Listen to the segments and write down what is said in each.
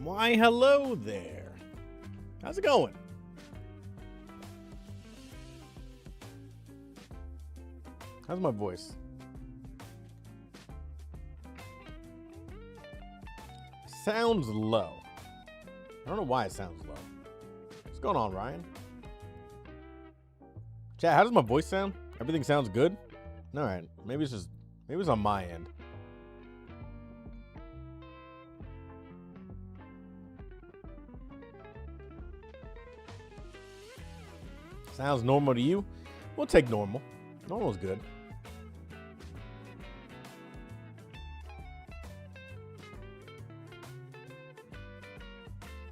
Why, hello there. How's it going? How's my voice? Sounds low. I don't know why it sounds low. What's going on, Ryan? Chat, how does my voice sound? Everything sounds good? All right. Maybe it's on my end. Sounds normal to you? We'll take normal. Normal's good.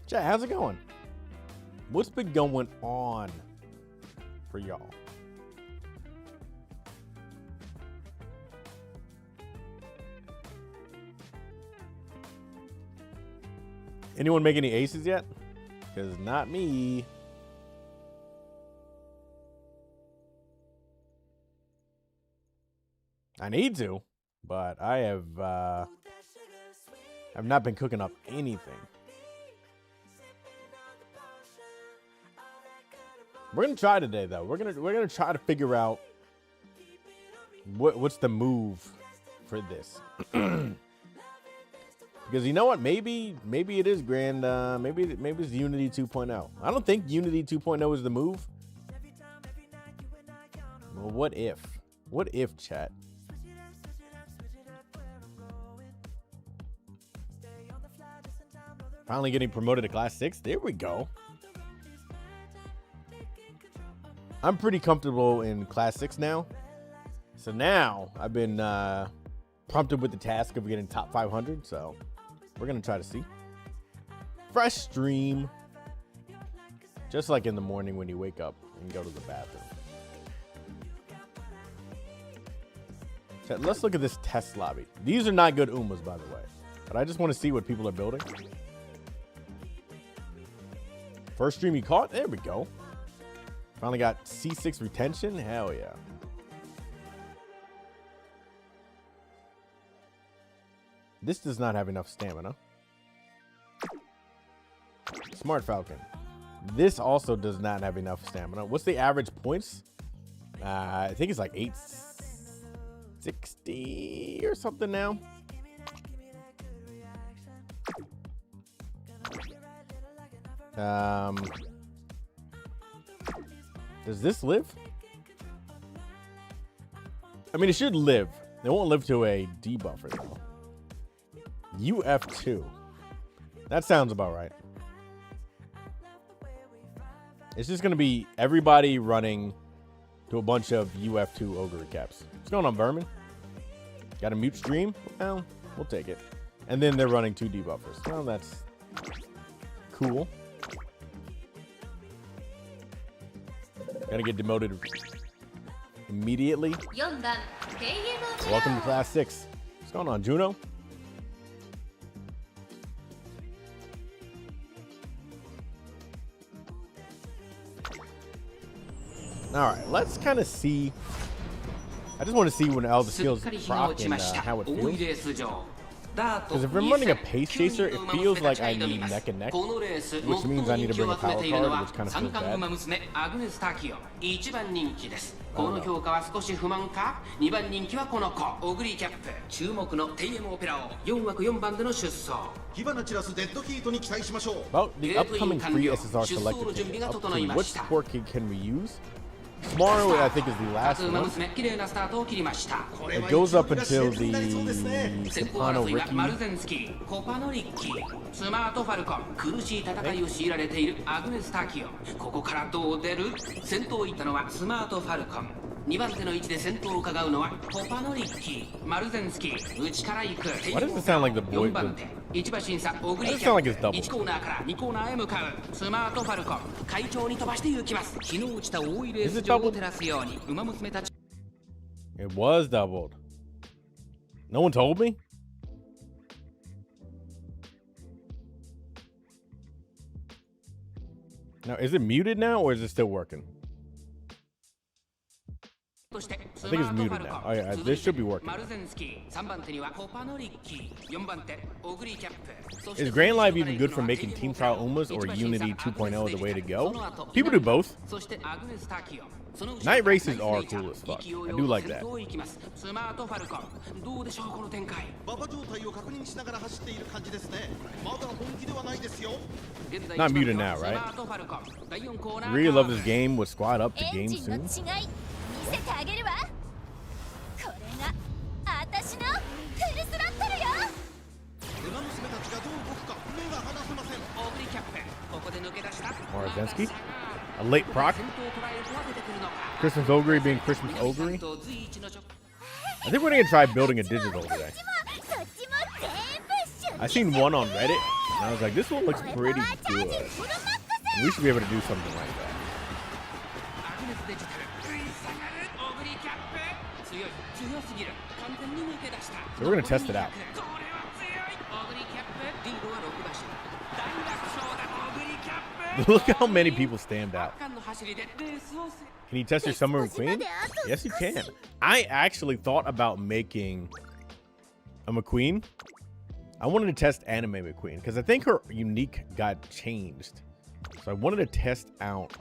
Chat, how's it going? What's been going on for y'all? Anyone make any aces yet? Because not me. I need to, but I have not been cooking up anything. We're gonna try today, though. We're gonna try to figure out what's the move for this. Because you know what? Maybe it is grand. Maybe it's Unity 2.0. I don't think Unity 2.0 is the move. Well, what if? What if, chat? Finally getting promoted to Class 6. There we go. I'm pretty comfortable in Class 6 now. So now I've been prompted with the task of getting top 500. So we're going to try to see. Fresh stream. Just like in the morning when you wake up and go to the bathroom. So let's look at this test lobby. These are not good Umas, by the way. But I just want to see what people are building. First stream you caught? There we go. Finally got C6 retention. Hell yeah. This does not have enough stamina. Smart Falcon. This also does not have enough stamina. What's the average points? I think it's like 860 or something now. Does this live? I mean, it should live. It won't live to a debuffer though. UF2. That sounds about right. It's just going to be everybody running to a bunch of UF2 ogre recaps. What's going on, Vermin? Got a mute stream? Well, we'll take it. And then they're running 2 debuffers. Well, that's cool. Gonna get demoted immediately. Welcome to Class 6. What's going on, Juno? All right, let's kind of see. I just want to see when all the skills proc and how it feels. Because if I'm running a pace chaser, it feels like I need neck and neck, which means I need to bring a power card, which kind of feels bad. About the upcoming free SSR selected ticket, up to which support can we use? Tomorrow, I think, is the last one. It goes up until the Kopano Ricky. Why does it sound like the boy? Why does it sound like it's double? Is it doubled? It was doubled. No one told me? Now, is it muted now or is it still working? I think it's muted now. Oh yeah, this should be working. Is Grand Live even good for making Team Trial Umas, or Unity 2.0 the way to go? People do both. Night races are cool as fuck. I do like that. Not muted now, right? Really love this game. Would squad up to game soon. Morazensky. A late proc. Christmas Ogre being Christmas Ogre. I think we're gonna try building a digital today. I seen one on Reddit, and I was like, this one looks pretty good. And we should be able to do something like that. So we're gonna test it out. Look how many people stand out. Can you test your Summer McQueen? Yes, you can. I actually thought about making a McQueen. I wanted to test Anime McQueen because I think her unique got changed. So I wanted to test out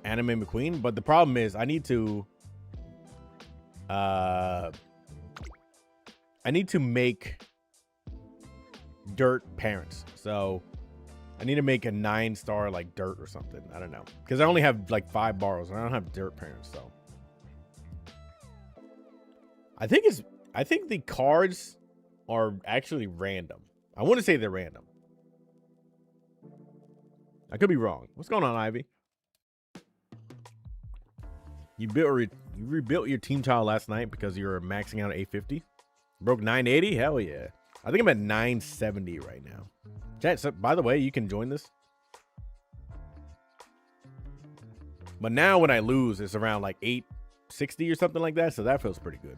Anime McQueen, but the problem is I need to make dirt parents. So I need to make a 9-star like dirt or something. I don't know, because I only have like 5 borrows and I don't have dirt parents. So I think the cards are actually random. I want to say they're random. I could be wrong. What's going on, Ivy? You rebuilt your team tile last night because you were maxing out at 850. Broke 980. Hell yeah! I think I'm at 970 right now. Chat, so, by the way, you can join this. But now when I lose, it's around like 860 or something like that. So that feels pretty good.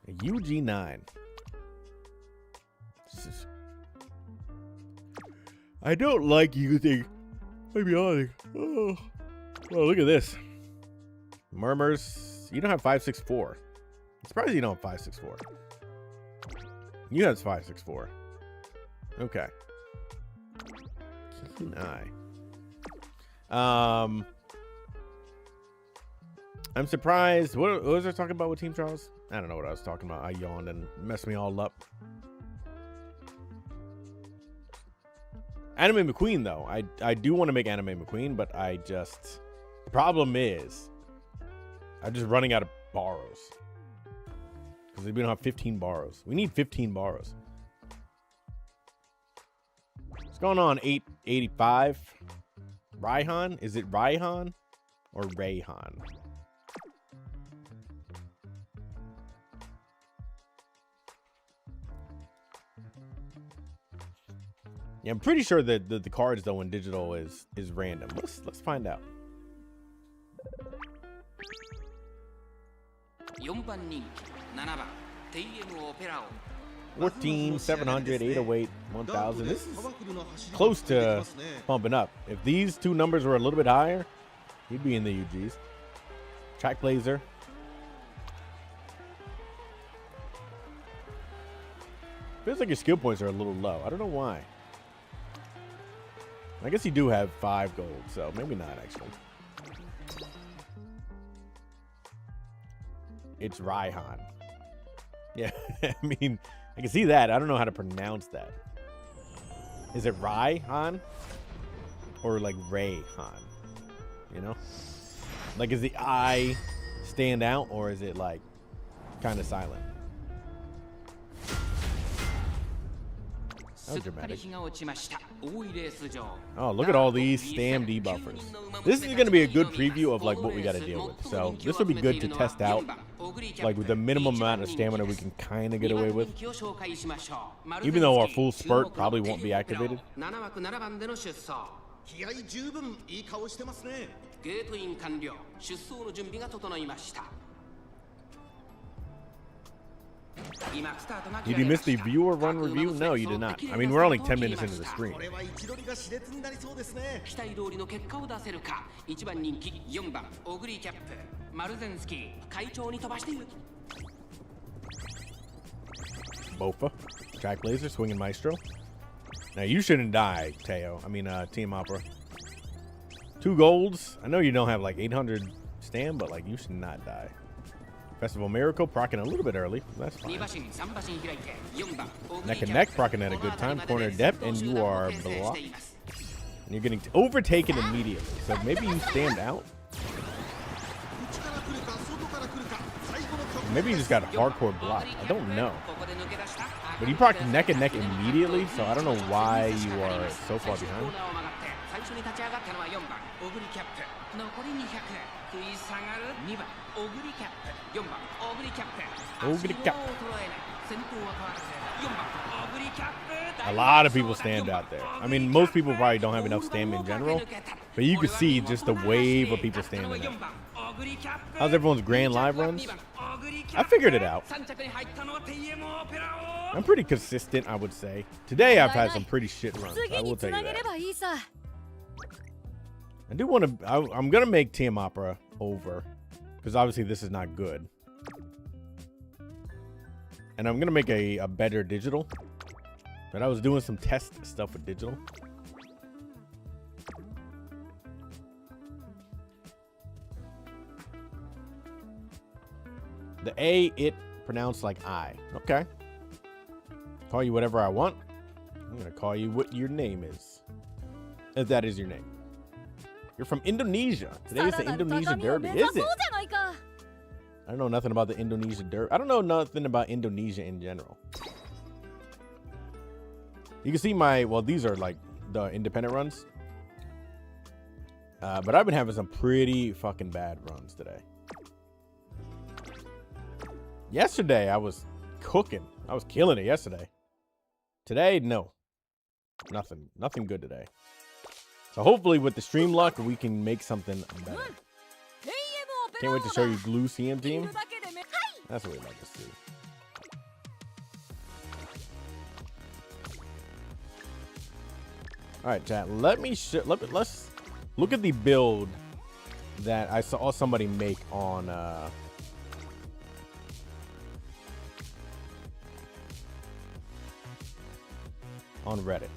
A UG9. I don't like using. Maybe honest. Oh, look at this. Murmurs. You don't have 564. I'm surprised you don't have 564. You have 564. Okay. Keen eye. I'm surprised. What was I talking about with Team Trials? I don't know what I was talking about. I yawned and messed me all up. Anime McQueen, though. I do want to make Anime McQueen, but the problem is I'm just running out of borrows. Because we don't have 15 borrows. We need 15 borrows. What's going on, 885? Raihan? Is it Raihan or Rayhan? Yeah, I'm pretty sure that the cards though in digital is random. Let's find out. 14, 700, 808, 1000. This is close to bumping up. If these two numbers were a little bit higher, he'd be in the UGs. Track Blazer. Feels like your skill points are a little low. I don't know why. I guess you do have 5 gold, so maybe not actually. It's Raihan. Yeah, I mean, I can see that. I don't know how to pronounce that. Is it Raihan? Or like Rayhan? You know? Like, is the I stand out, or is it like kind of silent? That was dramatic. Oh, look at all these stam debuffers. This is going to be a good preview of like what we got to deal with. So this will be good to test out, like with the minimum amount of stamina we can kind of get away with. Even though our full spurt probably won't be activated. Did you miss the viewer run review? No, you did not. I mean, we're only 10 minutes into the stream. 期待通りの結果を出せるか。1番人気4番オグリーキャップマルゼンスキー会長に飛ばしている。 Bofa, Jack Blazer, Swinging Maestro. Now you shouldn't die, Teo. I mean, Team Opera. 2 golds. I know you don't have like 800 stam, but like you should not die. Festival Miracle, procking a little bit early. That's fine. Neck and neck, procking at a good time. Corner depth, and you are blocked. And you're getting overtaken immediately. So maybe you stand out. Maybe you just got a hardcore block. I don't know. But you procced neck and neck immediately, so I don't know why you are so far behind. A lot of people stand out there. I mean, most people probably don't have enough stam in general, but you can see just the wave of people standing there. How's everyone's grand live runs? I figured it out. I'm pretty consistent, I would say. Today I've had some pretty shit runs. I will tell you that. I do want to. I'm gonna make Team Opera over because obviously this is not good, and I'm gonna make a better digital. But I was doing some test stuff with digital. The A, it pronounced like I. Okay. Call you whatever I want. I'm gonna call you what your name is, if that is your name. You're from Indonesia. Today is the Indonesia Derby, is it? I don't know nothing about the Indonesia Derby. I don't know nothing about Indonesia in general. You can see my, well, these are like the independent runs. But I've been having some pretty fucking bad runs today. Yesterday, I was cooking. I was killing it yesterday. Today, no. Nothing good today. So hopefully with the stream luck, we can make something better. Can't wait to show you Glue CM team. That's what we'd like to see. All right, chat. Let's look at the build that I saw somebody make on Reddit.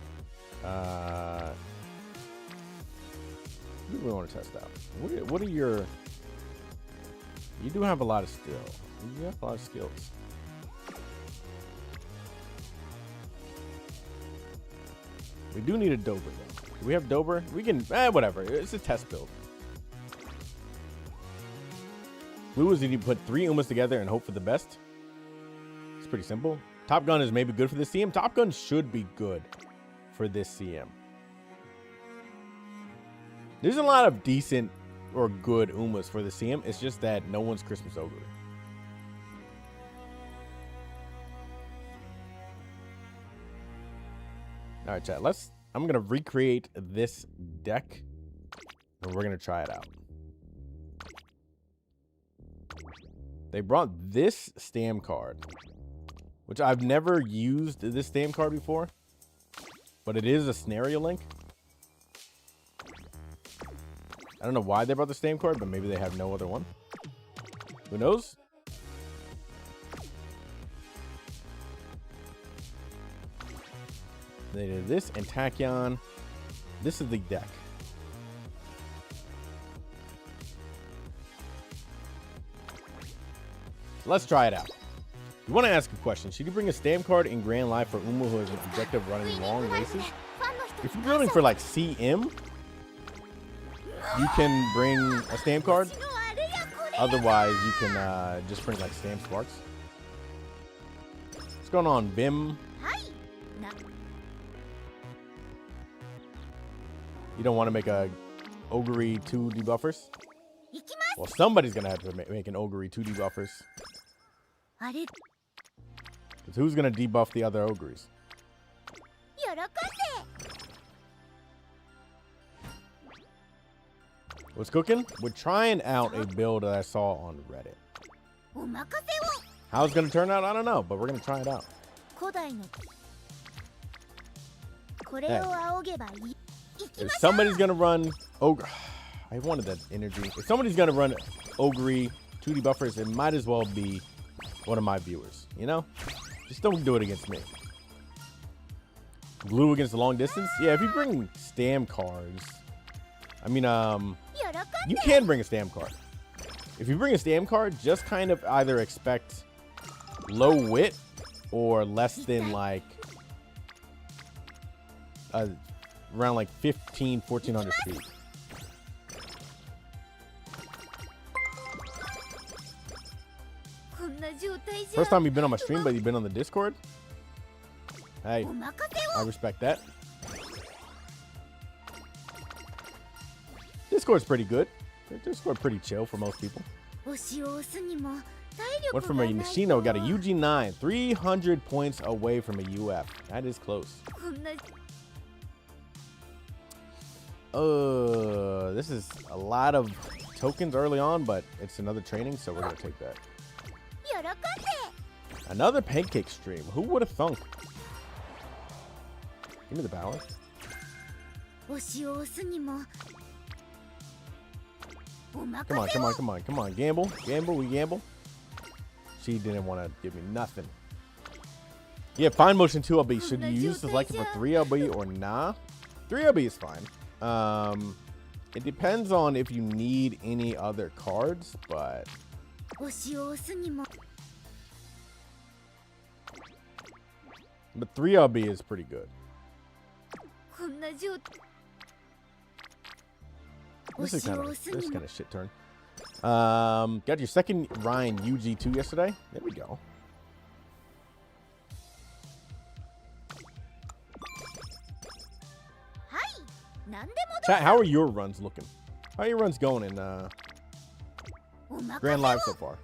What do we want to test out? What are your? You do have a lot of skill. You have a lot of skills. We do need a Dober though. Do we have Dober? We can, whatever. It's a test build. Blue is you put 3 Umas together and hope for the best. It's pretty simple. Top Gun is maybe good for this CM. Top Gun should be good for this CM. There's a lot of decent or good Umas for the CM. It's just that no one's Christmas Ogre. All right, chat. I'm gonna recreate this deck, and we're gonna try it out. They brought this stam card, which I've never used this stam card before, but it is a scenario link. I don't know why they brought the stam card, but maybe they have no other one. Who knows? They did this and Tachyon. This is the deck. Let's try it out. You want to ask a question. Should you bring a stam card in Grand Live for Uma who has an objective running long races? If you're building for like CM, you can bring a stam card. Otherwise, you can just bring like stam sparks. What's going on, Bim? You don't want to make a Ogre 2 debuffers? Well, somebody's going to have to make an Ogre 2 debuffers. Because who's going to debuff the other Ogres? What's cooking? We're trying out a build that I saw on Reddit. How it's gonna turn out, I don't know, but we're gonna try it out. If somebody's gonna run ogre, I wanted that energy. If somebody's gonna run ogre 2D buffers, it might as well be one of my viewers. You know, just don't do it against me. Glue against the long distance. Yeah, if you bring stam cards, I mean, you can bring a stam card. If you bring a stam card, just kind of either expect low wit or less than like around like 1400 speed. First time you've been on my stream, but you've been on the Discord. Hey, I respect that. Discord's pretty good. Discord pretty chill for most people. Went from a Nishino, got a UG9, 300 points away from a UF. That is close. This is a lot of tokens early on, but it's another training, so we're gonna take that. Another pancake stream. Who would have thunk? Give me the power. Come on, come on, come on, come on. Gamble, gamble, we gamble. She didn't want to give me nothing. Yeah, fine motion 2LB. Should you use the selector for 3LB or nah? 3LB is fine. It depends on if you need any other cards, but but 3LB is pretty good. This is kind of shit turn. Got your second Ryan UG2 yesterday. There we go. Chat, how are your runs looking? How are your runs going in Grand Live so far?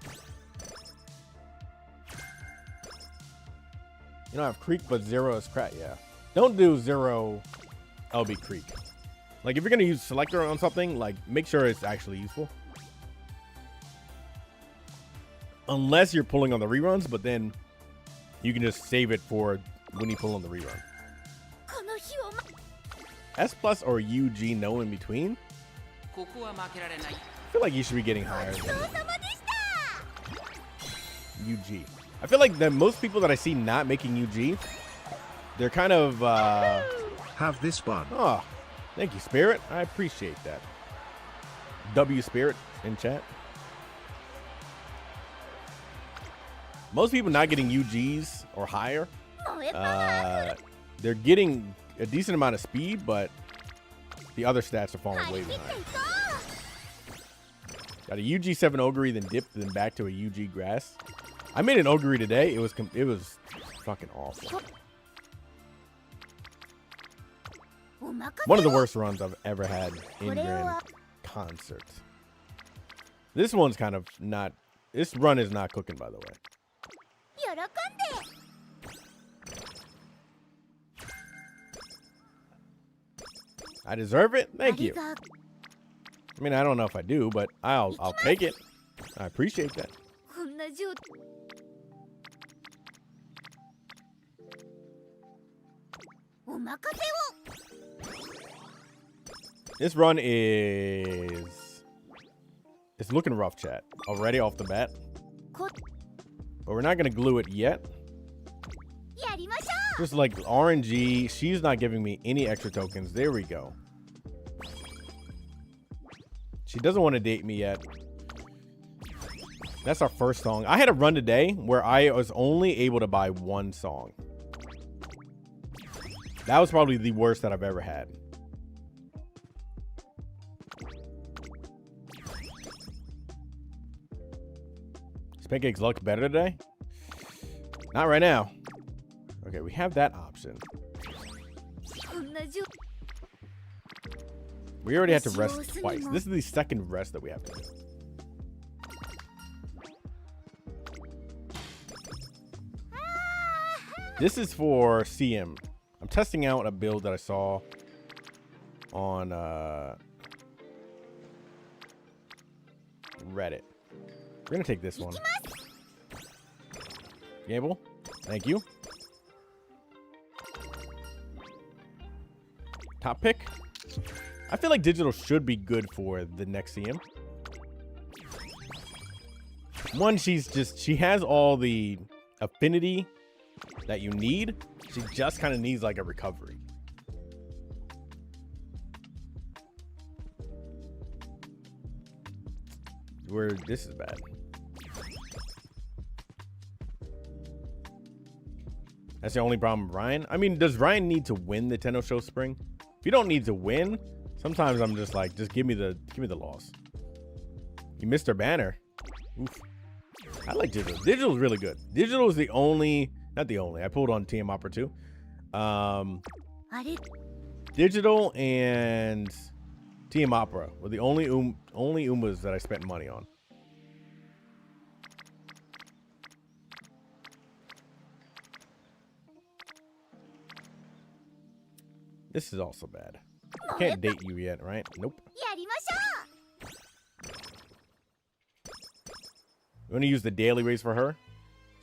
You don't have Creek, but Zero is crap. Yeah. Don't do Zero LB Creek. Like, if you're going to use Selector on something, like, make sure it's actually useful. Unless you're pulling on the reruns, but then you can just save it for when you pull on the rerun. S plus or UG, no in between? I feel like you should be getting higher than UG. I feel like that most people that I see not making UG, they're kind of have this one. Oh, thank you, Spirit. I appreciate that. W Spirit in chat. Most people not getting UGs or higher, they're getting a decent amount of speed, but the other stats are falling way behind. Got a UG7 Ogre, then dipped, then back to a UG Grass. I made an Ogre today. It was fucking awful. One of the worst runs I've ever had in Grand Concert. This one's kind of not. This run is not cooking, by the way. I deserve it. Thank you. I mean, I don't know if I do, but I'll take it. I appreciate that. This run is... It's looking rough, chat. Already off the bat. But we're not going to glue it yet. Just like RNG. She's not giving me any extra tokens. There we go. She doesn't want to date me yet. That's our first song. I had a run today where I was only able to buy one song. That was probably the worst that I've ever had. Does Pancake's luck better today? Not right now. Okay, we have that option. We already had to rest twice. This is the second rest that we have to do. This is for CM. I'm testing out a build that I saw on Reddit. We're gonna take this one. Gamble. Thank you. Top pick. I feel like digital should be good for the next CM. One, she has all the affinity that you need. She just kind of needs like a recovery. Where this is bad. That's the only problem with Ryan. I mean, does Ryan need to win the Tenno Show Spring? If you don't need to win, sometimes I'm just like, just give me the loss. You missed her banner. Oof. I like digital. Digital is really good. Digital is the only, not the only. I pulled on TM Opera too. Digital and TM Opera were the only Umas that I spent money on. This is also bad. I can't date you yet, right? Nope. You want to use the daily race for her?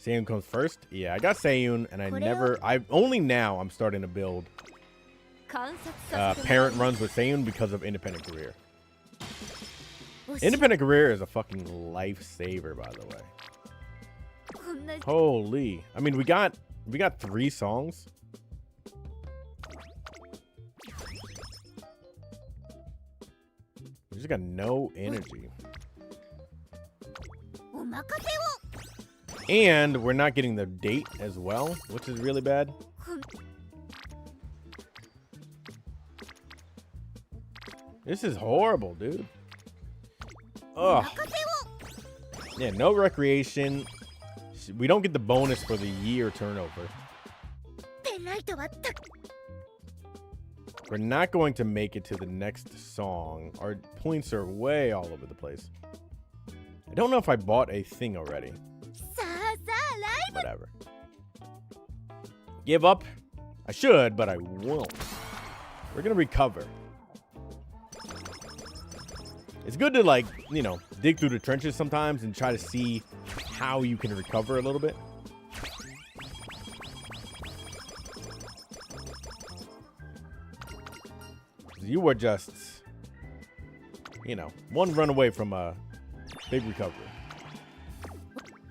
Seiyun comes first. Yeah, I got Seiyun, and only now I'm starting to build parent runs with Seiyun because of independent career. Independent career is a fucking lifesaver, by the way. Holy! I mean, we got 3 songs. We just got no energy. And we're not getting the date as well, which is really bad. This is horrible, dude. Ugh. Yeah, no recreation. We don't get the bonus for the year turnover. We're not going to make it to the next song. Our points are way all over the place. I don't know if I bought a thing already. Whatever. Give up? I should, but I won't. We're gonna recover. It's good to, like, you know, dig through the trenches sometimes and try to see how you can recover a little bit. You were just, you know, one run away from a big recovery.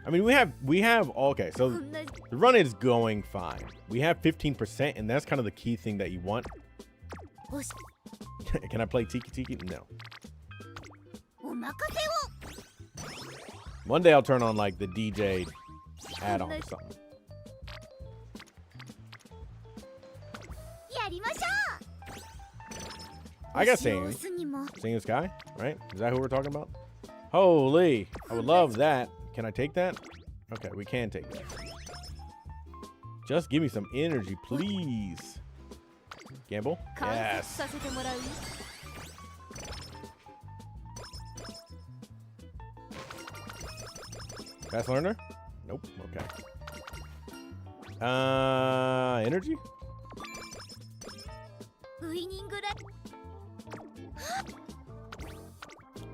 I mean, we have okay, so the run is going fine. We have 15%, and that's kind of the key thing that you want. Can I play Tiki Tiki? No. One day I'll turn on like the DJ add-on or something. I got Seiyun. Seiyun Sky, right? Is that who we're talking about? Holy, I would love that. Can I take that? Okay, we can take that. Just give me some energy, please. Gamble? Yes. Fast learner? Nope. Okay. Energy?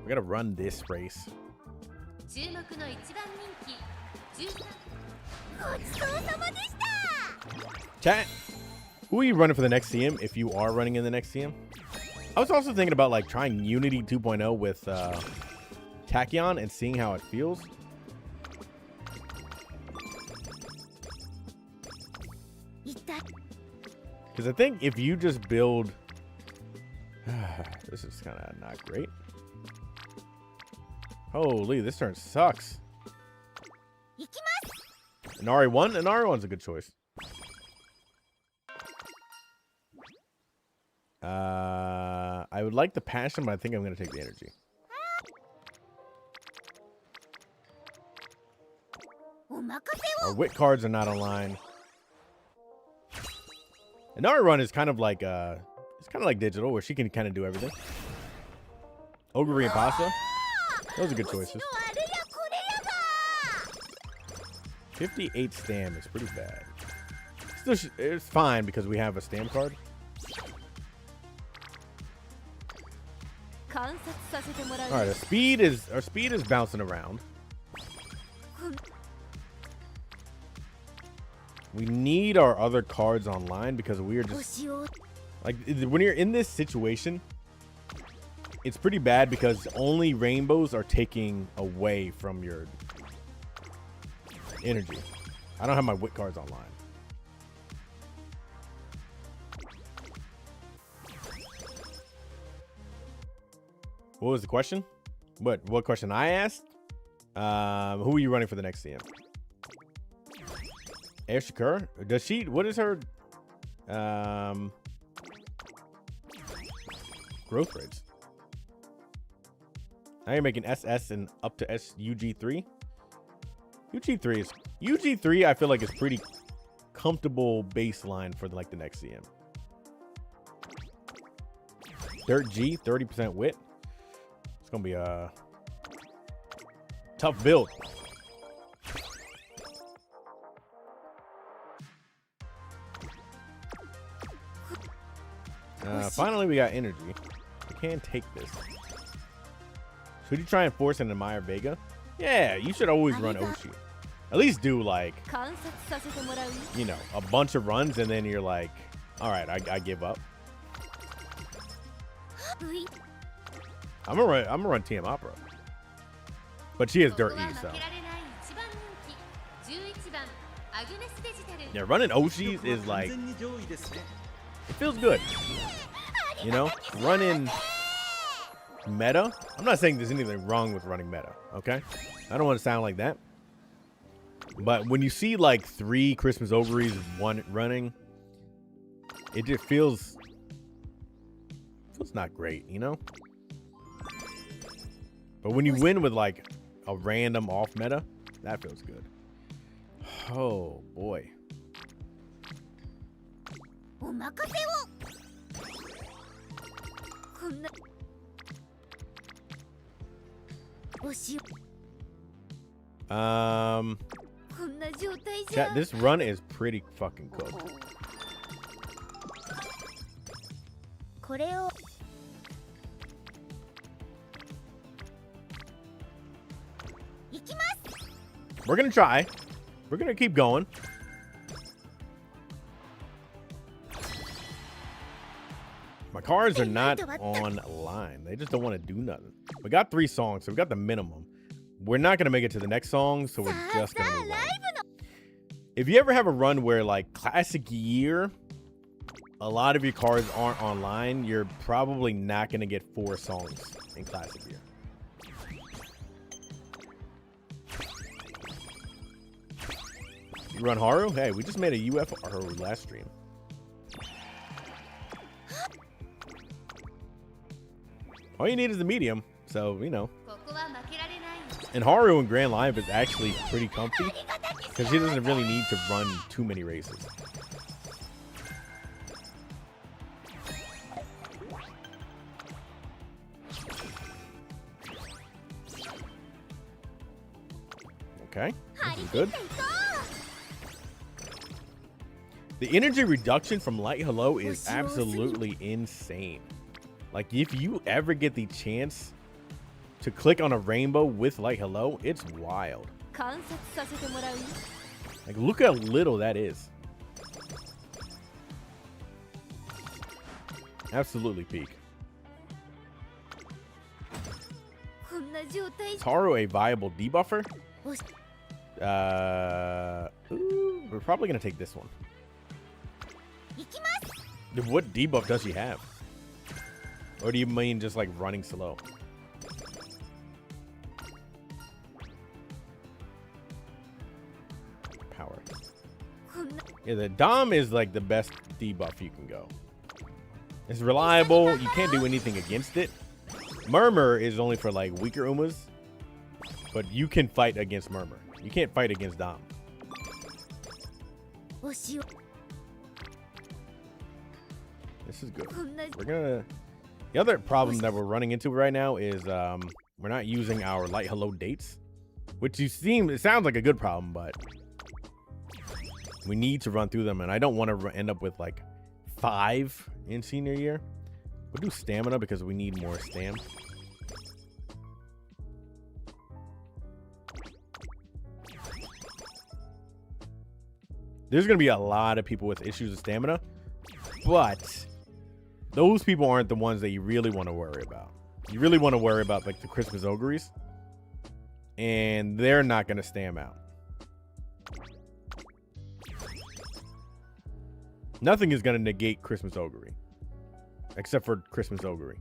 We gotta run this race. Chat, who are you running for the next CM if you are running in the next CM? I was also thinking about like trying Unity 2.0 with Tachyon and seeing how it feels. Because I think if you just build... this is kind of not great. Holy, this turn sucks. An RE1? An RE1's a good choice. I would like the passion, but I think I'm going to take the energy. Our wit cards are not online. An RE1 is kind of like it's kind of like digital, where she can kind of do everything. Ogre and Pasta. Those are good choices. 58 stam is pretty bad. Still, it's fine because we have a stam card. All right, our speed is bouncing around. We need our other cards online because we are just like, when you're in this situation, it's pretty bad because only rainbows are taking away from your energy. I don't have my wit cards online. What was the question? What question I asked? Who are you running for the next CM? Air Shakur? Does she? What is her growth rates? Now you're making SS and up to UG3. UG3 I feel like is pretty comfortable baseline for like the next CM. Dirt G, 30% wit. It's gonna be a tough build. Finally, we got energy. We can't take this. Should you try and force an Amaya Vega? Yeah, you should always run Oshi. At least do like, you know, a bunch of runs and then you're like, all right, I give up. I'm gonna run TM Opera. But she has Dirt E, so. Yeah, running Oshis is like, it feels good. You know, running meta. I'm not saying there's anything wrong with running meta, okay? I don't want to sound like that. But when you see like 3 Christmas ovaries, 1 running, it just feels not great, you know? But when you win with like a random off meta, that feels good. Oh boy. Chat, this run is pretty fucking cooked. We're gonna try. We're gonna keep going. My cards are not online. They just don't want to do nothing. We got 3 songs, so we got the minimum. We're not gonna make it to the next song, so we're just gonna move on. If you ever have a run where like classic year, a lot of your cards aren't online, you're probably not gonna get 4 songs in classic year. You run Haru? Hey, we just made a UF Haru last stream. All you need is the medium, so you know. And Haru in Grand Live is actually pretty comfy because he doesn't really need to run too many races. Okay, this is good. The energy reduction from Light Hello is absolutely insane. Like, if you ever get the chance to click on a rainbow with Light Hello, it's wild. Like, look how little that is. Absolutely peak. Is Haru a viable debuffer? Ooh, we're probably gonna take this one. What debuff does she have? Or do you mean just like running slow? Power. Yeah, the Dom is like the best debuff you can go. It's reliable. You can't do anything against it. Murmur is only for like weaker Umas. But you can fight against Murmur. You can't fight against Dom. This is good. We're gonna... The other problem that we're running into right now is we're not using our Light Hello dates. Which it sounds like a good problem, but we need to run through them. And I don't want to end up with like 5 in senior year. We'll do stamina because we need more stam. there's going to be a lot of people with issues with stamina, but those people aren't the ones that you really want to worry about. You really want to worry about like the Christmas Ogres, and they're not going to stam out. Nothing is going to negate Christmas Ogre, except for Christmas Ogre.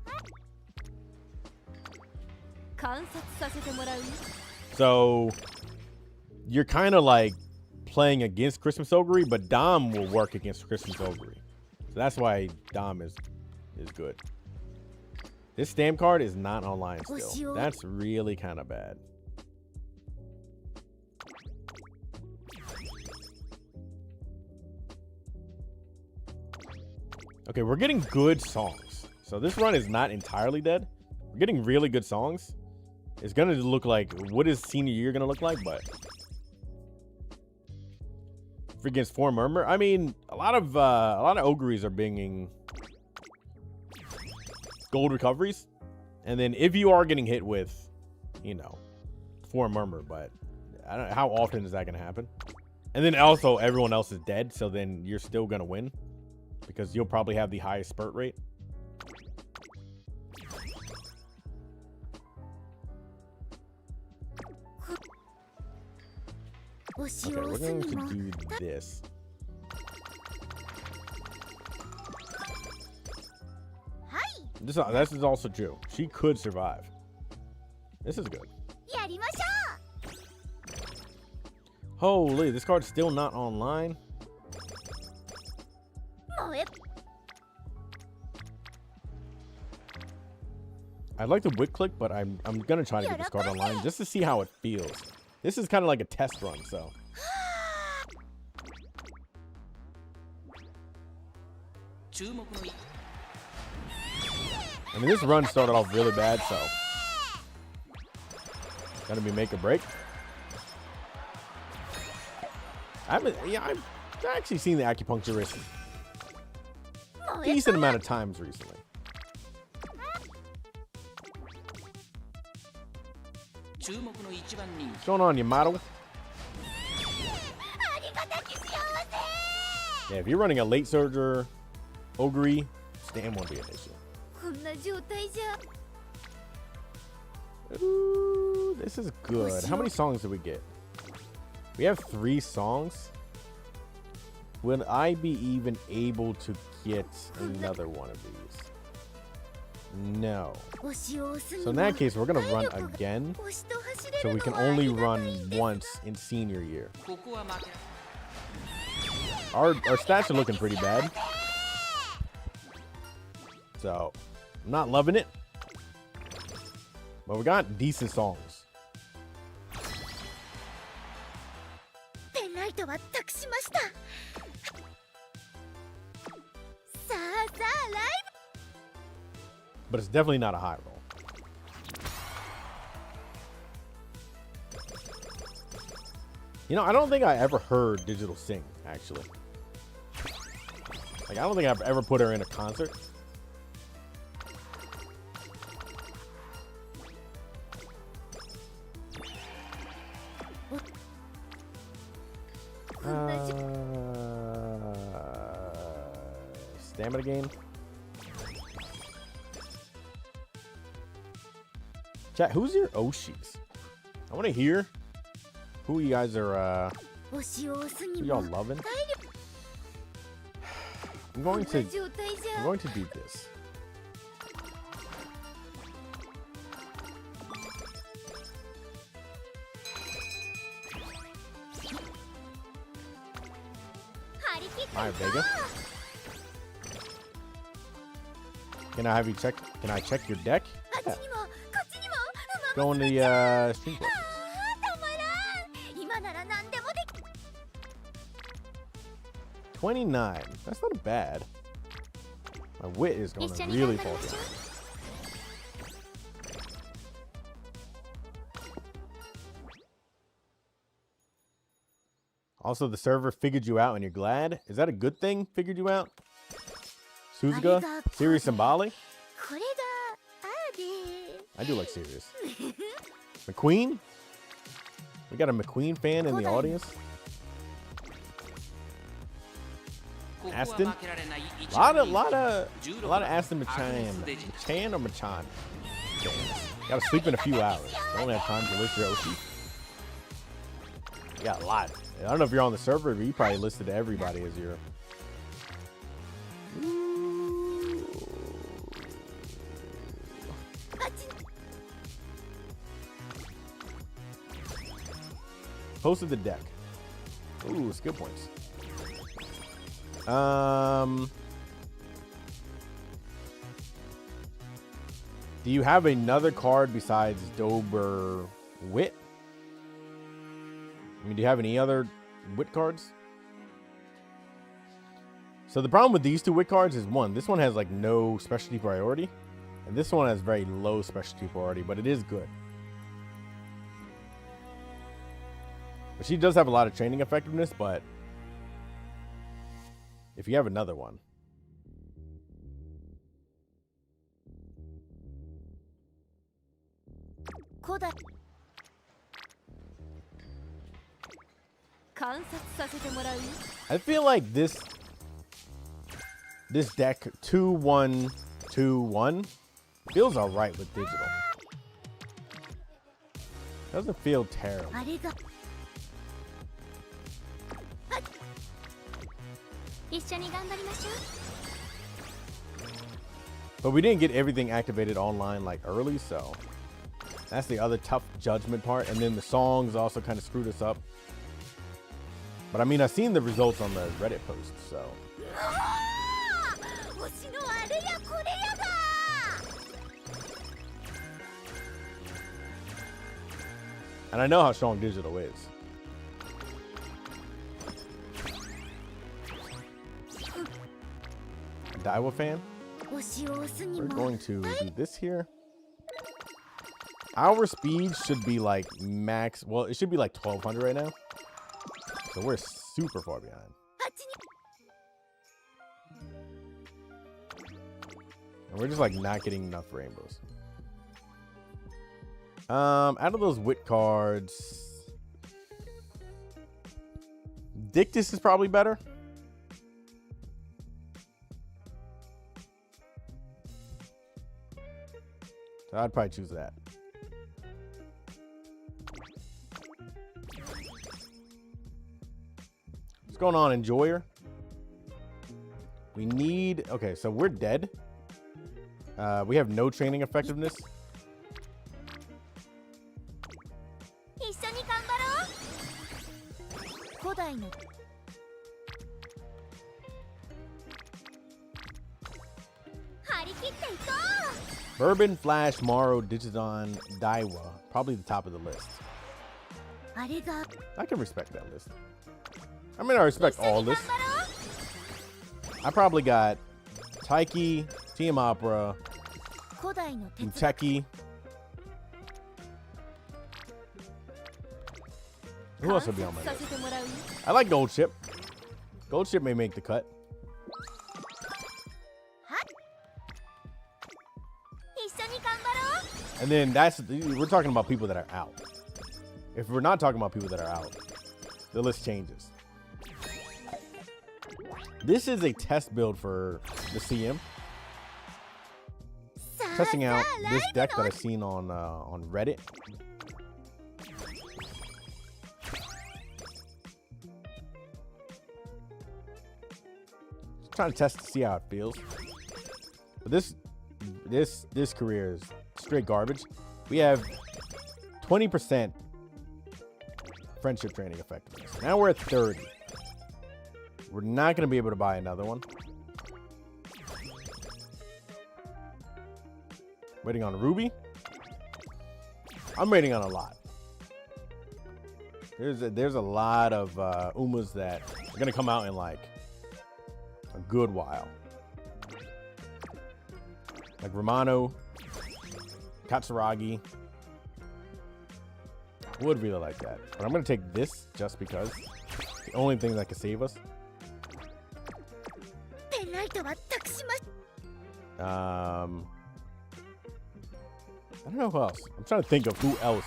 So you're kind of like playing against Christmas Ogre, but Dom will work against Christmas Ogre. So that's why Dom is good. This stamp card is not online still. That's really kind of bad. Okay, we're getting good songs. So this run is not entirely dead. We're getting really good songs. It's gonna look like, what is senior year gonna look like? But against Four Murmur, I mean, a lot of Ogres are bringing gold recoveries, and then if you are getting hit with, you know, Four Murmur, but I don't know how often is that gonna happen. And then also everyone else is dead, so then you're still gonna win because you'll probably have the highest spurt rate. Okay, we're going to do this. This is also true. She could survive. This is good. Holy, this card's still not online. I'd like to wit click, but I'm gonna try to get this card online just to see how it feels. This is kind of like a test run, so. I mean, this run started off really bad, so. Gonna be make or break. I've actually seen the acupuncturist a decent amount of times recently. What's going on, Yamato? Yeah, if you're running a late surger, Ogre, stam won't be an issue. Ooh, this is good. How many songs did we get? We have 3 songs. Will I be even able to get another one of these? No. So in that case, we're going to run again. So we can only run once in senior year. Our stats are looking pretty bad. So, I'm not loving it. But we got decent songs. But it's definitely not a high roll. You know, I don't think I ever heard Digital sing, actually. Like, I don't think I've ever put her in a concert. Stamina game. Chat, who's your Oshis? I want to hear who you guys are, who y'all loving. I'm going to do this. Alright, Vega. Can I have you check? Can I check your deck? Yeah. Go in the stream questions. 29. That's not bad. My wit is going to really fall down. Also, the server figured you out and you're glad. Is that a good thing? Figured you out? Suzuka? Sirius and Bali? I do like Sirius. McQueen? We got a McQueen fan in the audience. Aston. A lot of Aston Machan or Machan. Gotta sleep in a few hours. Don't have time to list your OC. You got a lot. I don't know if you're on the server, but you probably listed everybody as your. Posted the deck. Ooh, skill points. Do you have another card besides Dober Wit? I mean, do you have any other Wit cards? So the problem with these two Wit cards is, one, this one has like no specialty priority, and this one has very low specialty priority, but it is good. But she does have a lot of training effectiveness, but if you have another one. I feel like this deck 2-1-2-1 feels alright with digital. Doesn't feel terrible. But we didn't get everything activated online like early, so that's the other tough judgment part. And then the songs also kind of screwed us up. But I mean, I've seen the results on the Reddit post, so. And I know how strong digital is. Daiwa fan. We're going to do this here. Our speed should be like max. Well, it should be like 1200 right now. So we're super far behind. And we're just like not getting enough rainbows. Out of those Wit cards, Dictus is probably better. So I'd probably choose that. What's going on, Enjoyer? We need... Okay, so we're dead. We have no training effectiveness. Bourbon, Flash, Morrow, Digidon, Daiwa. Probably the top of the list. I can respect that list. I mean, I respect all lists. I probably got Taiki, Team Opera, Uteki. Who else would be on my list? I like Gold Ship. Gold Ship may make the cut. And then we're talking about people that are out. If we're not talking about people that are out, the list changes. This is a test build for the CM. Testing out this deck that I've seen on Reddit. Just trying to test to see how it feels. But this career is straight garbage. We have 20% friendship training effectiveness. Now we're at 30. We're not going to be able to buy another one. Waiting on Ruby. I'm waiting on a lot. There's a lot of Umas that are going to come out in like a good while. Like Romano, Katsuragi. Would really like that. But I'm going to take this just because. The only thing that can save us. I don't know who else. I'm trying to think of who else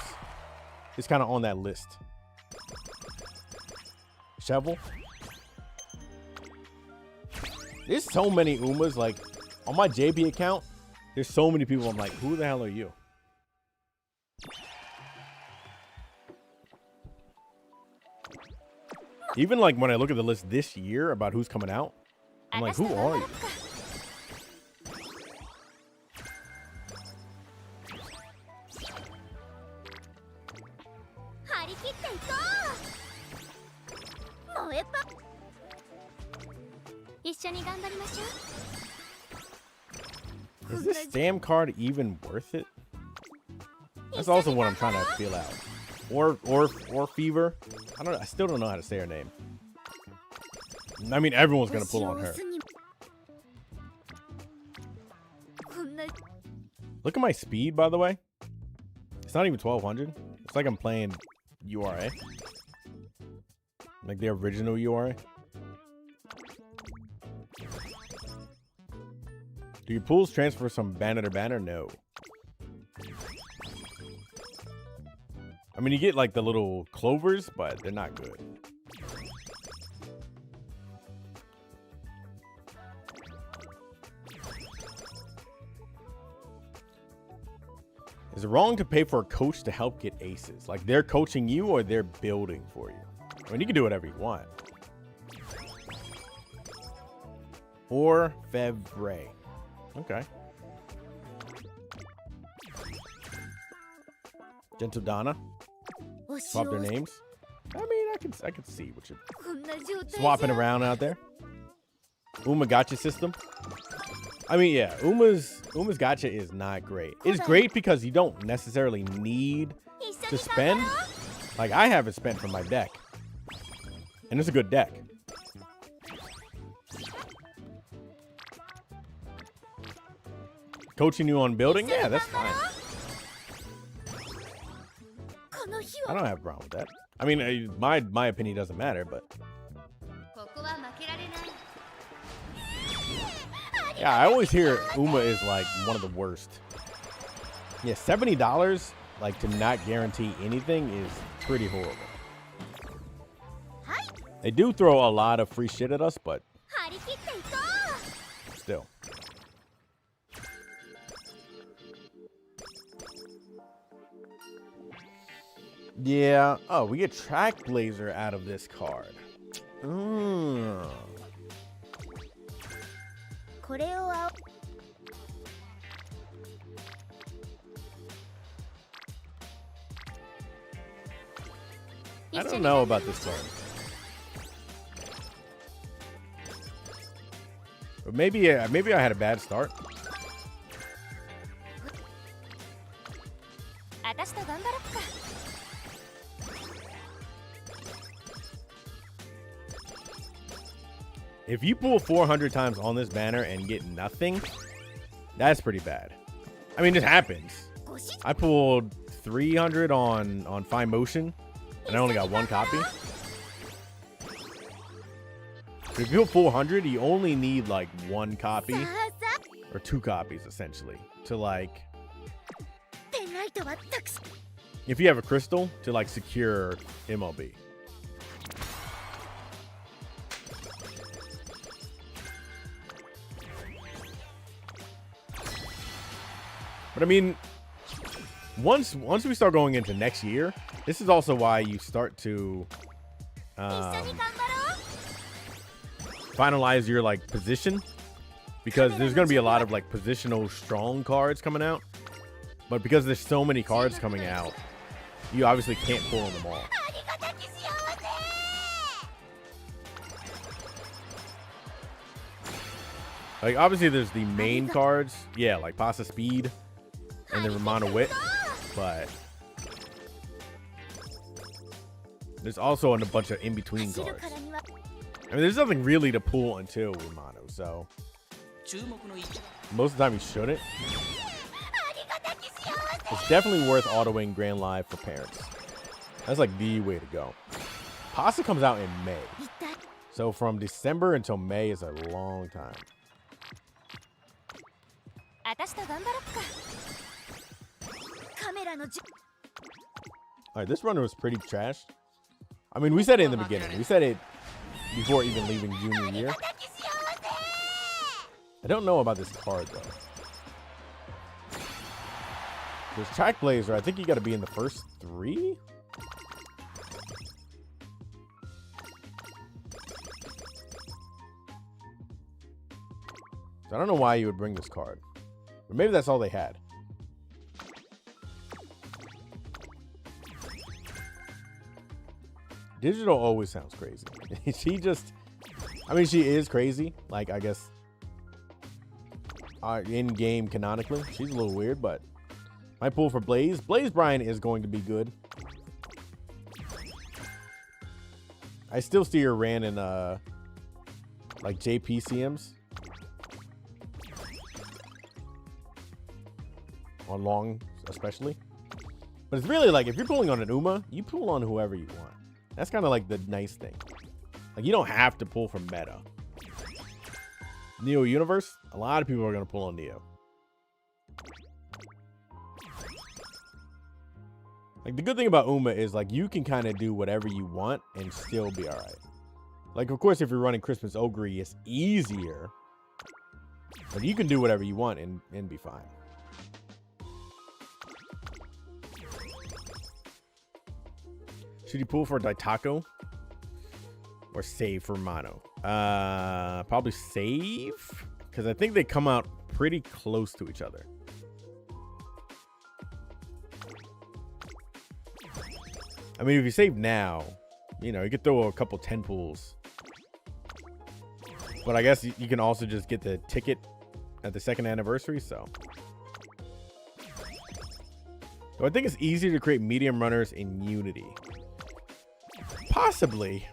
is kind of on that list. Shovel. There's so many Umas. Like, on my JP account, there's so many people. I'm like, who the hell are you? Even like when I look at the list this year about who's coming out, I'm like, who are you? Is this stamp card even worth it? That's also what I'm trying to feel out. Or Fever. I still don't know how to say her name. I mean, everyone's gonna pull on her. Look at my speed, by the way. It's not even 1200. It's like I'm playing URA. Like the original URA. Do your pools transfer from banner to banner? No. I mean, you get like the little clovers, but they're not good. Is it wrong to pay for a coach to help get aces? Like they're coaching you or they're building for you? I mean, you can do whatever you want. Or Fevre. Okay. Gentle Donna. Swap their names. I mean, I can see what you're swapping around out there. Uma Gacha system. I mean, yeah, Uma's Gacha is not great. It's great because you don't necessarily need to spend. Like, I have it spent from my deck. And it's a good deck. Coaching you on building? Yeah, that's fine. I don't have a problem with that. I mean, my opinion doesn't matter, but... Yeah, I always hear Uma is like one of the worst. Yeah, $70 like to not guarantee anything is pretty horrible. They do throw a lot of free shit at us, but still. Yeah. Oh, we get Track Blazer out of this card. I don't know about this card. But maybe I had a bad start. If you pull 400 times on this banner and get nothing, that's pretty bad. I mean, it happens. I pulled 300 on Fine Motion, and I only got one copy. If you pull 400, you only need like one copy, or two copies, essentially, to like... If you have a crystal, to like secure MLB. But I mean, once we start going into next year, this is also why you start to finalize your like position, because there's going to be a lot of like positional strong cards coming out. But because there's so many cards coming out, you obviously can't pull them all. Like obviously there's the main cards, yeah, like Pasta Speed and then Romano Wit, but there's also a bunch of in-between cards. I mean, there's nothing really to pull until Romano, so most of the time you shouldn't. It's definitely worth autoing Grand Live for parents. That's like the way to go. Pasta comes out in May, so from December until May is a long time. Alright, this runner was pretty trash. I mean, we said it in the beginning. We said it before even leaving junior year. I don't know about this card, though. There's Track Blazer. I think you got to be in the first 3? So I don't know why you would bring this card. But maybe that's all they had. Digital always sounds crazy. She just... I mean, she is crazy. Like, I guess... in-game canonically. She's a little weird, but... My pull for Blaze. Blaze Brian is going to be good. I still see her ran in, like, JPCMs. On long, especially. But it's really like, if you're pulling on an Uma, you pull on whoever you want. That's kind of like the nice thing. Like, you don't have to pull from meta. Neo Universe, a lot of people are going to pull on Neo. Like, the good thing about Uma is, like, you can kind of do whatever you want and still be all right. Like, of course, if you're running Christmas Ogre, it's easier. But you can do whatever you want and be fine. Should you pull for Daitako? Or save for Mono? Probably save. Because I think they come out pretty close to each other. I mean, if you save now, you know, you could throw a couple 10 pulls. But I guess you can also just get the ticket at the 2nd anniversary, so. So I think it's easier to create medium runners in Unity. Possibly.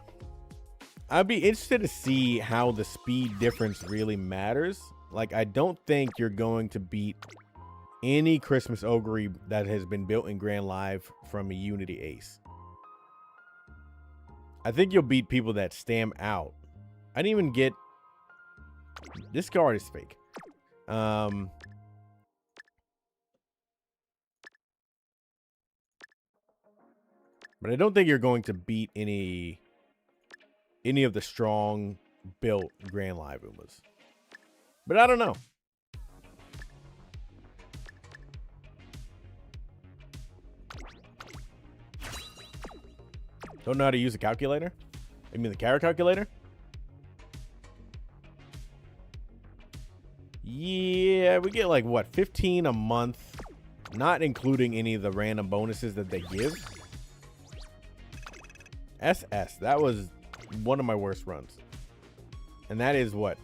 I'd be interested to see how the speed difference really matters. Like, I don't think you're going to beat any Christmas Ogre that has been built in Grand Live from a Unity Ace. I think you'll beat people that stam out. I didn't even get... This card is fake. But I don't think you're going to beat any of the strong built Grand Live Umas. But I don't know. Don't know how to use a calculator? I mean the carrot calculator? Yeah, we get like what, 15 a month, not including any of the random bonuses that they give. SS, that was one of my worst runs. And that is what,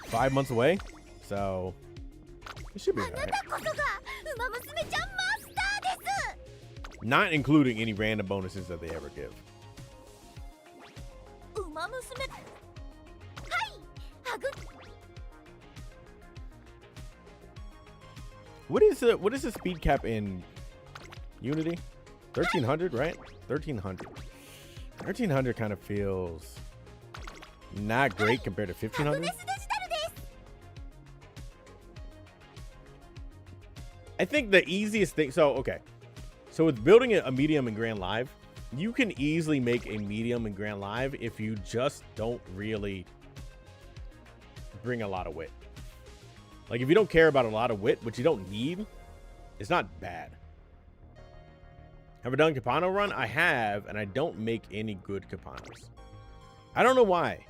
5 months away? So it should be alright. Not including any random bonuses that they ever give. What is the speed cap in Unity? 1300, right? 1300. 1300 kind of feels not great compared to 1500. I think the easiest thing, so okay. So with building a medium in Grand Live, you can easily make a medium in Grand Live if you just don't really bring a lot of wit. Like, if you don't care about a lot of wit, which you don't need, it's not bad. Have I done Capano run? I have, and I don't make any good Capanos. I don't know why.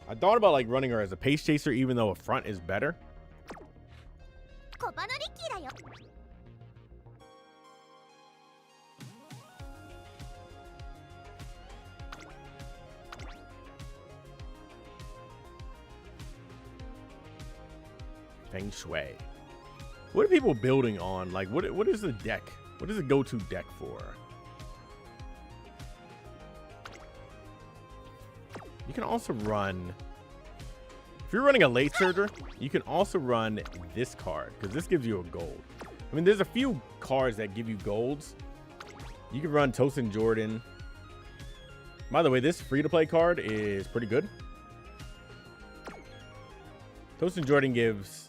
I thought about like running her as a pace chaser, even though a front is better. Feng Shui. What are people building on? Like, what is the deck? What is the go-to deck for? You can also run... If you're running a late surger, you can also run this card, because this gives you a gold. I mean, there's a few cards that give you golds. You can run Tosin Jordan. By the way, this free-to-play card is pretty good. Tosin Jordan gives...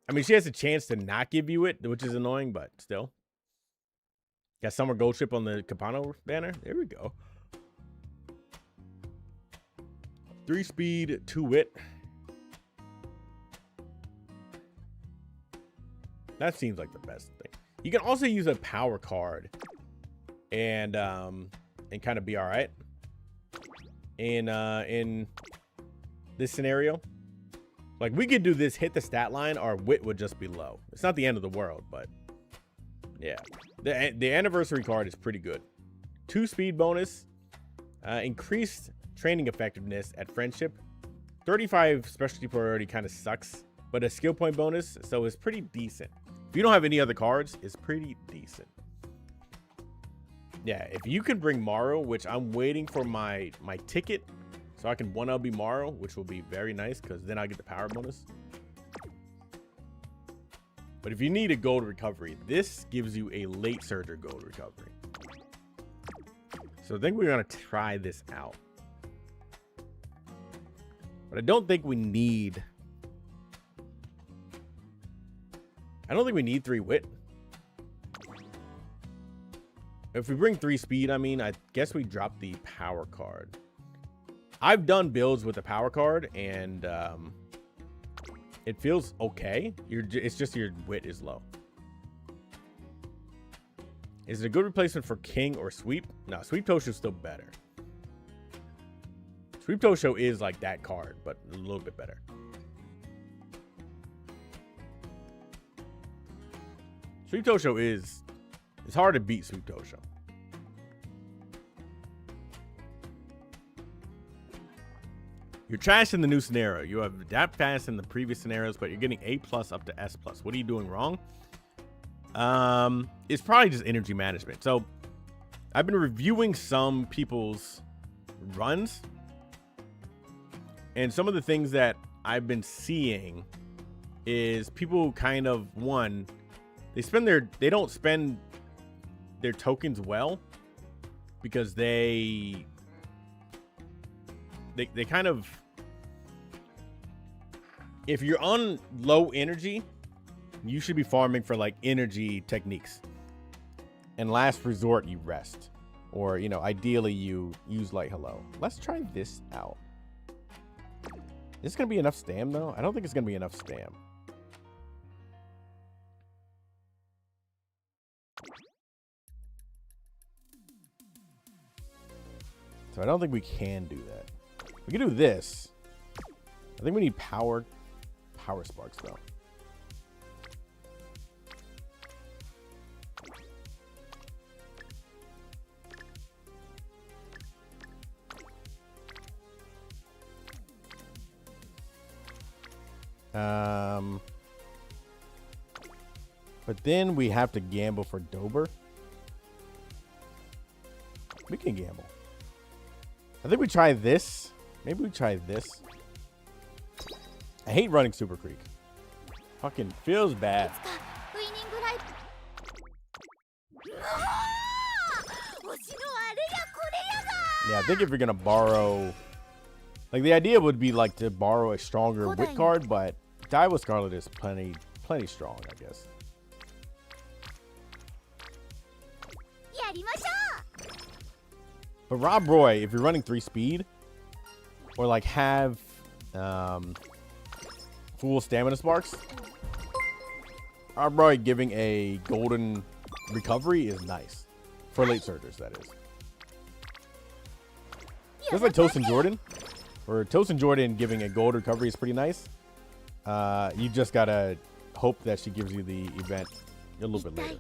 I mean, she has a chance to not give you it, which is annoying, but still. Got Summer Gold Chip on the Capano banner. There we go. 3 speed, 2 wit. That seems like the best thing. You can also use a power card and kind of be all right in this scenario. Like, we could do this, hit the stat line, our wit would just be low. It's not the end of the world, but yeah. The anniversary card is pretty good. 2 speed bonus, increased training effectiveness at friendship. 35 specialty priority kind of sucks, but a skill point bonus, so it's pretty decent. If you don't have any other cards, it's pretty decent. Yeah, if you can bring Maro, which I'm waiting for my ticket, so I can 1LB Maro, which will be very nice, because then I get the power bonus. But if you need a gold recovery, this gives you a late surger gold recovery. So I think we're going to try this out. But I don't think we need... I don't think we need 3 wit. If we bring 3 speed, I mean, I guess we drop the power card. I've done builds with the power card, and it feels okay. It's just your wit is low. Is it a good replacement for King or Sweep? No, Sweep Tosho is still better. Sweep Tosho is like that card, but a little bit better. Sweep Tosho is... It's hard to beat Sweep Tosho. You're trash in the new scenario. You have adapt fast in the previous scenarios, but you're getting A+ up to S+. What are you doing wrong? It's probably just energy management. So I've been reviewing some people's runs, and some of the things that I've been seeing is people kind of, one, they don't spend their tokens well, because they kind of, if you're on low energy, you should be farming for like energy techniques, and last resort you rest, or, you know, ideally you use light hello. Let's try this out. Is this gonna be enough stam though? I don't think it's gonna be enough stam. So I don't think we can do that. We can do this. I think we need power sparks though. But then we have to gamble for Dober. We can gamble. I think we try this. Maybe we try this. I hate running Super Creek. Fucking feels bad. Yeah, I think if you're gonna borrow, like, the idea would be like to borrow a stronger wit card, but Daiwa Scarlet is plenty strong, I guess. But Rob Roy, if you're running 3 speed, or like have full stamina sparks, Rob Roy giving a golden recovery is nice. For late surgers, that is. Just like Toast and Jordan. Or Toast and Jordan giving a gold recovery is pretty nice. You just gotta hope that she gives you the event a little bit later.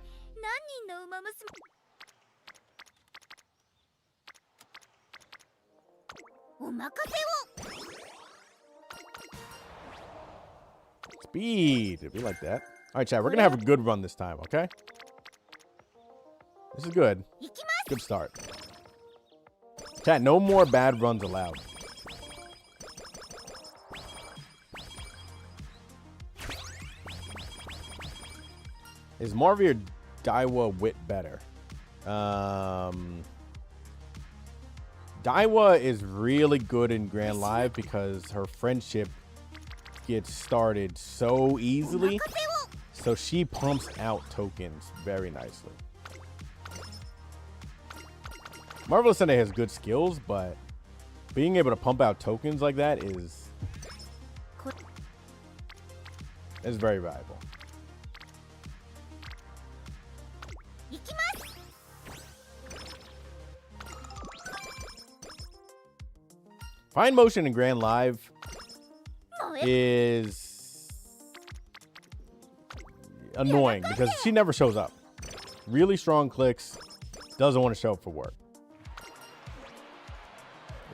Speed. We like that. All right, chat. We're gonna have a good run this time, okay? This is good. Good start. Chat, no more bad runs allowed. Is Marvy or Daiwa wit better? Daiwa is really good in Grand Live because her friendship gets started so easily. So she pumps out tokens very nicely. Marvelous Sunday has good skills, but being able to pump out tokens like that is very valuable. Fine Motion in Grand Live is annoying because she never shows up. Really strong clicks, doesn't want to show up for work.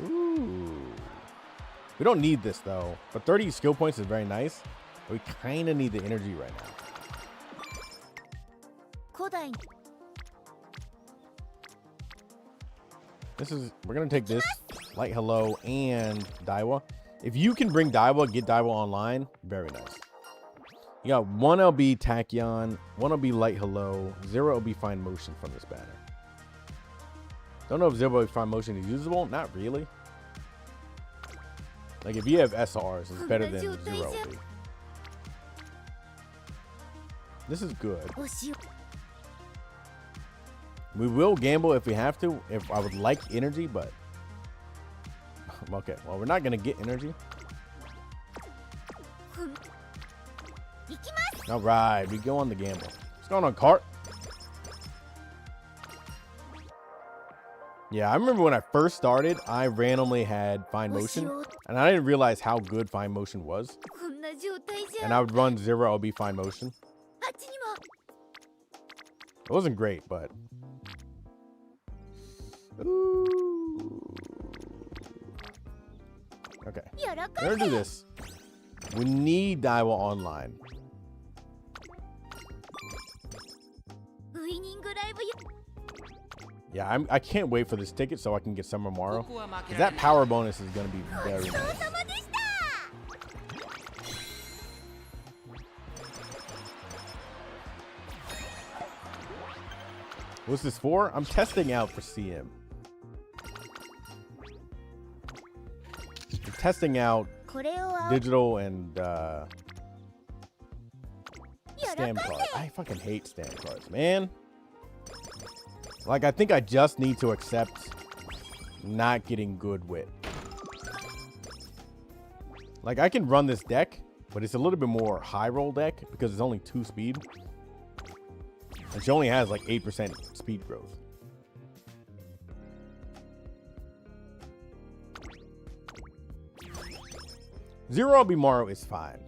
Ooh. We don't need this though, but 30 skill points is very nice. But we kind of need the energy right now. We're gonna take this Light Hello and Daiwa. If you can bring Daiwa, get Daiwa online, very nice. You got 1 LB Tachyon, 1 LB Light Hello, 0 LB Fine Motion from this banner. Don't know if 0 LB Fine Motion is usable. Not really. Like if you have SRs, it's better than 0 LB. This is good. We will gamble if we have to, if I would like energy, but okay, well, we're not gonna get energy. All right, we go on the gamble. What's going on, cart? Yeah, I remember when I first started, I randomly had Fine Motion, and I didn't realize how good Fine Motion was. And I would run 0 LB Fine Motion. It wasn't great, but ooh. Okay, we're gonna do this. We need Daiwa online. Yeah, I can't wait for this ticket so I can get Summer Morrow. That power bonus is gonna be very nice. What's this for? I'm testing out for CM. I'm testing out digital and stamp cards. I fucking hate stamp cards, man. Like, I think I just need to accept not getting good wit. Like, I can run this deck, but it's a little bit more high roll deck because it's only 2 speed. And she only has like 8% speed growth. Zero LB Morrow is fine.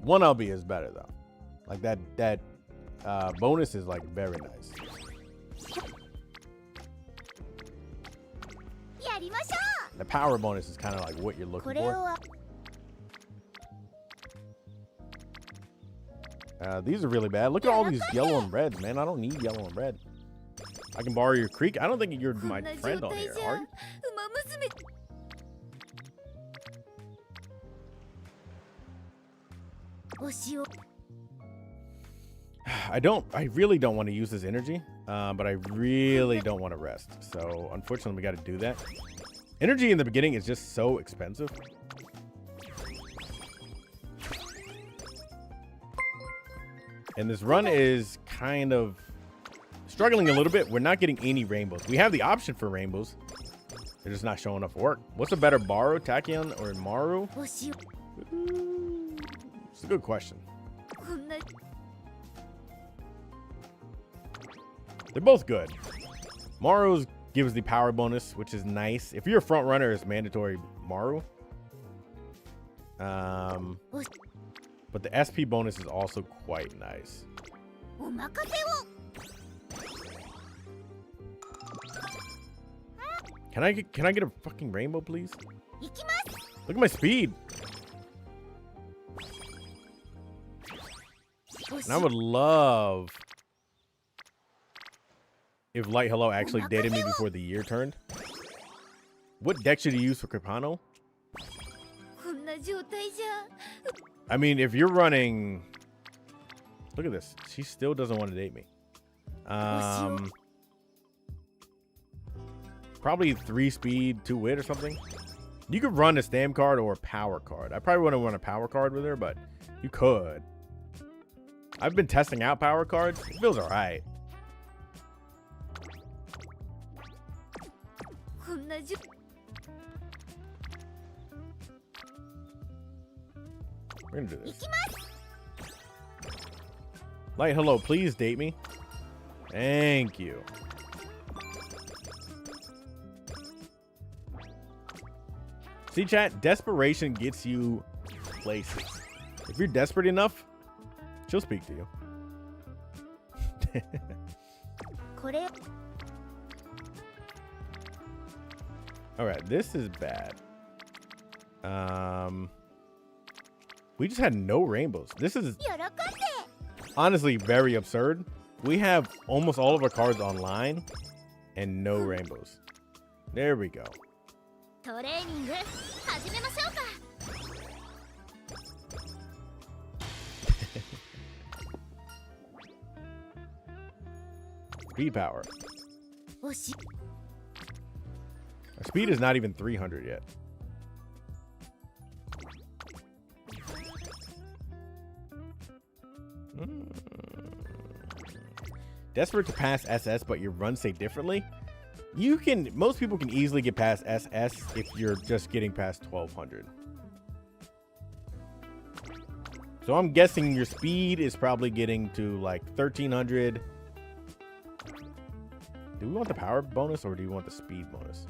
1 LB is better though. Like that bonus is like very nice. The power bonus is kind of like what you're looking for. These are really bad. Look at all these yellow and reds, man. I don't need yellow and red. I can borrow your creek. I don't think you're my friend on here, are you? I really don't want to use this energy, but I really don't want to rest. So unfortunately, we got to do that. Energy in the beginning is just so expensive. And this run is kind of struggling a little bit. We're not getting any rainbows. We have the option for rainbows. They're just not showing up for work. What's a better borrow, Tachyon or Maru? It's a good question. They're both good. Maru's gives the power bonus, which is nice. If you're a front runner, it's mandatory Maru. But the SP bonus is also quite nice. Can I get a fucking rainbow, please? Look at my speed. And I would love if Light Hello actually dated me before the year turned. What deck should you use for Crepano? I mean, if you're running... Look at this. She still doesn't want to date me. Probably 3 speed, 2 wit or something. You could run a stamp card or a power card. I probably want to run a power card with her, but you could. I've been testing out power cards. It feels alright. We're gonna do this. Light Hello, please date me. Thank you. See, chat, desperation gets you places. If you're desperate enough, she'll speak to you. All right, this is bad. We just had no rainbows. This is honestly very absurd. We have almost all of our cards online and no rainbows. There we go. Speed power. Our speed is not even 300 yet. Desperate to pass SS, but your runs say differently. Most people can easily get past SS if you're just getting past 1200. So I'm guessing your speed is probably getting to like 1300. Do we want the power bonus or do you want the speed bonus?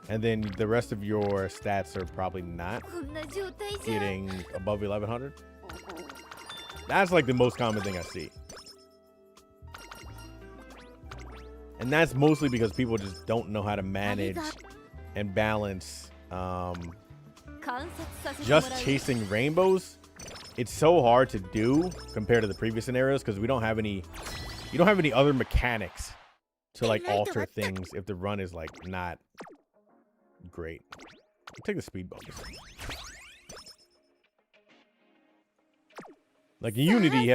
And then the rest of your stats are probably not getting above 1100. That's like the most common thing I see. And that's mostly because people just don't know how to manage and balance just chasing rainbows. It's so hard to do compared to the previous scenarios because we don't have any, you don't have any other mechanics to like alter things if the run is like not great. I'll take the speed bonus. Like in Unity, you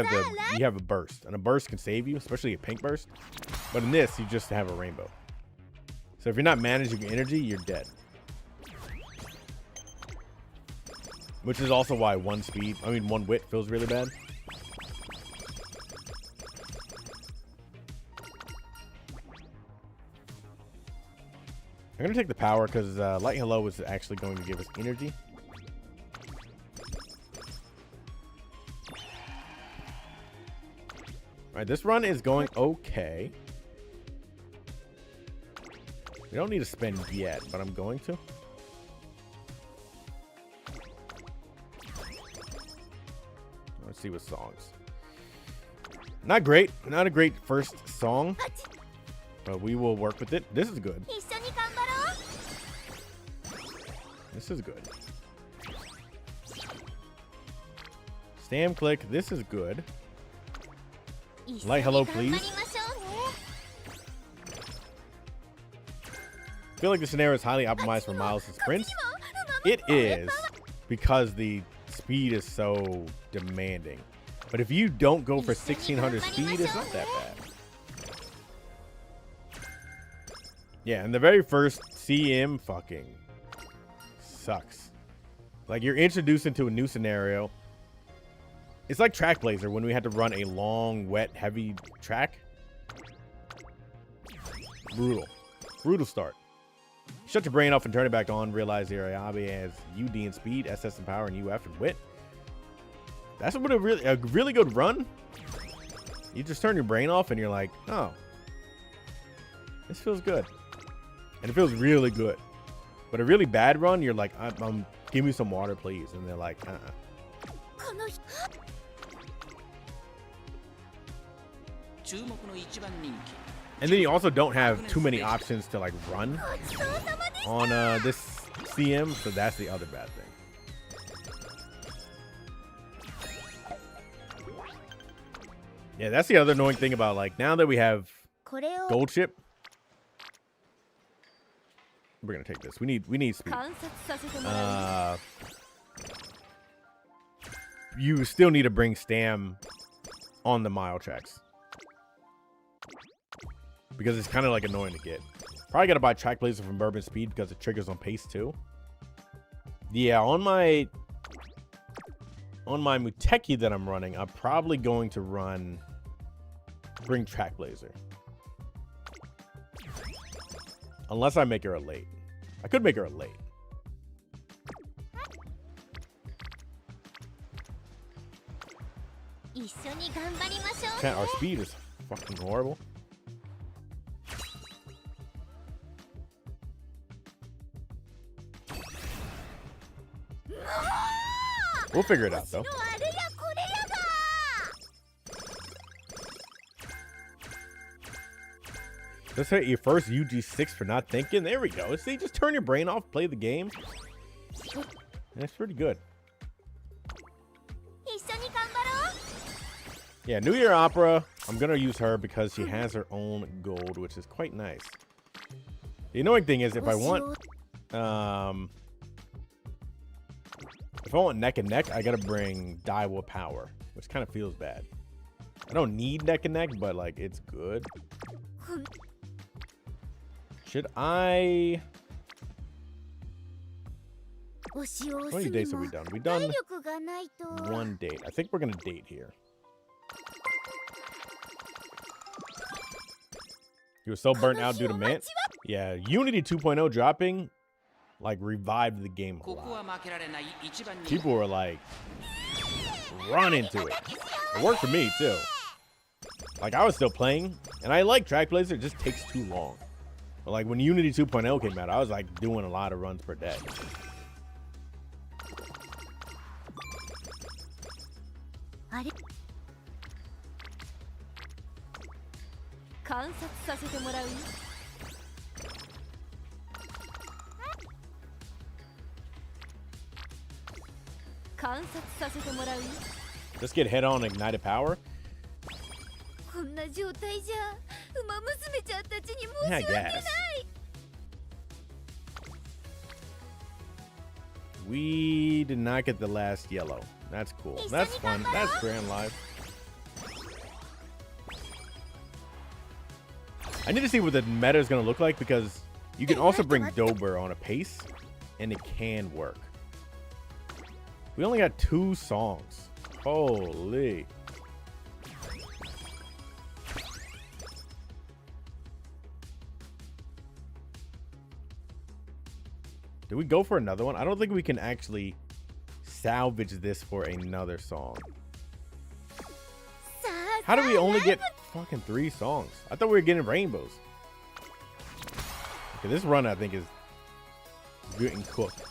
have a burst, and a burst can save you, especially a pink burst. But in this, you just have a rainbow. So if you're not managing your energy, you're dead. Which is also why one wit feels really bad. I'm gonna take the power because Light Hello is actually going to give us energy. All right, this run is going okay. We don't need to spend yet, but I'm going to. Let's see what songs. Not great. Not a great first song, but we will work with it. This is good. This is good. Stam click. This is good. Light hello, please. I feel like the scenario is highly optimized for miles and sprints. It is because the speed is so demanding. But if you don't go for 1600 speed, it's not that bad. Yeah, and the very first CM fucking sucks. Like you're introduced into a new scenario. It's like Track Blazer when we had to run a long, wet, heavy track. Brutal. Brutal start. Shut your brain off and turn it back on. Realize the Ariabe has UD in speed, SS in power, and UF in wit. That's what a really good run. You just turn your brain off and you're like, oh, this feels good. And it feels really good. But a really bad run, you're like, give me some water, please. And they're like, And then you also don't have too many options to like run on this CM, so that's the other bad thing. Yeah, that's the other annoying thing about like now that we have gold chip. We're gonna take this. We need speed. You still need to bring Stam on the mile tracks. Because it's kind of like annoying to get. Probably got to buy Track Blazer from Bourbon Speed because it triggers on pace too. Yeah, on my Muteki that I'm running, I'm probably going to bring Track Blazer. Unless I make her a late. I could make her a late. Our speed is fucking horrible. We'll figure it out though. Let's hit your first UG6 for not thinking. There we go. See, just turn your brain off, play the game. That's pretty good. Yeah, New Year Opera. I'm gonna use her because she has her own gold, which is quite nice. The annoying thing is if I want neck and neck, I gotta bring Daiwa Power, which kind of feels bad. I don't need neck and neck, but like it's good. Should I? How many dates have we done? We've done one date. I think we're gonna date here. He was so burnt out due to Mant. Yeah, Unity 2.0 dropping, like, revived the game a lot. People were like, run into it. It worked for me too. Like, I was still playing, and I like Track Blazer. It just takes too long. But like when Unity 2.0 came out, I was like doing a lot of runs per day. Just get head on ignited power. Yeah, I guess. We did not get the last yellow. That's cool. That's fun. That's Grand Live. I need to see what the meta is going to look like because you can also bring Dober on a pace and it can work. We only got 2 songs. Holy. Do we go for another one? I don't think we can actually salvage this for another song. How do we only get fucking 3 songs? I thought we were getting rainbows. Okay, this run I think is getting cooked.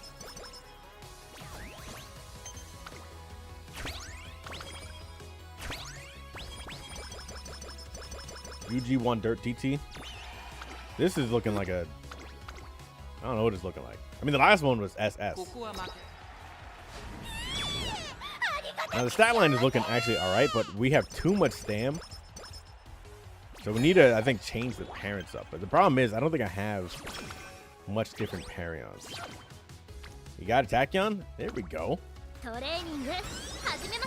UG1 Dirt TT. This is looking like a... I don't know what it's looking like. I mean, the last one was SS. Now, the stat line is looking actually all right, but we have too much stam. So we need to, I think, change the parents up. But the problem is, I don't think I have much different Parions. You got a Tachyon? There we go.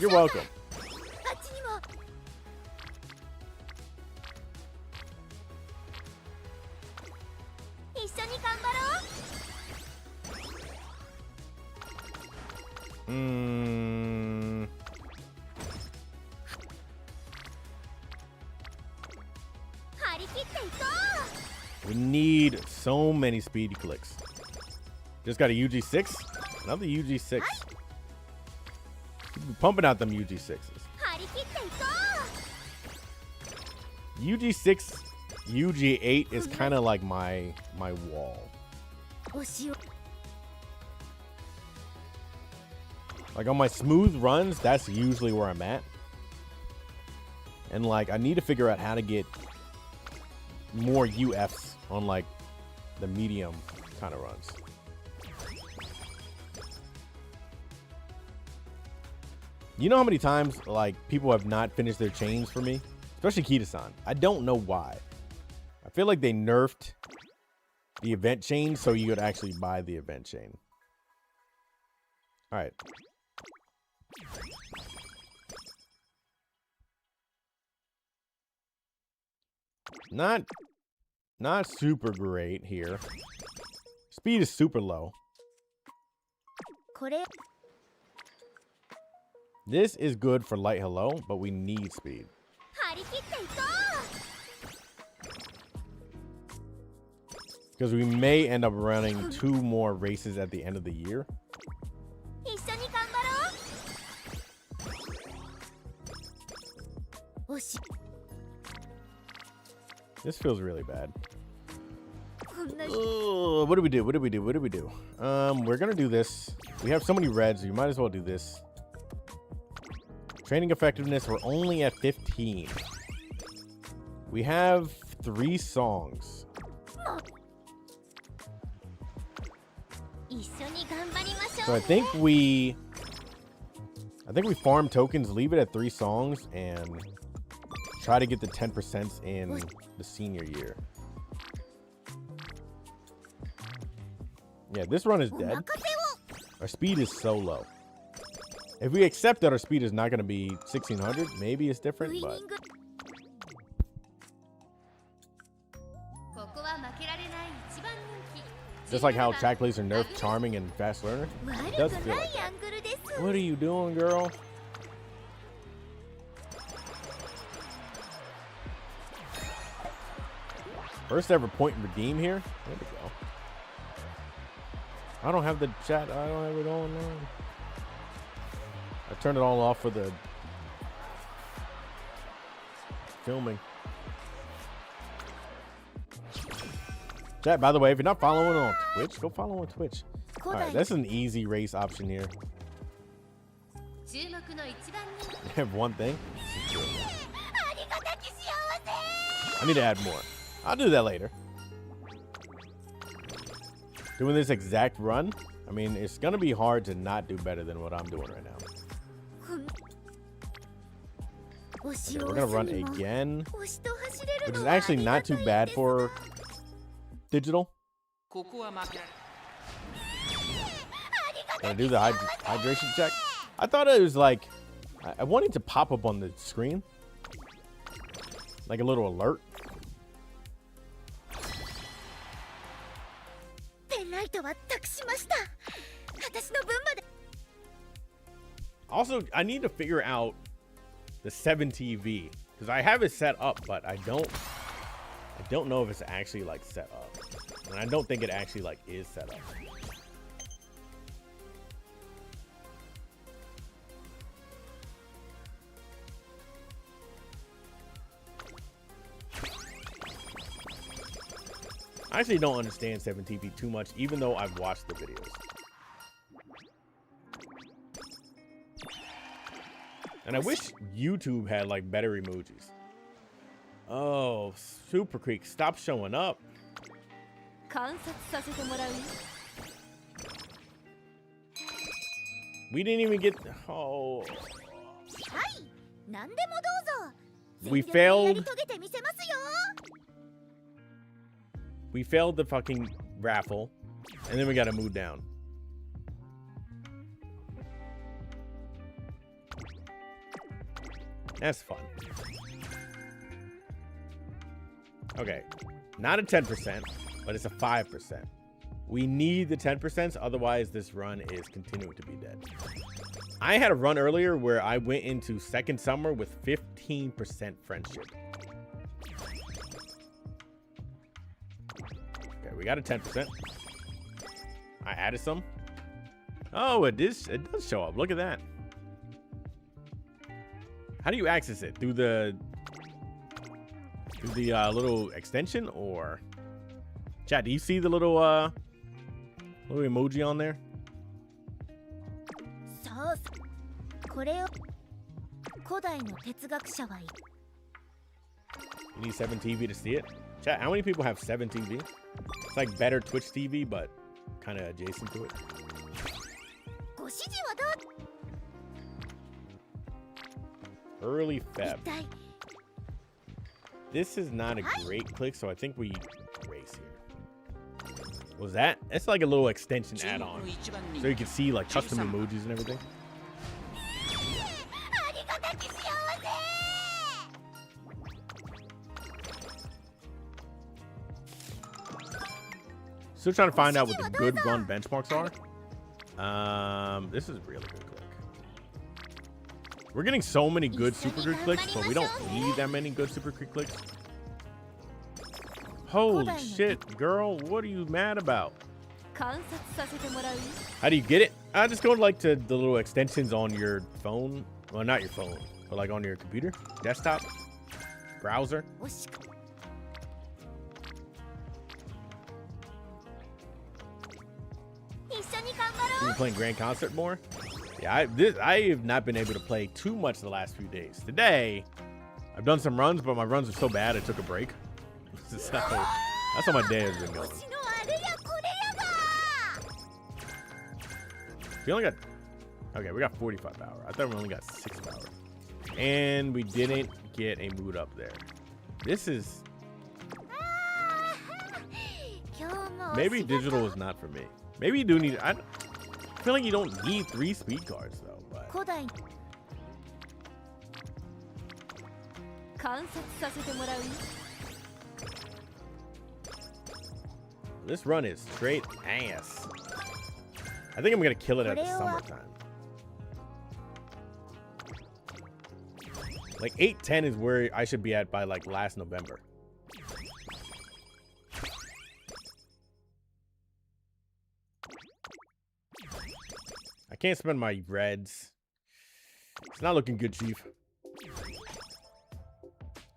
You're welcome. We need so many speed clicks. Just got a UG6. Another UG6. Pumping out them UG6s. UG6, UG8 is kind of like my wall. Like on my smooth runs, that's usually where I'm at. And like I need to figure out how to get more UFs on like the medium kind of runs. You know how many times like people have not finished their chains for me? Especially Kita-san. I don't know why. I feel like they nerfed the event chain so you could actually buy the event chain. All right. Not super great here. Speed is super low. This is good for light hello, but we need speed. Because we may end up running 2 more races at the end of the year. This feels really bad. Oh, what do we do? What do we do? We're gonna do this. We have so many reds, you might as well do this. Training effectiveness, we're only at 15. We have 3 songs. So I think we farm tokens, leave it at 3 songs, and try to get the 10% in the senior year. Yeah, this run is dead. Our speed is so low. If we accept that our speed is not going to be 1600, maybe it's different, but... Just like how track plays are nerfed, charming, and fast learner. It does feel like that. What are you doing, girl? First ever point and redeem here. There we go. I don't have the chat. I don't have it on. I turned it all off for the filming. Chat, by the way, if you're not following on Twitch, go follow on Twitch. All right, that's an easy race option here. I have one thing. I need to add more. I'll do that later. Doing this exact run, I mean, it's going to be hard to not do better than what I'm doing right now. Okay, we're going to run again, which is actually not too bad for digital. Gonna do the hydration check. I thought it was like, I wanted to pop up on the screen, like a little alert. Also, I need to figure out the 7 TV because I have it set up, but I don't know if it's actually like set up, and I don't think it actually like is set up. I actually don't understand 7TV too much, even though I've watched the videos. And I wish YouTube had like better emojis. Oh, Super Creek, stop showing up. We didn't even get... Oh. We failed. We failed the fucking raffle, and then we gotta move down. That's fun. Okay, not a 10%, but it's a 5%. We need the 10%, otherwise this run is continuing to be dead. I had a run earlier where I went into second summer with 15% friendship. Okay, we got a 10%. I added some. Oh, it does show up. Look at that. How do you access it? Through the little extension, or chat? Do you see the little little emoji on there? You need 7 TV to see it. Chat, how many people have 7 TV? It's like better Twitch TV, but kind of adjacent to it. Early Feb. This is not a great click, so I think we race here. What was that? It's like a little extension add-on, so you can see like custom emojis and everything. Still trying to find out what the good run benchmarks are. This is really good click. We're getting so many good super good clicks, but we don't need that many good super good clicks. Holy shit, girl, what are you mad about? How do you get it? I just go like to the little extensions on your phone. Well, not your phone, but like on your computer, desktop, browser. You're playing Grand Concert more? Yeah, I have not been able to play too much the last few days. Today, I've done some runs, but my runs are so bad I took a break. So, that's how my day has been going. We only got... Okay, we got 45 power. I thought we only got 6 power. And we didn't get a mood up there. This is... Maybe digital is not for me. Maybe you do need... I feel like you don't need 3 speed cards, though. But... This run is straight ass. I think I'm going to kill it at the summertime. Like 8-10 is where I should be at by like last November. I can't spend my reds. It's not looking good, Chief.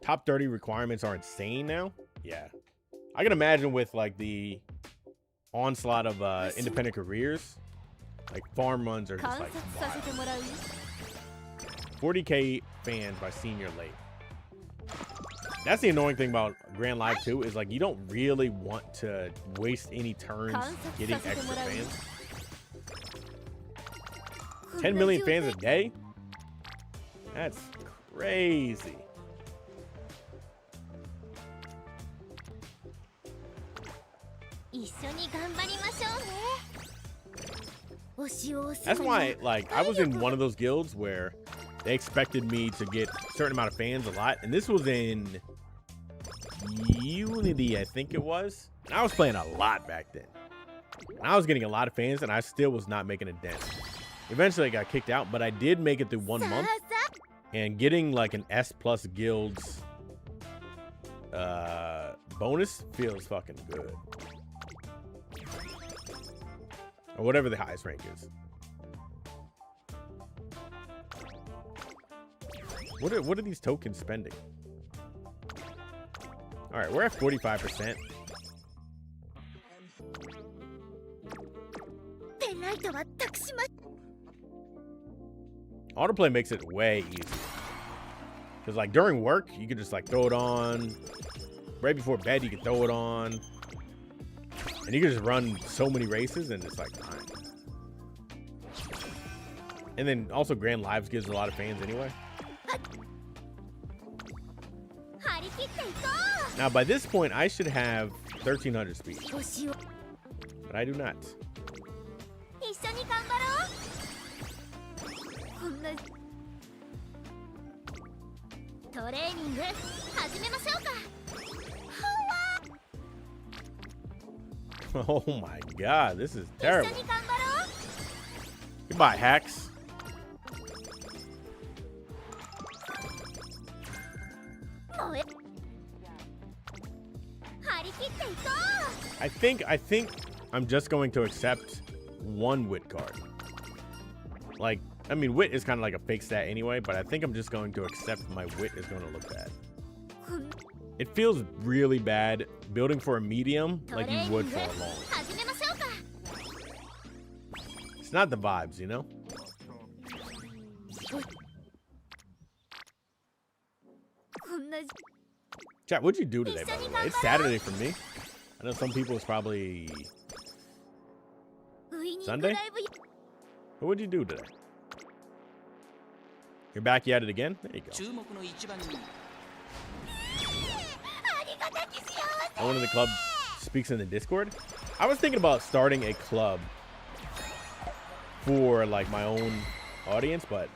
Top 30 requirements are insane now. Yeah. I can imagine with like the onslaught of independent careers, like farm runs are just like wild. 40K fans by senior late. That's the annoying thing about Grand Live 2 is like you don't really want to waste any turns getting extra fans. 10 million fans a day? That's crazy. That's why, like, I was in one of those guilds where they expected me to get a certain amount of fans a lot, and this was in Unity, I think it was. And I was playing a lot back then. And I was getting a lot of fans, and I still was not making a dent. Eventually, I got kicked out, but I did make it through 1 month. And getting like an S+ guilds bonus feels fucking good. Or whatever the highest rank is. What are these tokens spending? All right, we're at 45%. Autoplay makes it way easier. Because like during work, you can just like throw it on. Right before bed, you can throw it on. And you can just run so many races and it's like fine. And then also Grand Lives gives a lot of fans anyway. Now by this point, I should have 1300 speed. But I do not. Oh my god, this is terrible. Goodbye, hacks. I think I'm just going to accept 1 wit card. Like, I mean, wit is kind of like a fake stat anyway, but I think I'm just going to accept my wit is going to look bad. It feels really bad building for a medium like you would for a long. It's not the vibes, you know? Chat, what'd you do today, by the way? It's Saturday for me. I know some people it's probably Sunday. What would you do today? You're back at it again? There you go. One of the club speaks in the Discord. I was thinking about starting a club for like my own audience, but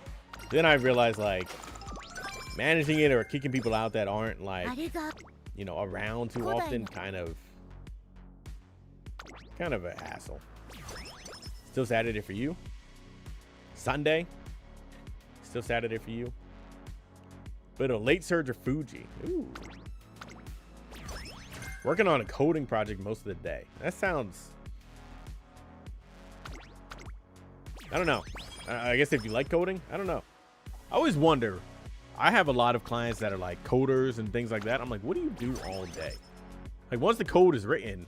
then I realized like managing it or kicking people out that aren't like, you know, around too often kind of a hassle. Still Saturday for you? Sunday? Still Saturday for you? But a late surge of Fuji. Ooh. Working on a coding project most of the day. That sounds... I don't know. I guess if you like coding, I don't know. I always wonder. I have a lot of clients that are like coders and things like that. I'm like, what do you do all day? Like once the code is written,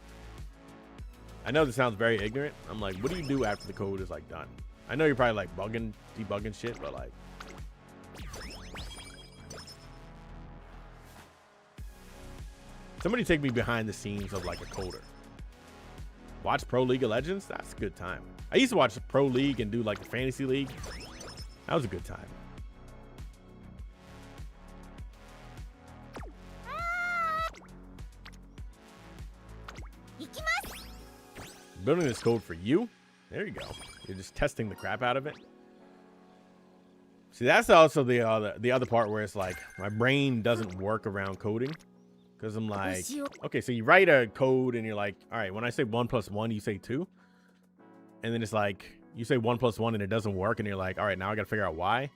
I know this sounds very ignorant. I'm like, what do you do after the code is like done? I know you're probably like debugging shit, but like, somebody take me behind the scenes of like a coder. Watch Pro League of Legends. That's a good time. I used to watch the Pro League and do like the Fantasy League. That was a good time. Building this code for you. There you go. You're just testing the crap out of it. See, that's also the other part where it's like my brain doesn't work around coding, because I'm like, okay, so you write a code and you're like, all right, when I say 1 + 1, you say 2, and then it's like you say 1 + 1 and it doesn't work, and you're like, all right, now I got to figure out why.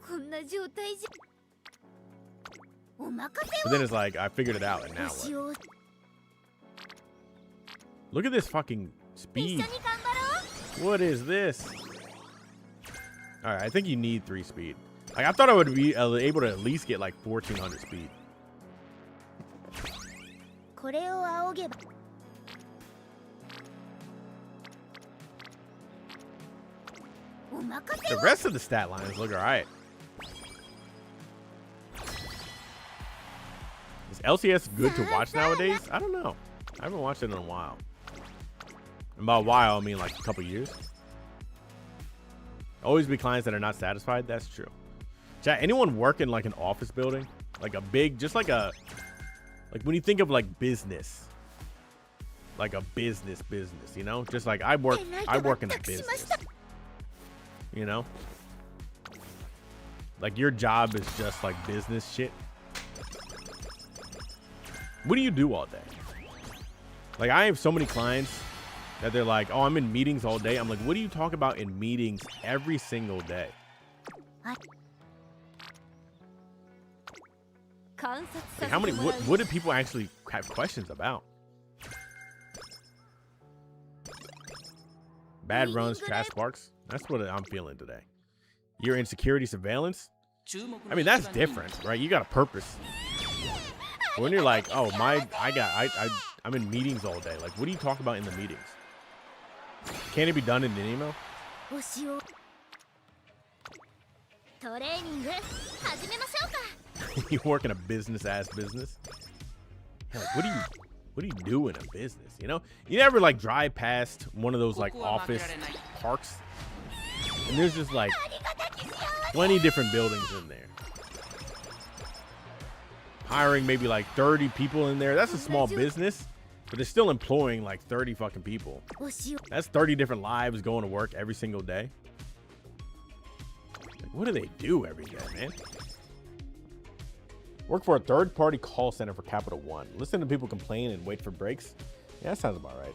But then it's like I figured it out, and now what? Look at this fucking speed. What is this? All right, I think you need 3 speed. Like, I thought I would be able to at least get like 1400 speed. The rest of the stat lines look all right. Is LCS good to watch nowadays? I don't know. I haven't watched it in a while. And by a while, I mean like a couple years. Always be clients that are not satisfied. That's true. Chat, anyone work in like an office building? Like a big, just like a, like when you think of like business, like a business, you know? Just like I work in a business, you know? Like your job is just like business shit. What do you do all day? Like I have so many clients that they're like, oh, I'm in meetings all day. I'm like, what do you talk about in meetings every single day? Like how many, what do people actually have questions about? Bad runs, trash sparks. That's what I'm feeling today. You're in security surveillance. I mean, that's different, right? You got a purpose. When you're like, oh, I'm in meetings all day. Like, what do you talk about in the meetings? Can it be done in an email? You work in a business-ass business? Like, what do you do in a business? You know, you never like drive past one of those like office parks, and there's just like 20 different buildings in there. Hiring maybe like 30 people in there. That's a small business, but they're still employing like 30 fucking people. That's 30 different lives going to work every single day. Like, what do they do every day, man? Work for a third-party call center for Capital One. Listen to people complain and wait for breaks. Yeah, that sounds about right.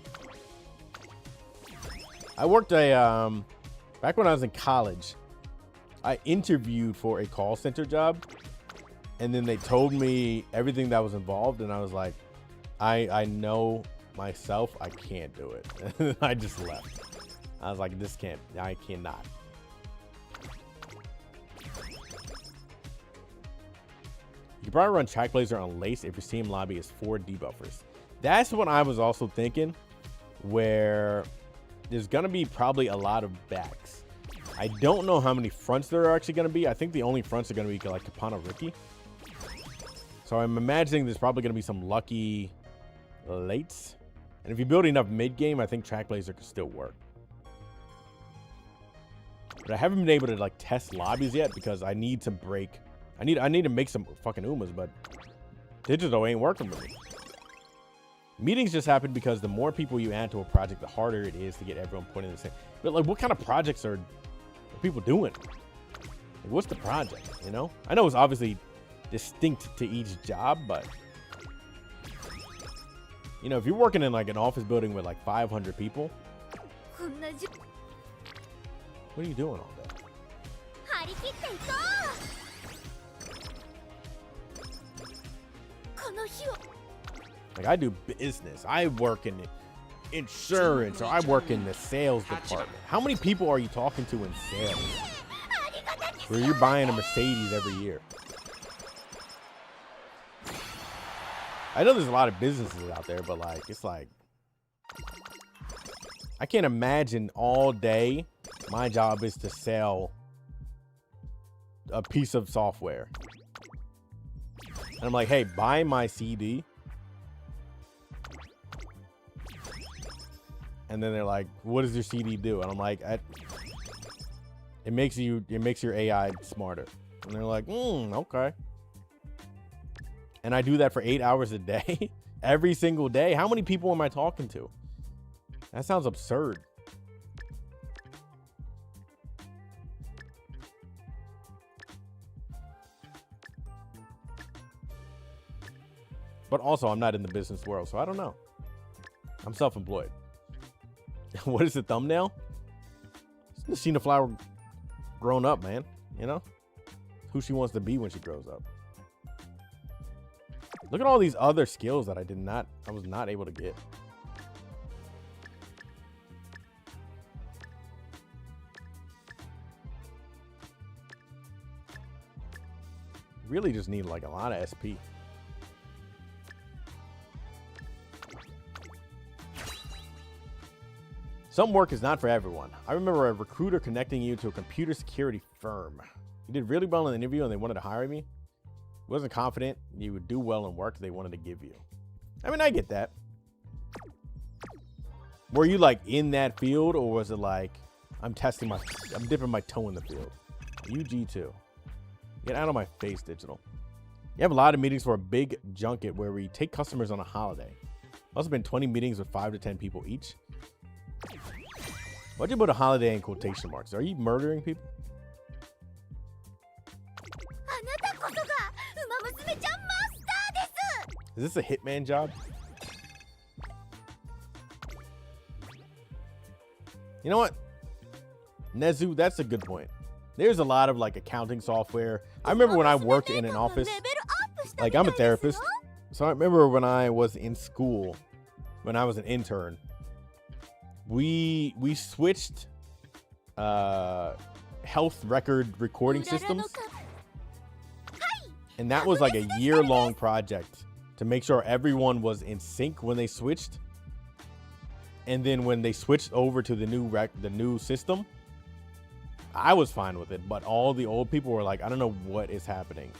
I worked back when I was in college, I interviewed for a call center job. And then they told me everything that was involved, and I was like, I know myself, I can't do it. I just left. I was like, I cannot. You can probably run Trackblazer on Lace if your team lobby is 4 debuffers. That's what I was also thinking, where there's gonna be probably a lot of backs. I don't know how many fronts there are actually gonna be. I think the only fronts are gonna be like Kapana Riki. So I'm imagining there's probably going to be some lucky lates. And if you build enough mid-game, I think Trackblazer could still work. But I haven't been able to like test lobbies yet because I need to break. I need to make some fucking Umas, but digital ain't working with me. Meetings just happen because the more people you add to a project, the harder it is to get everyone put in the same. But like, what kind of projects are people doing? Like, what's the project, you know? I know it's obviously distinct to each job, but you know, if you're working in like an office building with like 500 people, what are you doing all day? Like I do business. I work in insurance, or I work in the sales department. How many people are you talking to in sales where you're buying a Mercedes every year? I know there's a lot of businesses out there, but like, it's like, I can't imagine all day my job is to sell a piece of software. And I'm like, hey, buy my CD. And then they're like, what does your CD do? And I'm like, it makes your AI smarter. And they're like, okay. And I do that for 8 hours a day, every single day. How many people am I talking to? That sounds absurd. But also, I'm not in the business world, so I don't know. I'm self-employed. What is the thumbnail? It's Sheena Flower grown up, man. You know? Who she wants to be when she grows up. Look at all these other skills that I was not able to get. Really just need like a lot of SP. Some work is not for everyone. I remember a recruiter connecting you to a computer security firm. You did really well in the interview and they wanted to hire me. Wasn't confident you would do well in work they wanted to give you. I mean, I get that. Were you like in that field, or was it like I'm dipping my toe in the field? UG2. Get out of my face, digital. You have a lot of meetings for a big junket where we take customers on a holiday. Also been 20 meetings with 5 to 10 people each. Why'd you put a holiday in quotation marks? Are you murdering people? Is this a hitman job? You know what? Nezu, that's a good point. There's a lot of like accounting software. I remember when I worked in an office, like I'm a therapist. So I remember when I was in school, when I was an intern, we switched health record recording systems. And that was like a year-long project to make sure everyone was in sync when they switched. And then when they switched over to the new system, I was fine with it, but all the old people were like, I don't know what is happening,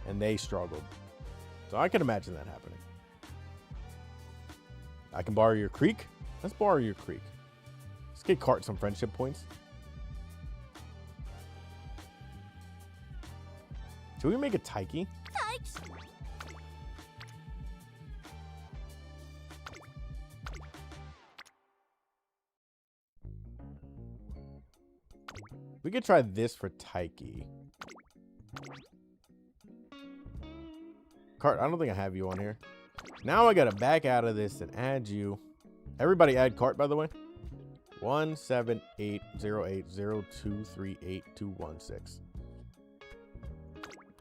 and they struggled. So I can imagine that happening. I can borrow your creek. Let's borrow your creek. Let's get Cart some friendship points. Should we make a Taiki? We could try this for Taiki. Cart, I don't think I have you on here. Now I gotta back out of this and add you. Everybody add Cart, by the way. 1780802382216.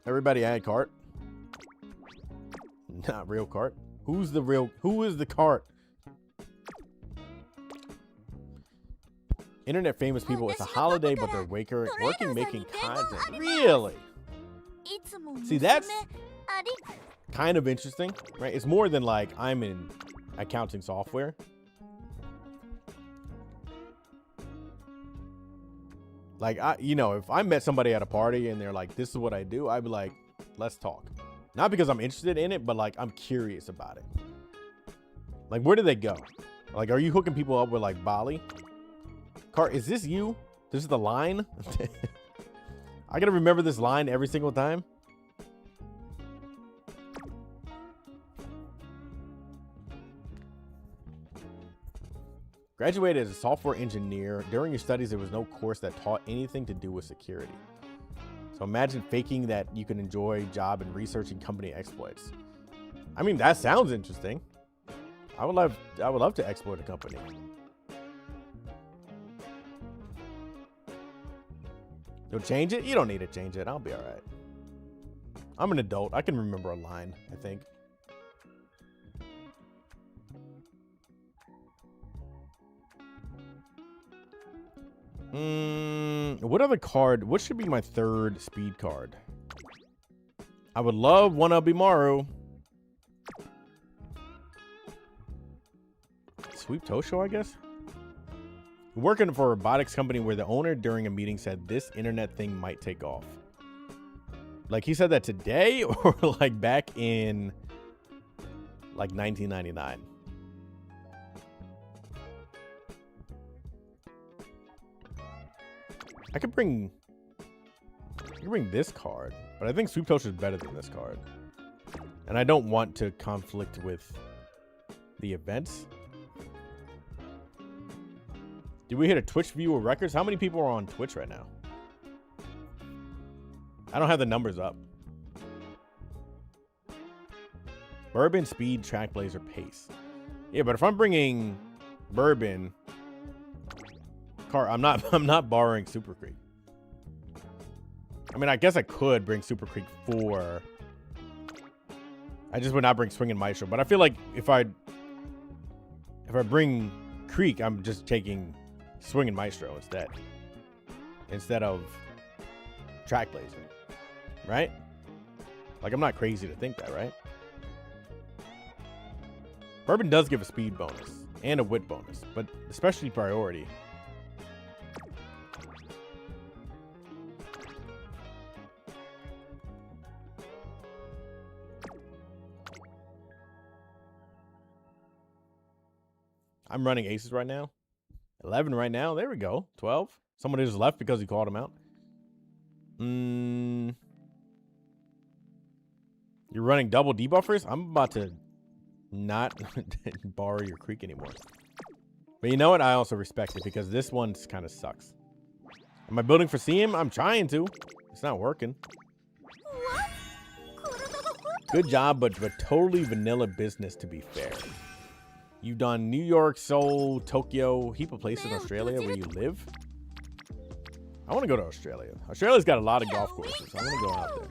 Everybody add Cart. Not real Cart. Who is the Cart? Internet famous people, it's a holiday, but they're working making content. Really? See, that's kind of interesting, right? It's more than like I'm in accounting software. Like, if I met somebody at a party and they're like, this is what I do, I'd be like, let's talk. Not because I'm interested in it, but like I'm curious about it. Like, where do they go? Like, are you hooking people up with like Bali? Cart, is this you? This is the line? I gotta remember this line every single time. Graduated as a software engineer. During your studies, there was no course that taught anything to do with security. So imagine faking that you can enjoy a job in researching company exploits. I mean, that sounds interesting. I would love to exploit a company. You'll change it? You don't need to change it. I'll be all right. I'm an adult. I can remember a line, I think. What other card? What should be my third speed card? I would love Wanabimaru. Sweep Tosho, I guess. Working for a robotics company where the owner during a meeting said this internet thing might take off. Like he said that today or like back in like 1999. I could bring this card, but I think Sweep Toast is better than this card. And I don't want to conflict with the events. Did we hit a Twitch viewer records? How many people are on Twitch right now? I don't have the numbers up. Bourbon, speed, track, blazer, pace. Yeah, but if I'm bringing Bourbon, I'm not borrowing Super Creek. I mean, I guess I could bring Super Creek for. I just would not bring Swing and Maestro. But I feel like if I bring Creek, I'm just taking Swing and Maestro instead of Track Blazer, right? Like, I'm not crazy to think that, right? Bourbon does give a speed bonus and a wit bonus, but especially priority. I'm running aces right now. 11 right now. There we go. 12. Somebody just left because he called him out. You're running double debuffers? I'm about to not borrow your Creek anymore. But you know what? I also respect it because this one kind of sucks. Am I building for CM? I'm trying to. It's not working. Good job, but totally vanilla business to be fair. You've done New York, Seoul, Tokyo, heap of places in Australia where you live. I want to go to Australia. Australia's got a lot of golf courses. I want to go out there.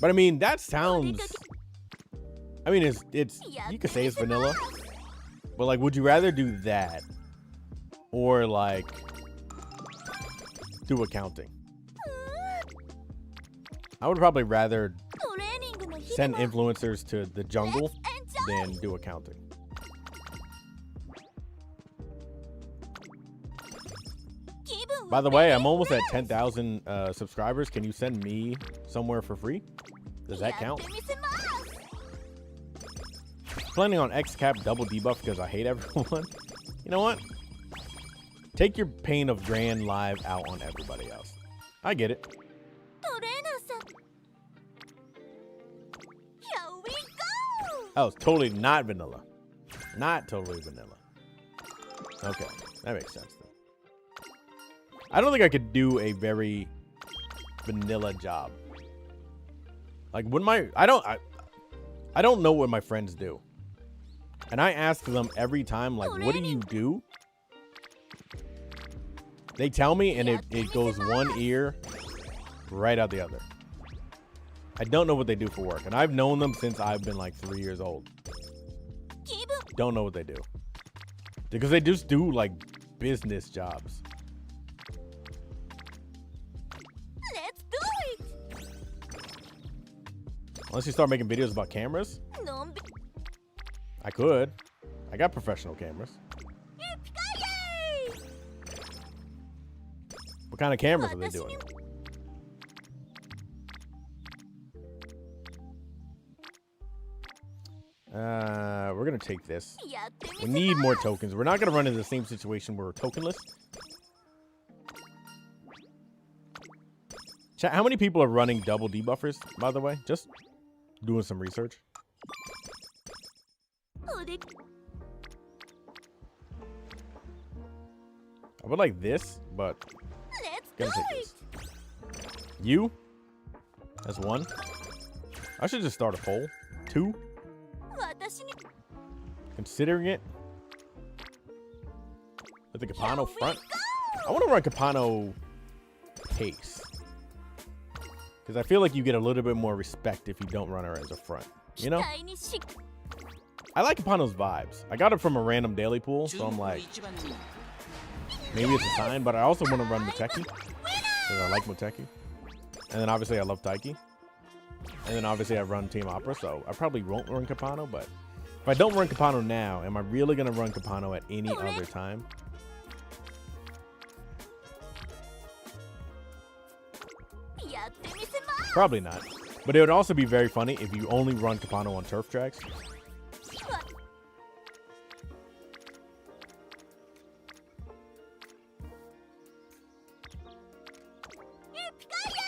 But I mean, that sounds. I mean, it's. You could say it's vanilla, but like, would you rather do that or like do accounting? I would probably rather send influencers to the jungle than do accounting. By the way, I'm almost at 10,000 subscribers. Can you send me somewhere for free? Does that count? Planning on X cap double debuff because I hate everyone. You know what? Take your pain of Grand Live out on everybody else. I get it. Oh, it's totally not vanilla. Not totally vanilla. Okay, that makes sense then. I don't think I could do a very vanilla job. Like when I don't know what my friends do. And I ask them every time, like, what do you do? They tell me and it goes one ear right out the other. I don't know what they do for work. And I've known them since I've been like 3 years old. Don't know what they do. Because they just do like business jobs. Let's do it. Unless you start making videos about cameras. I could. I got professional cameras. What kind of cameras are they doing? We're gonna take this. We need more tokens. We're not gonna run into the same situation where we're tokenless. Chat, how many people are running double debuffers, by the way? Just doing some research. I would like this, but gonna take this. You? That's one. I should just start a poll. 2. Considering it. With the Capano front. I want to run Capano pace. Because I feel like you get a little bit more respect if you don't run her as a front. You know? I like Capano's vibes. I got it from a random daily pool, so I'm like, maybe it's a sign, but I also want to run Muteki. Because I like Muteki. And then obviously I love Taiki. And then obviously I run Team Opera, so I probably won't run Capano, but If I don't run Capano now, am I really going to run Capano at any other time? Probably not. But it would also be very funny if you only run Capano on turf tracks.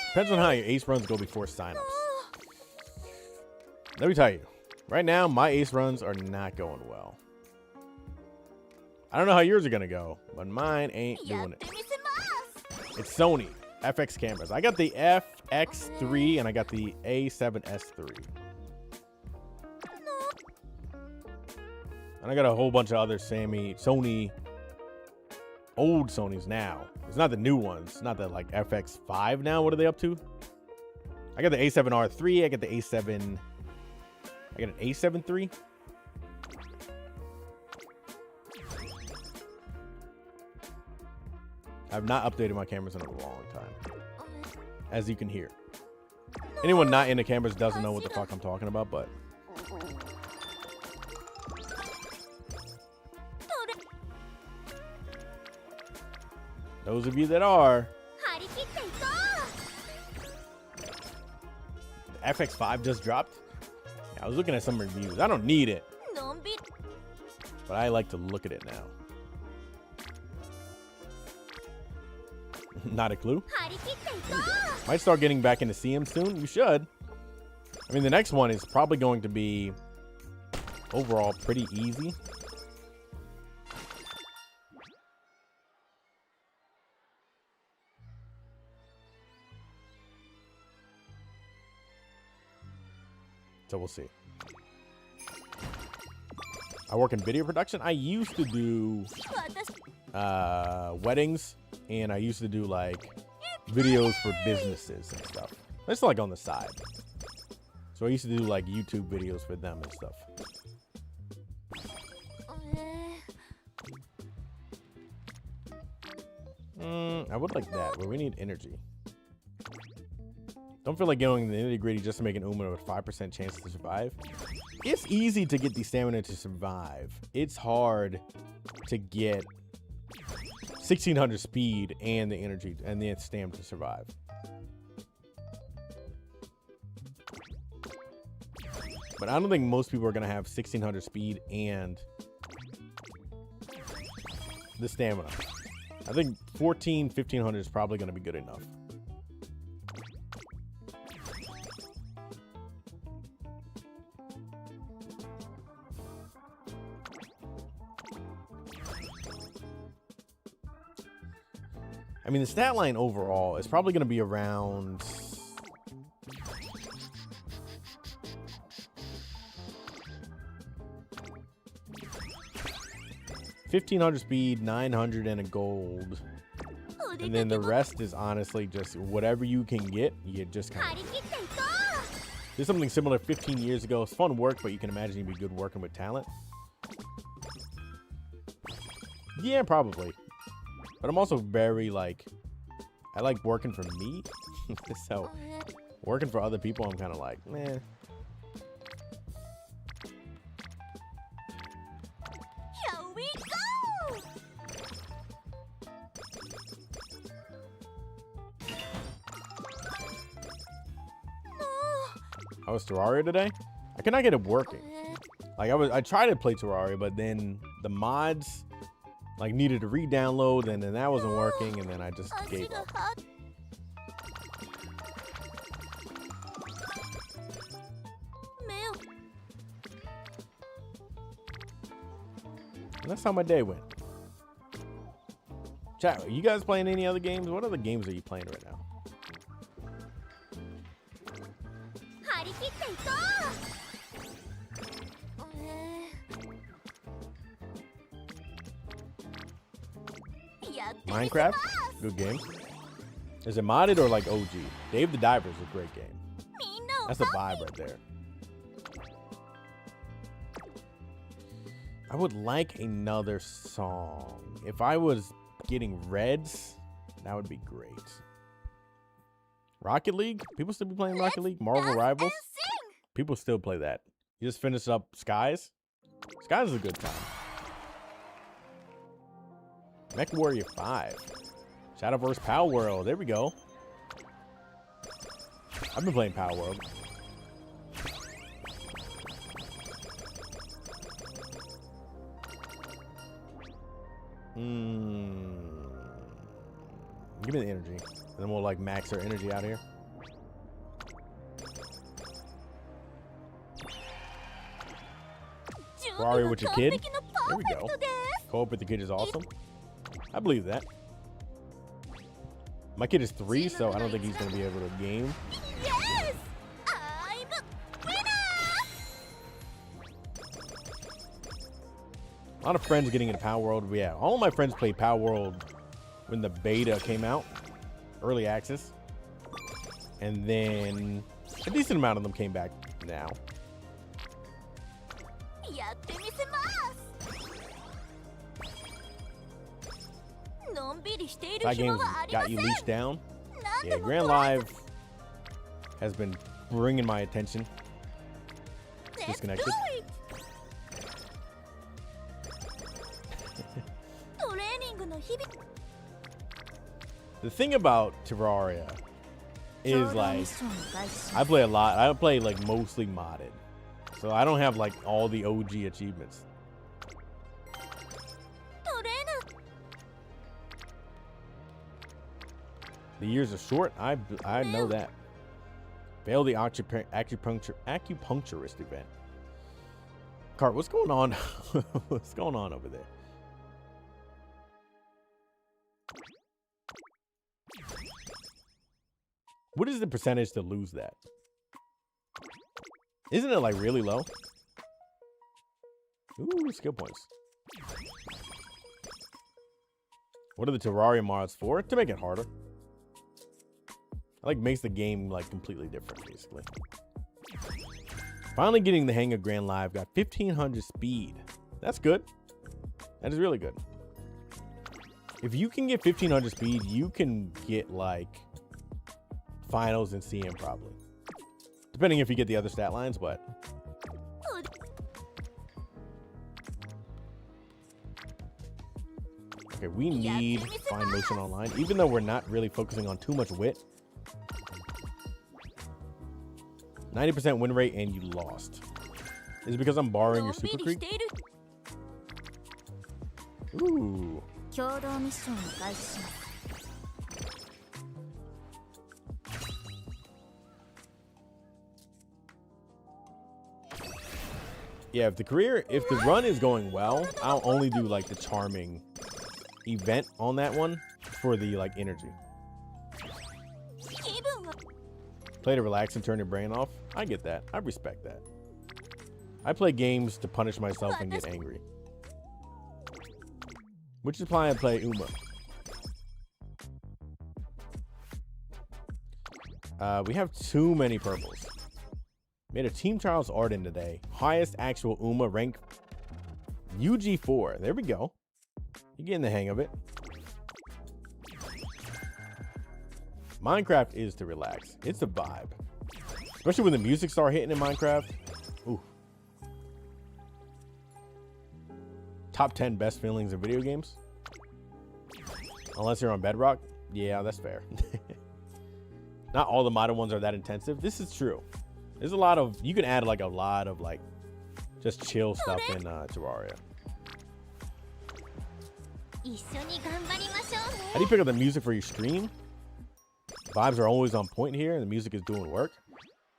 Depends on how your ace runs go before signups. Let me tell you, right now, my ace runs are not going well. I don't know how yours are going to go, but mine ain't doing it. It's Sony FX cameras. I got the FX3 and I got the A7S3. And I got a whole bunch of other Sony, old Sonys now. It's not the new ones. It's not the like FX5 now. What are they up to? I got the A7R3. I got the A7. I got an A7 III. I've not updated my cameras in a long time, as you can hear. Anyone not into cameras doesn't know what the fuck I'm talking about, but those of you that are, the FX5 just dropped. Yeah, I was looking at some reviews. I don't need it, but I like to look at it now. Not a clue. Might start getting back into CM soon. You should. I mean, the next one is probably going to be overall pretty easy. So we'll see. I work in video production. I used to do weddings, and I used to do like videos for businesses and stuff. That's like on the side. So I used to do like YouTube videos for them and stuff. I would like that, but we need energy. Don't feel like going the nitty gritty just to make an Uma with 5% chance to survive. It's easy to get the stamina to survive. It's hard to get 1600 speed and the energy and the stamina to survive. But I don't think most people are going to have 1600 speed and the stamina. I think 1500 is probably going to be good enough. I mean, the stat line overall is probably going to be around 1500 speed, 900 and a gold. And then the rest is honestly just whatever you can get, you just kind of... There's something similar 15 years ago. It's fun work, but you can imagine you'd be good working with talent. Yeah, probably. But I'm also very, like... I like working for me. So, working for other people, I'm kind of like, meh. Here we go! How was Terraria today? I could not get it working. Like I tried to play Terraria, but then the mods like needed to re-download, and then that wasn't working, and then I just gave up. And that's how my day went. Chat, are you guys playing any other games? What other games are you playing right now? Minecraft? Good game. Is it modded or like OG? Dave the Diver is a great game. That's a vibe right there. I would like another song. If I was getting reds, that would be great. Rocket League? People still be playing Rocket League? Marvel Rivals? People still play that. You just finished up Skies? Skies is a good time. Mech Warrior 5. Shadowverse Power World. There we go. I've been playing Power World. Give me the energy. And then we'll like max our energy out here. Ferrari with your kid. There we go. Co-op with the kid is awesome. I believe that. My kid is 3, so I don't think he's going to be able to game. Yes! I'm a winner! A lot of friends getting into Power World. Yeah, all of my friends played Power World when the beta came out, early access. And then a decent amount of them came back now. That game's got you leashed down. Yeah, Grand Live has been bringing my attention. Disconnected. The thing about Terraria is like I play a lot. I play like mostly modded, so I don't have like all the OG achievements. The years are short. I know that. Fail the acupuncturist event. Cart, what's going on? What's going on over there? What is the percentage to lose that? Isn't it like really low? Ooh, skill points. What are the Terraria mods for? To make it harder. Like makes the game like completely different, basically. Finally getting the hang of Grand Live. Got 1500 speed. That's good. That is really good. If you can get 1500 speed, you can get like finals in CM probably. Depending if you get the other stat lines, but okay, we need Find Motion Online, even though we're not really focusing on too much wit. 90% win rate and you lost. Is it because I'm borrowing your Super Creek? Ooh. Yeah, if the run is going well, I'll only do like the charming event on that one for the like energy. Play to relax and turn your brain off. I get that. I respect that. I play games to punish myself and get angry. Which is why I play Uma. We have too many purples. Made a Team Charles Arden today. Highest actual Uma rank. UG4. There we go. You're getting the hang of it. Minecraft is to relax. It's a vibe. Especially when the music starts hitting in Minecraft. Ooh. Top 10 best feelings in video games. Unless you're on Bedrock. Yeah, that's fair. Not all the modern ones are that intensive. This is true. There's a lot of, you can add like a lot of like just chill stuff in Terraria. How do you pick up the music for your stream? Vibes are always on point here and the music is doing work.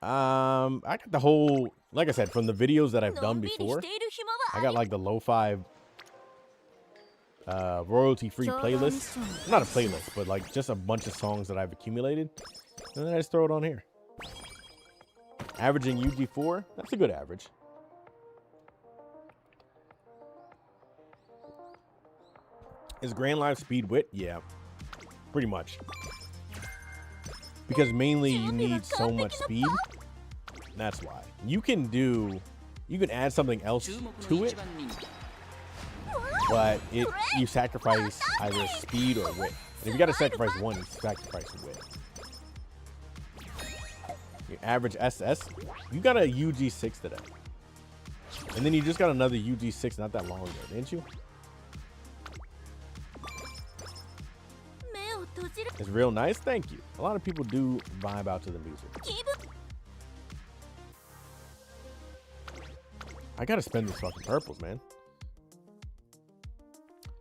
I got the whole, like I said, from the videos that I've done before, I got like the lo-fi royalty-free playlist. Not a playlist, but like just a bunch of songs that I've accumulated. And then I just throw it on here. Averaging UG4, that's a good average. Is Grand Live speed wit? Yeah, pretty much. Because mainly you need so much speed. That's why. You can add something else to it, but you sacrifice either speed or wit. And if you got to sacrifice one, you sacrifice wit. Your average SS, you got a UG6 today. And then you just got another UG6 not that long ago, didn't you? 目を閉じる It's real nice. Thank you. A lot of people do vibe out to the music. 気分 I gotta spend these fucking purples, man.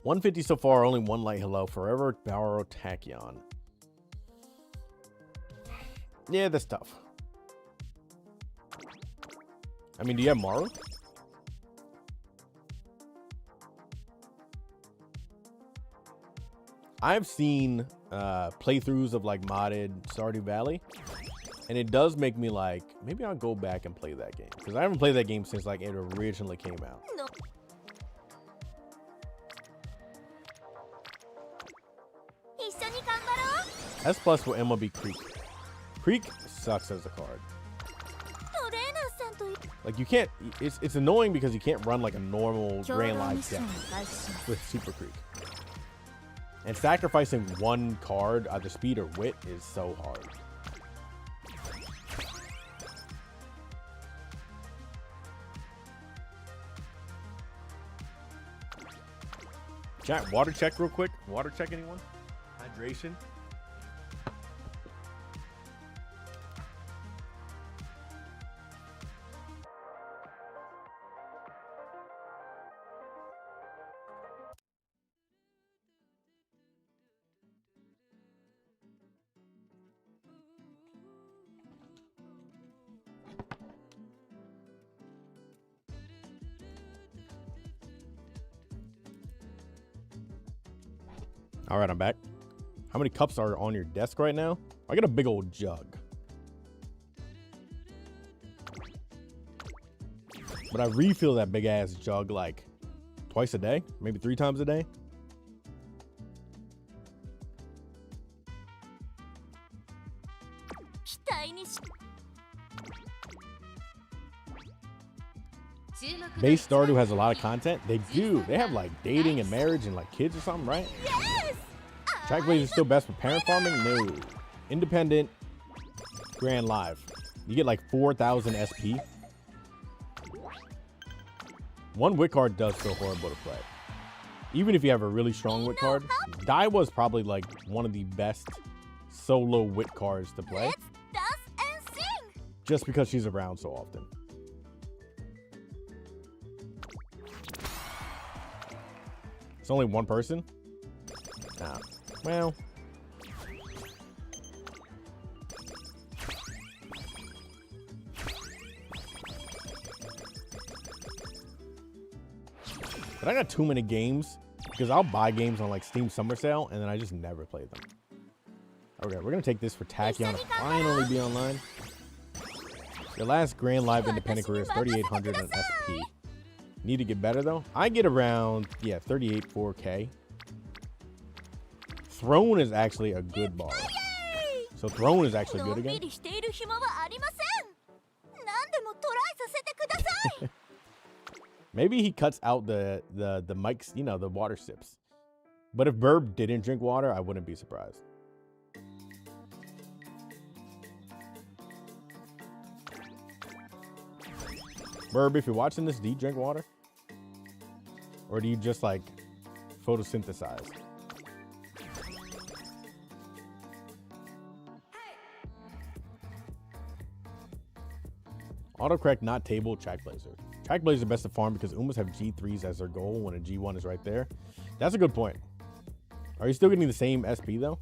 150 so far, only one light hello. Forever Barrow Tachyon. Yeah, that's tough. I mean, do you have Maru? I've seen playthroughs of like modded Stardew Valley, and it does make me like, maybe I'll go back and play that game, because I haven't played that game since like it originally came out. no S plus for MLB Creek. Creek sucks as a card. トレーナーさんと Like you can't, it's annoying because you can't run like a normal Grand Live deck 開始します with Super Creek. And sacrificing one card, either speed or wit, is so hard. Chat, water check real quick. Water check, anyone? Hydration. All right, I'm back. How many cups are on your desk right now? I got a big old jug. But I refill that big ass jug like twice a day, maybe 3 times a day. Base Stardew has a lot of content. They do. They have like dating and marriage and like kids or something, right? Yes! Trackblaze is still best for parent farming? No. Independent, Grand Live. You get like 4,000 SP. One wit card does feel horrible to play. Even if you have a really strong wit card, Daiwa is probably like one of the best solo wit cards to play. Let's dance and sing! Just because she's around so often. It's only one person? Nah. Well. But I got too many games because I'll buy games on like Steam Summer Sale and then I just never play them. Okay, we're gonna take this for Tachyon to finally be online. Your last Grand Live Independent career is 3,800 on SP. Need to get better though. I get around, yeah, 38 4K. Throne is actually a good bar. So Throne is actually good again. している暇はありません。何でもトライさせてください。 Maybe he cuts out the mics, you know, the water sips. But if Burb didn't drink water, I wouldn't be surprised. Burb, if you're watching this, do you drink water? Or do you just like photosynthesize? Autocorrect not table Trackblazer. Trackblazer best to farm because Umas have G3s as their goal when a G1 is right there. That's a good point. Are you still getting the same SP though?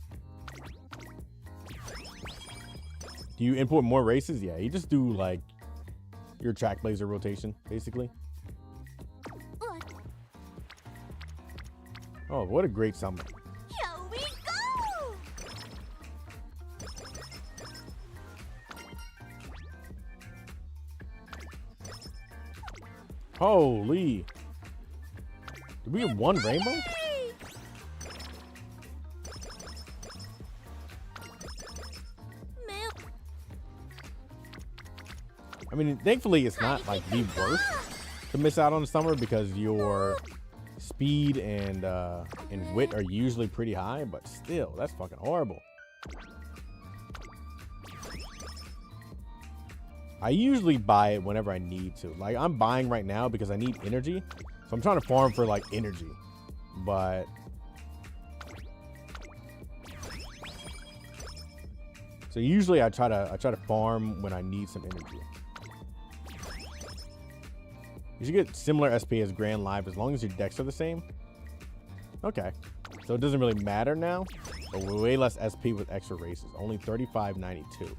Do you import more races? Yeah, you just do like your Trackblazer rotation, basically. Oh, what a great summon. Here we go! Holy. Did we get one rainbow? I mean, thankfully it's not like the worst to miss out on the summer because your speed and wit are usually pretty high, but still, that's fucking horrible. I usually buy it whenever I need to. Like, I'm buying right now because I need energy. So I'm trying to farm for, like, energy. But... So usually I try to farm when I need some energy. You should get similar SP as Grand Live as long as your decks are the same. Okay. So it doesn't really matter now. But way less SP with extra races. Only 35.92.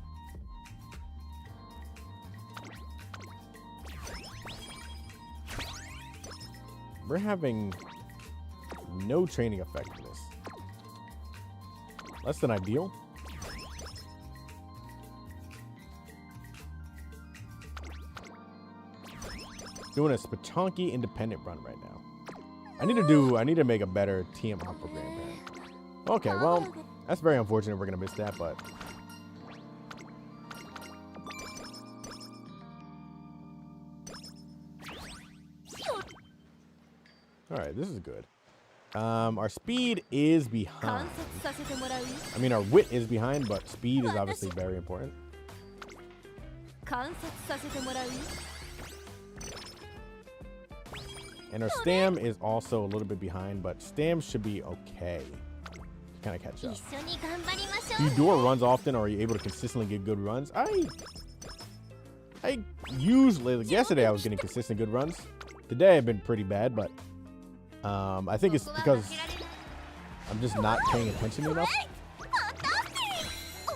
We're having no training effectiveness. Less than ideal. Doing a Spachonky independent run right now. I need to make a better TM Opera Grandparent. Okay, well, that's very unfortunate we're gonna miss that, but alright, this is good. Our speed is behind. I mean, our wit is behind, but speed is obviously very important. And our stam is also a little bit behind, but stam should be okay to kind of catch up. Do you do runs often, or are you able to consistently get good runs? I usually, like yesterday I was getting consistent good runs. Today I've been pretty bad, but I think it's because I'm just not paying attention enough.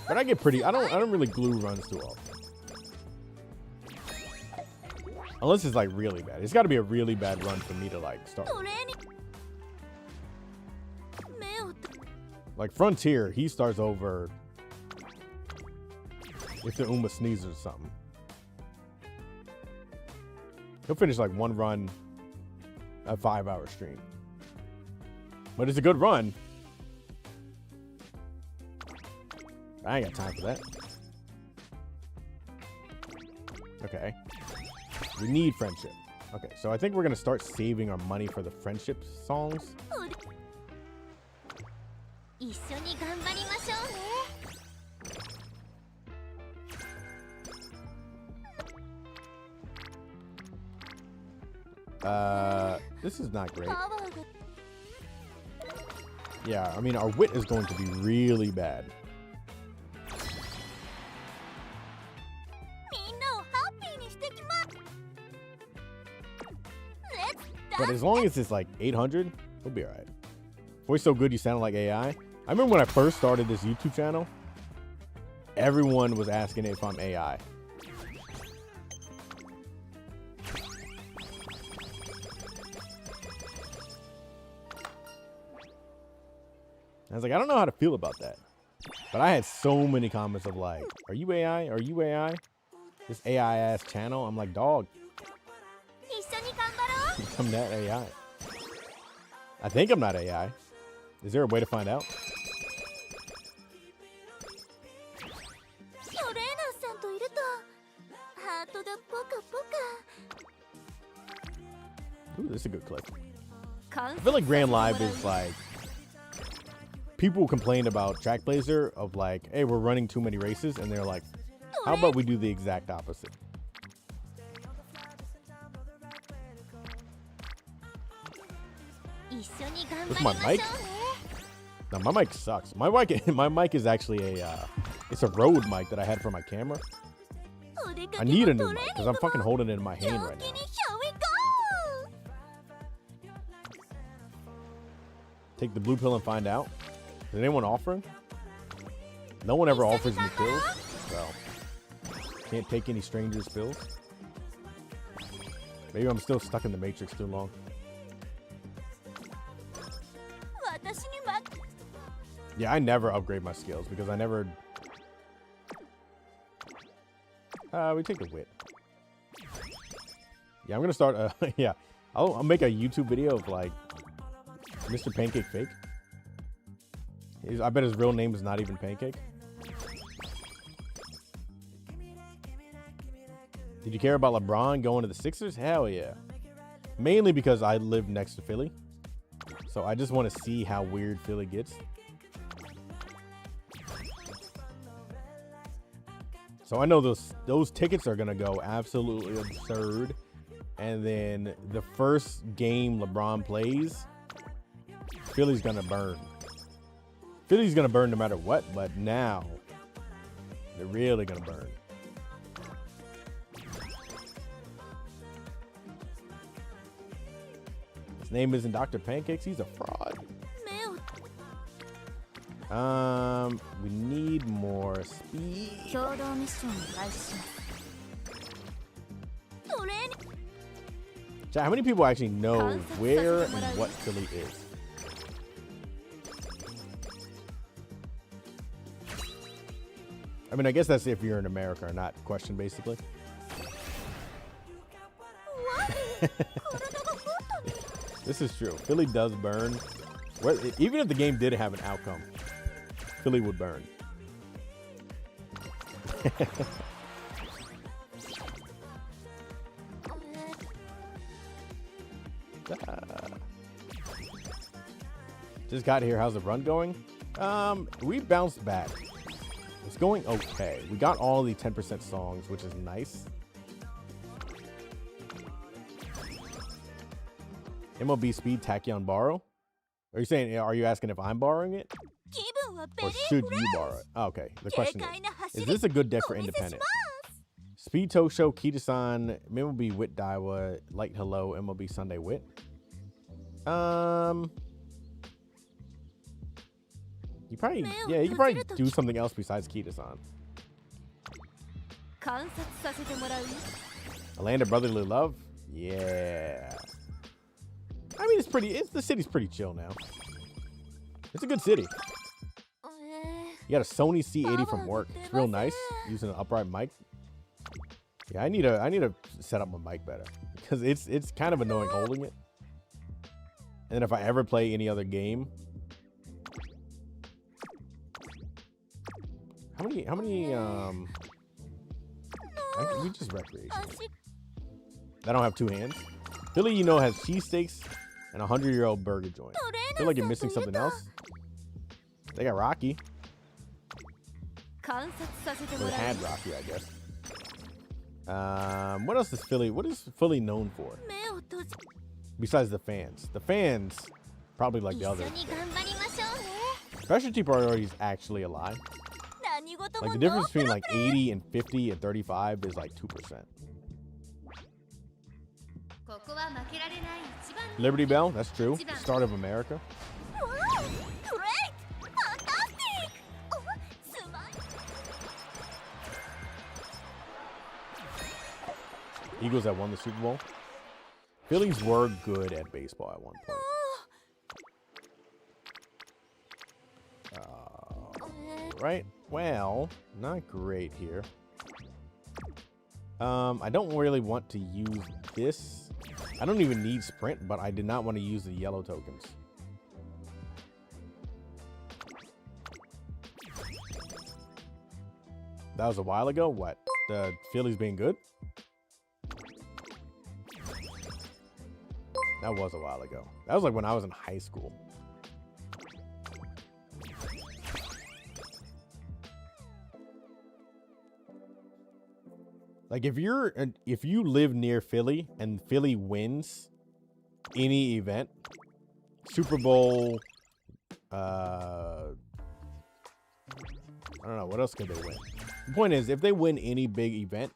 But I get pretty, I don't really glue runs too often. Unless it's like really bad. It's got to be a really bad run for me to like start. Like Frontier, he starts over if the Uma sneezes or something. He'll finish like one run a 5-hour stream. But it's a good run. I ain't got time for that. Okay. We need friendship. Okay, so I think we're gonna start saving our money for the friendship songs. This is not great. Yeah, I mean, our wit is going to be really bad. But as long as it's like 800, we'll be all right. Voice so good you sound like AI. I remember when I first started this YouTube channel, everyone was asking if I'm AI. I was like, I don't know how to feel about that. But I had so many comments of like, are you AI? Are you AI? This AI ass channel? I'm like, dog. I'm not AI. I think I'm not AI. Is there a way to find out? Ooh, this is a good clip. I feel like Grand Live is like... People complain about Track Blazer of like, hey, we're running too many races. And they're like, how about we do the exact opposite? With my mic? No, my mic sucks. My mic is actually it's a Rode mic that I had for my camera. I need a new mic because I'm fucking holding it in my hand right now. Take the blue pill and find out. Is anyone offering? No one ever offers me pills, so can't take any strangers' pills. Maybe I'm still stuck in the Matrix too long. Yeah, I never upgrade my skills because I never... we take the wit. Yeah, I'm gonna start, yeah. I'll make a YouTube video of like Mr. Pancake Fake. I bet his real name is not even Pancake. Did you care about LeBron going to the Sixers? Hell yeah. Mainly because I live next to Philly. So I just want to see how weird Philly gets. So I know those tickets are gonna go absolutely absurd. And then the first game LeBron plays, Philly's gonna burn. Philly's gonna burn no matter what, but now they're really gonna burn. His name isn't Dr. Pancakes, he's a fraud. We need more speed. Chat, how many people actually know where and what Philly is? I mean, I guess that's if you're in America or not question, basically. This is true. Philly does burn. Even if the game did have an outcome, Philly would burn. Just got here. How's the run going? We bounced back. It's going okay. We got all the 10% songs, which is nice. MLB Speed Tachyon borrow? Are you asking if I'm borrowing it? Or should you borrow it? Oh, okay. The question is this a good deck for independent? Speed Tosho, Kita-san, MLB Wit Daiwa, Light Hello, MLB Sunday Wit. You probably do something else besides Kita-san. A Land of Brotherly Love? Yeah. I mean, the city's pretty chill now. It's a good city. You got a Sony C80 from work. It's real nice. Using an upright mic. Yeah, I need to set up my mic better because it's kind of annoying holding it. And then if I ever play any other game, how many we just recreation. I don't have two hands. Philly, has cheesesteaks and a 100-year-old burger joint. I feel like you're missing something else. They got Rocky. Or they had Rocky, I guess. What else is Philly? What is Philly known for? Besides the fans. The fans, probably like the other. Specialty priority is actually a lie. Like the difference between like 80 and 50 and 35 is like 2%. Liberty Bell, that's true. Start of America. Eagles that won the Super Bowl. Phillies were good at baseball at one point. Right? Well, not great here. I don't really want to use this. I don't even need sprint, but I did not want to use the yellow tokens. That was a while ago. What? The Phillies being good? That was a while ago. That was like when I was in high school. Like if you live near Philly and Philly wins any event, Super Bowl, I don't know, what else could they win? The point is, if they win any big event,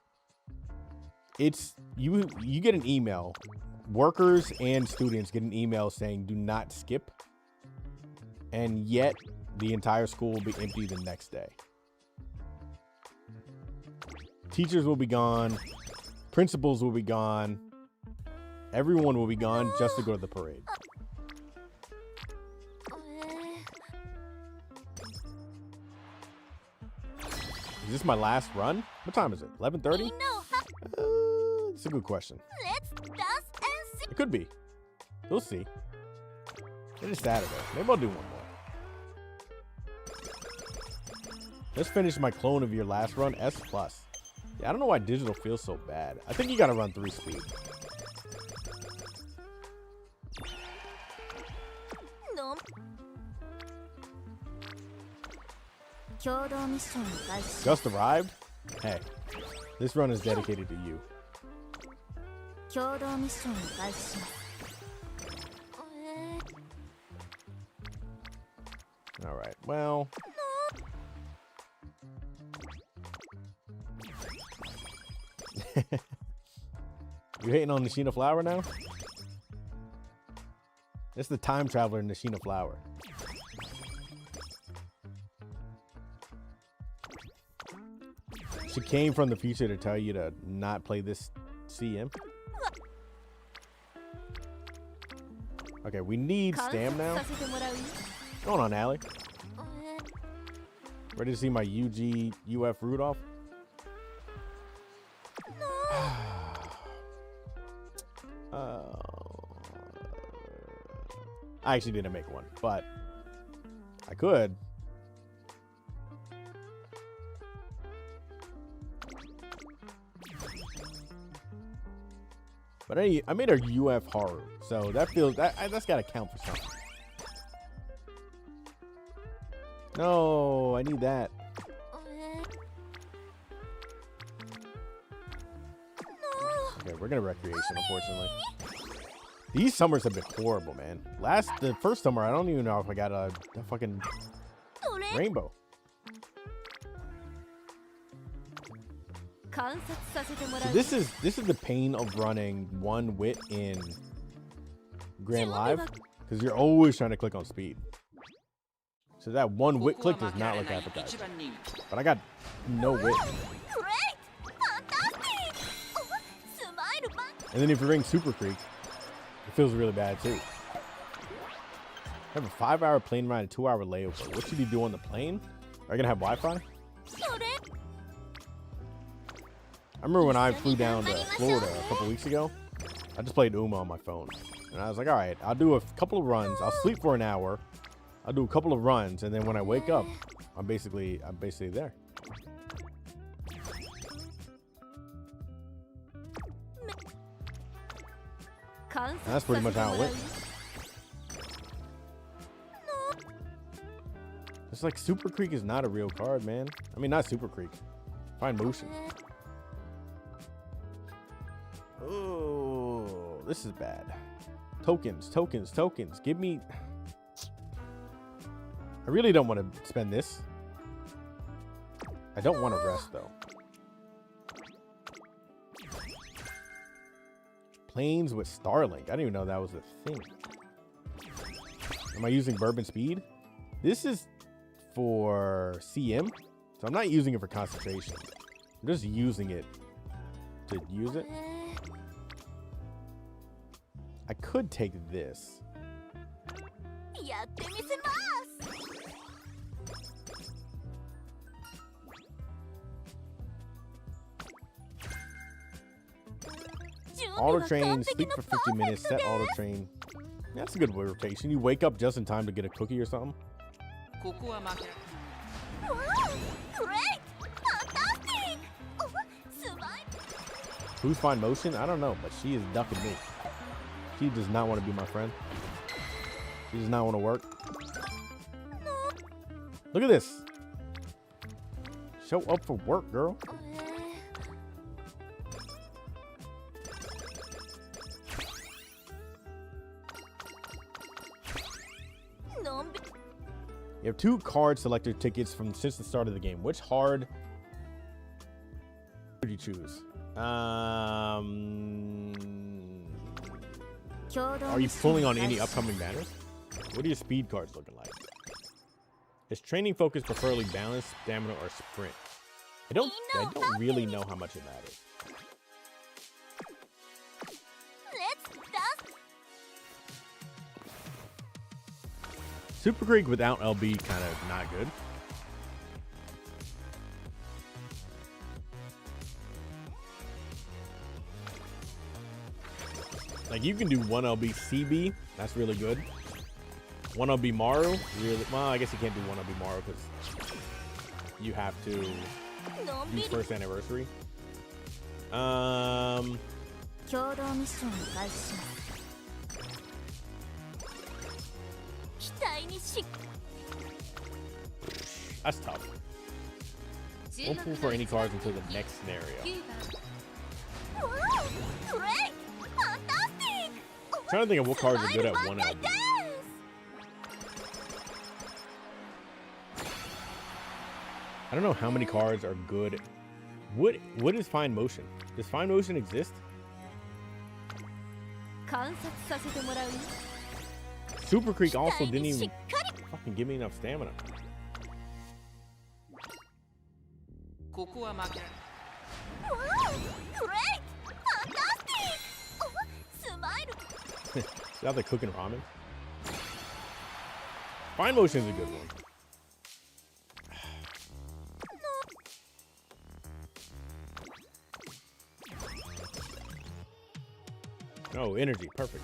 it's you get an email. Workers and students get an email saying do not skip, and yet the entire school will be empty the next day. Teachers will be gone, principals will be gone, everyone will be gone just to go to the parade. Is this my last run? What time is it? 11:30? It's a good question. It could be. We'll see. It is Saturday. Maybe I'll do one more. Let's finish my clone of your last run, S+. Yeah, I don't know why digital feels so bad. I think you gotta run 3 speed. Just arrived? Hey, this run is dedicated to you. 共同ミッションを開始します。All right. Well. You hating on Nishina Flower now? It's the time traveler Nishina Flower. She came from the future to tell you to not play this CM. Okay, we need Stam now. What's going on, Allie? Ready to see my UF Rudolph? I actually didn't make one, but I could. But I made a UF Haru, so that feels that's gotta count for something. No, I need that. Okay, we're gonna recreation, unfortunately. These summers have been horrible, man. The first summer, I don't even know if I got a fucking rainbow. So this is the pain of running one wit in Grand Live, because you're always trying to click on speed. So that one wit click does not look advertised. But I got no wit. And then if you ring Super Creek, it feels really bad too. I have a 5-hour plane ride and 2-hour layover. What should you do on the plane? Are you gonna have Wi-Fi? I remember when I flew down to Florida a couple weeks ago, I just played Uma on my phone. And I was like, all right, I'll do a couple of runs. I'll sleep for an hour. I'll do a couple of runs. And then when I wake up, I'm basically there. And that's pretty much how it went. It's like Super Creek is not a real card, man. I mean, not Super Creek. Fine Motion. Oh, this is bad. Tokens. Give me... I really don't want to spend this. I don't want to rest, though. Planes with Starlink. I didn't even know that was a thing. Am I using Bourbon Speed? This is for CM, so I'm not using it for concentration. I'm just using it to use it. I could take this. Auto train, sleep for 50 minutes, set auto train. That's a good rotation. You wake up just in time to get a cookie or something. Who's Fine Motion? I don't know, but she is ducking me. She does not want to be my friend. She does not want to work. Look at this. Show up for work, girl. You have 2 card selector tickets since the start of the game. Which hard would you choose? Are you pulling on any upcoming banners? What are your speed cards looking like? Is training focus preferably balance, stamina, or sprint? I don't really know how much of that is. Super Creek without LB kind of not good. Like you can do 1 LB CB, that's really good. 1 LB Maru, really well. I guess you can't do 1 LB Maru because you have to use first anniversary. That's tough. Won't pull for any cards until the next scenario. Wow, great! Fantastic! I'm trying to think of what cards are good at 1 LB. I don't know how many cards are good. What is Fine Motion? Does Fine Motion exist? Super Creek also didn't even fucking give me enough stamina. ここは負け Wow, great! Fantastic! Oh, smile! Now they're cooking ramen. Fine Motion is a good one. Oh, energy, perfect.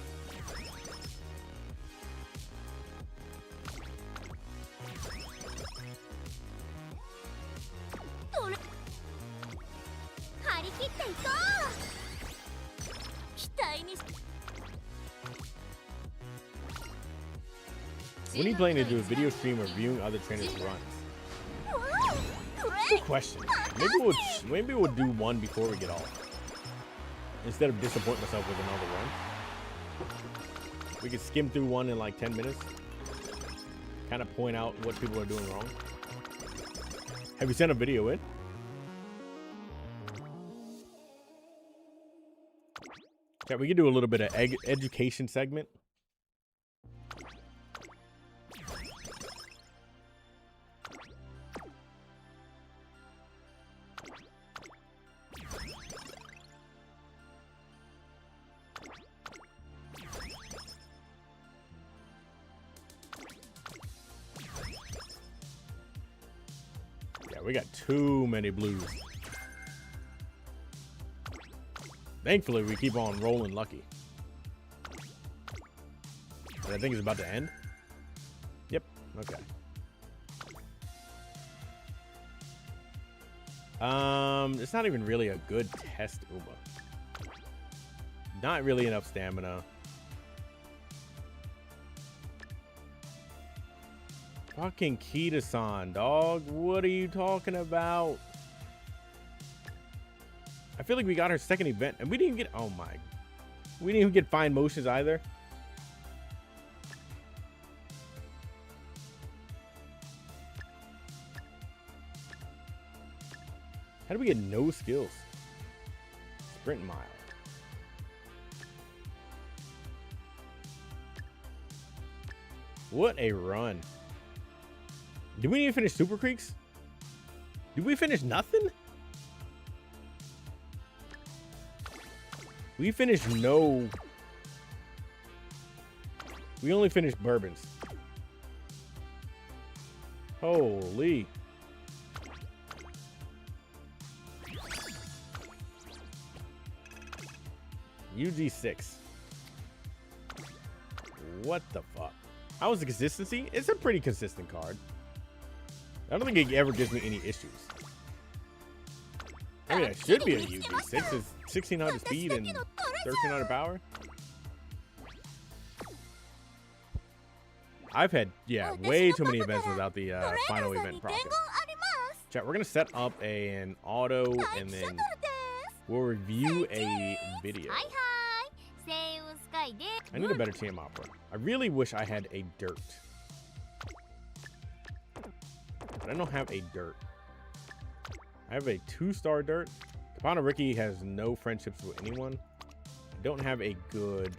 When are you planning to do a video stream or viewing other trainers' runs? Wow, Good great! question. Maybe we'll do one before we get off. Instead of disappoint myself with another run. We could skim through one in like 10 minutes. Kind of point out what people are doing wrong. Have you sent a video in? Yeah, we could do a little bit of education segment. Yeah, we got too many blues. Thankfully, we keep on rolling lucky. But I think it's about to end. Yep. Okay. It's not even really a good test, Uma. Not really enough stamina. Fucking Kita-san, dog. What are you talking about? I feel like we got our second event and we didn't get, oh my. We didn't even get Fine Motions either. How do we get no skills? Sprint mile. What a run. Did we even finish Super Creeks? Did we finish nothing? We finished no. We only finished bourbons. Holy. UG6. What the fuck? How was the consistency? It's a pretty consistent card. I don't think it ever gives me any issues. I mean, it should be a UG6. It's 1600 speed and 1300 power. I've had, yeah, way too many events without the final event profit. Chat, we're going to set up an auto and then we'll review a video. I need a better TM opera. I really wish I had a dirt. But I don't have a dirt. I have a 2-star dirt. Kabana Ricky has no friendships with anyone. I don't have a good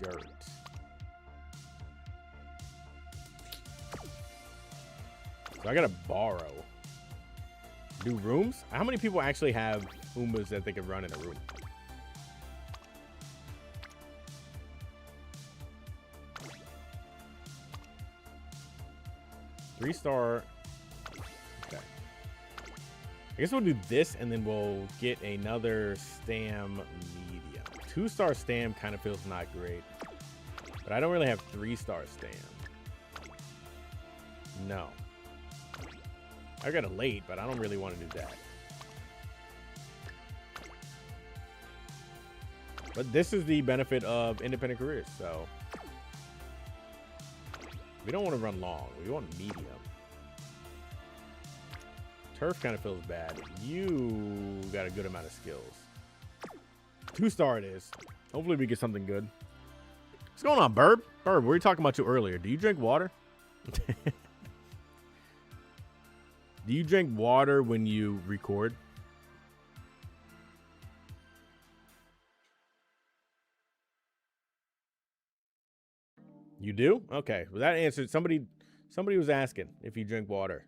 dirt. So I gotta borrow. Do rooms? How many people actually have Umas that they could run in a room? Three-star. Okay. I guess we'll do this and then we'll get another Stam medium. 2-star Stam kind of feels not great. But I don't really have 3-star Stam. No. I got a late, but I don't really want to do that. But this is the benefit of independent careers, so we don't want to run long. We want medium. Turf kind of feels bad. You got a good amount of skills. 2-star it is. Hopefully we get something good. What's going on, Burb? Burb, we were talking about you earlier. Do you drink water? Do you drink water when you record? You do? Okay. Well, that answered. Somebody was asking if you drink water.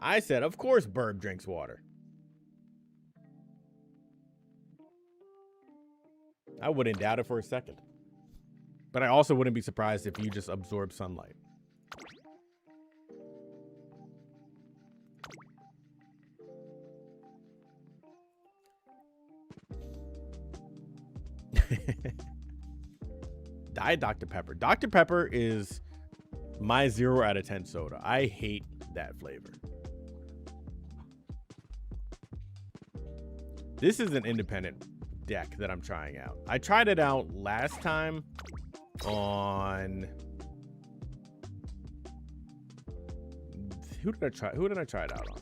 I said, of course Burb drinks water. I wouldn't doubt it for a second. But I also wouldn't be surprised if you just absorb sunlight. Diet Dr. Pepper. Dr. Pepper is my 0 out of 10 soda. I hate that flavor. This is an independent deck that I'm trying out. I tried it out last time on... Who did I try it out on?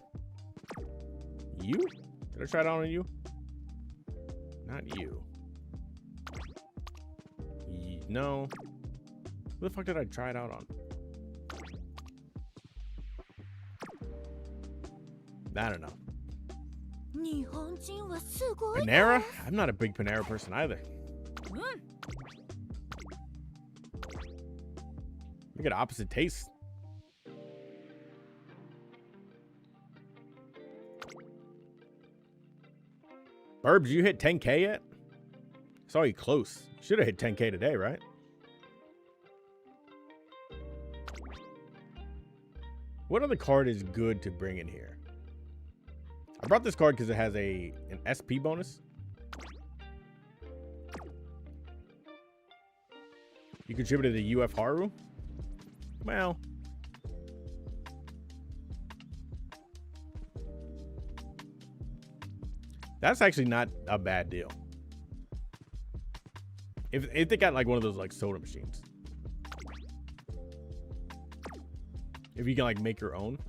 You? Did I try it out on you? Not you. No. Who the fuck did I try it out on? I don't know. Panera? I'm not a big Panera person either. We got opposite tastes. Burbs, you hit 10K yet? Saw you close. Should have hit 10K today, right? What other card is good to bring in here? I brought this card because it has an SP bonus. You contributed to UF Haru? Well. That's actually not a bad deal. If they got like one of those like soda machines. If you can like make your own.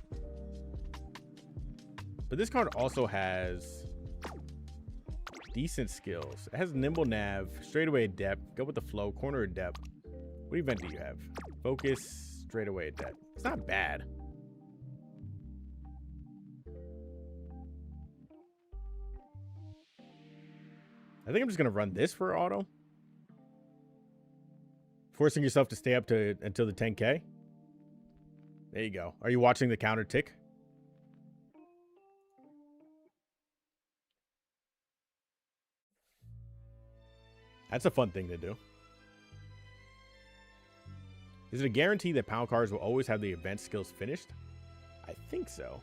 But this card also has decent skills. It has nimble nav, straightaway adept, go with the flow, corner adept. What event do you have? Focus, straightaway adept. It's not bad. I think I'm just gonna run this for auto. Forcing yourself to stay up to until the 10K. There you go. Are you watching the counter tick? That's a fun thing to do. Is it a guarantee that pound cards will always have the event skills finished? I think so.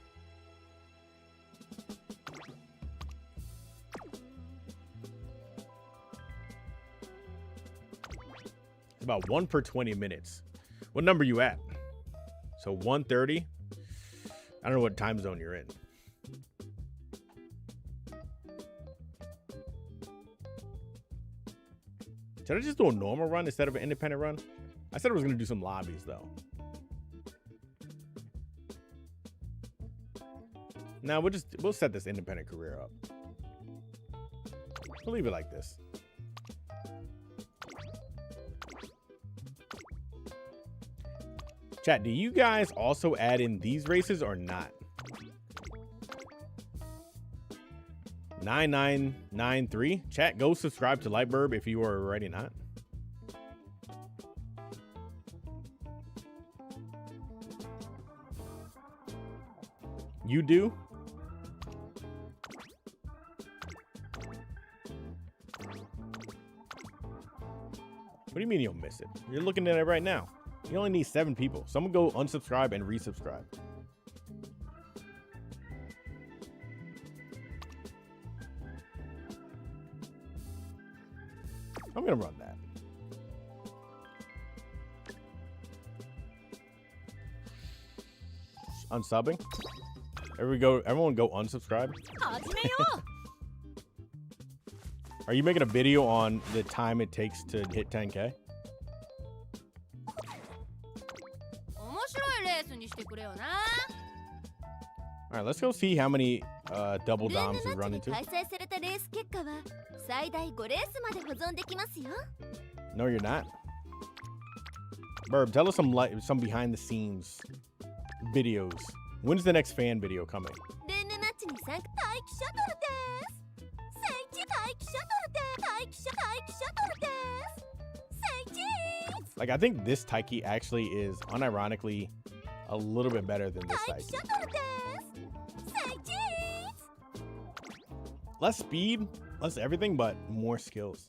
It's about 1 per 20 minutes. What number you at? So 1:30. I don't know what time zone you're in. Should I just do a normal run instead of an independent run? I said I was going to do some lobbies, though. Now, we'll set this independent career up. We'll leave it like this. Chat, do you guys also add in these races or not? 9993. Chat, go subscribe to Lightburb if you are already not. You do? What do you mean you'll miss it? You're looking at it right now. You only need 7 people. Someone go unsubscribe and resubscribe. I'm gonna run that. Unsubbing. Everyone go unsubscribe. Are you making a video on the time it takes to hit 10K? All right, let's go see how many double ルーム doms マ we ッ run チに into. 開催されたレース結果は最大5レースまで保存できますよ。 No, you're not. Burb, tell us some behind the scenes videos. When's the next fan video coming? ルームマッチに参加待機シャトルです。聖地待機シャトルです。待機シャトルです。聖地 Like, I think this Taiki actually is unironically a little bit better than this 待機シ Taiki. ャトルです。聖地 Less speed, less everything, but more skills.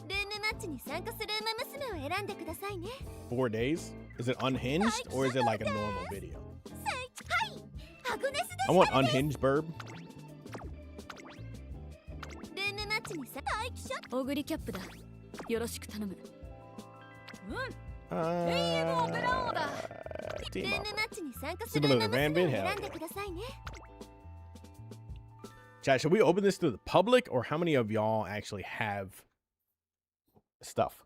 ルームマッチに参加するウマ娘を選んでくださいね。 4 days? Is it unhinged or is it like a normal video? 聖地はい。アグネスです。 I want unhinged, Burb. ルームマッチに参加待機シャトル。オグリキャップだ。よろしく頼む。Uh, ルームマ team ッ up. チに参加するウ Similar マ to 娘 Van を Bid, hell 選んでくださいね。 Chat, should we open this to the public or how many of y'all actually have stuff?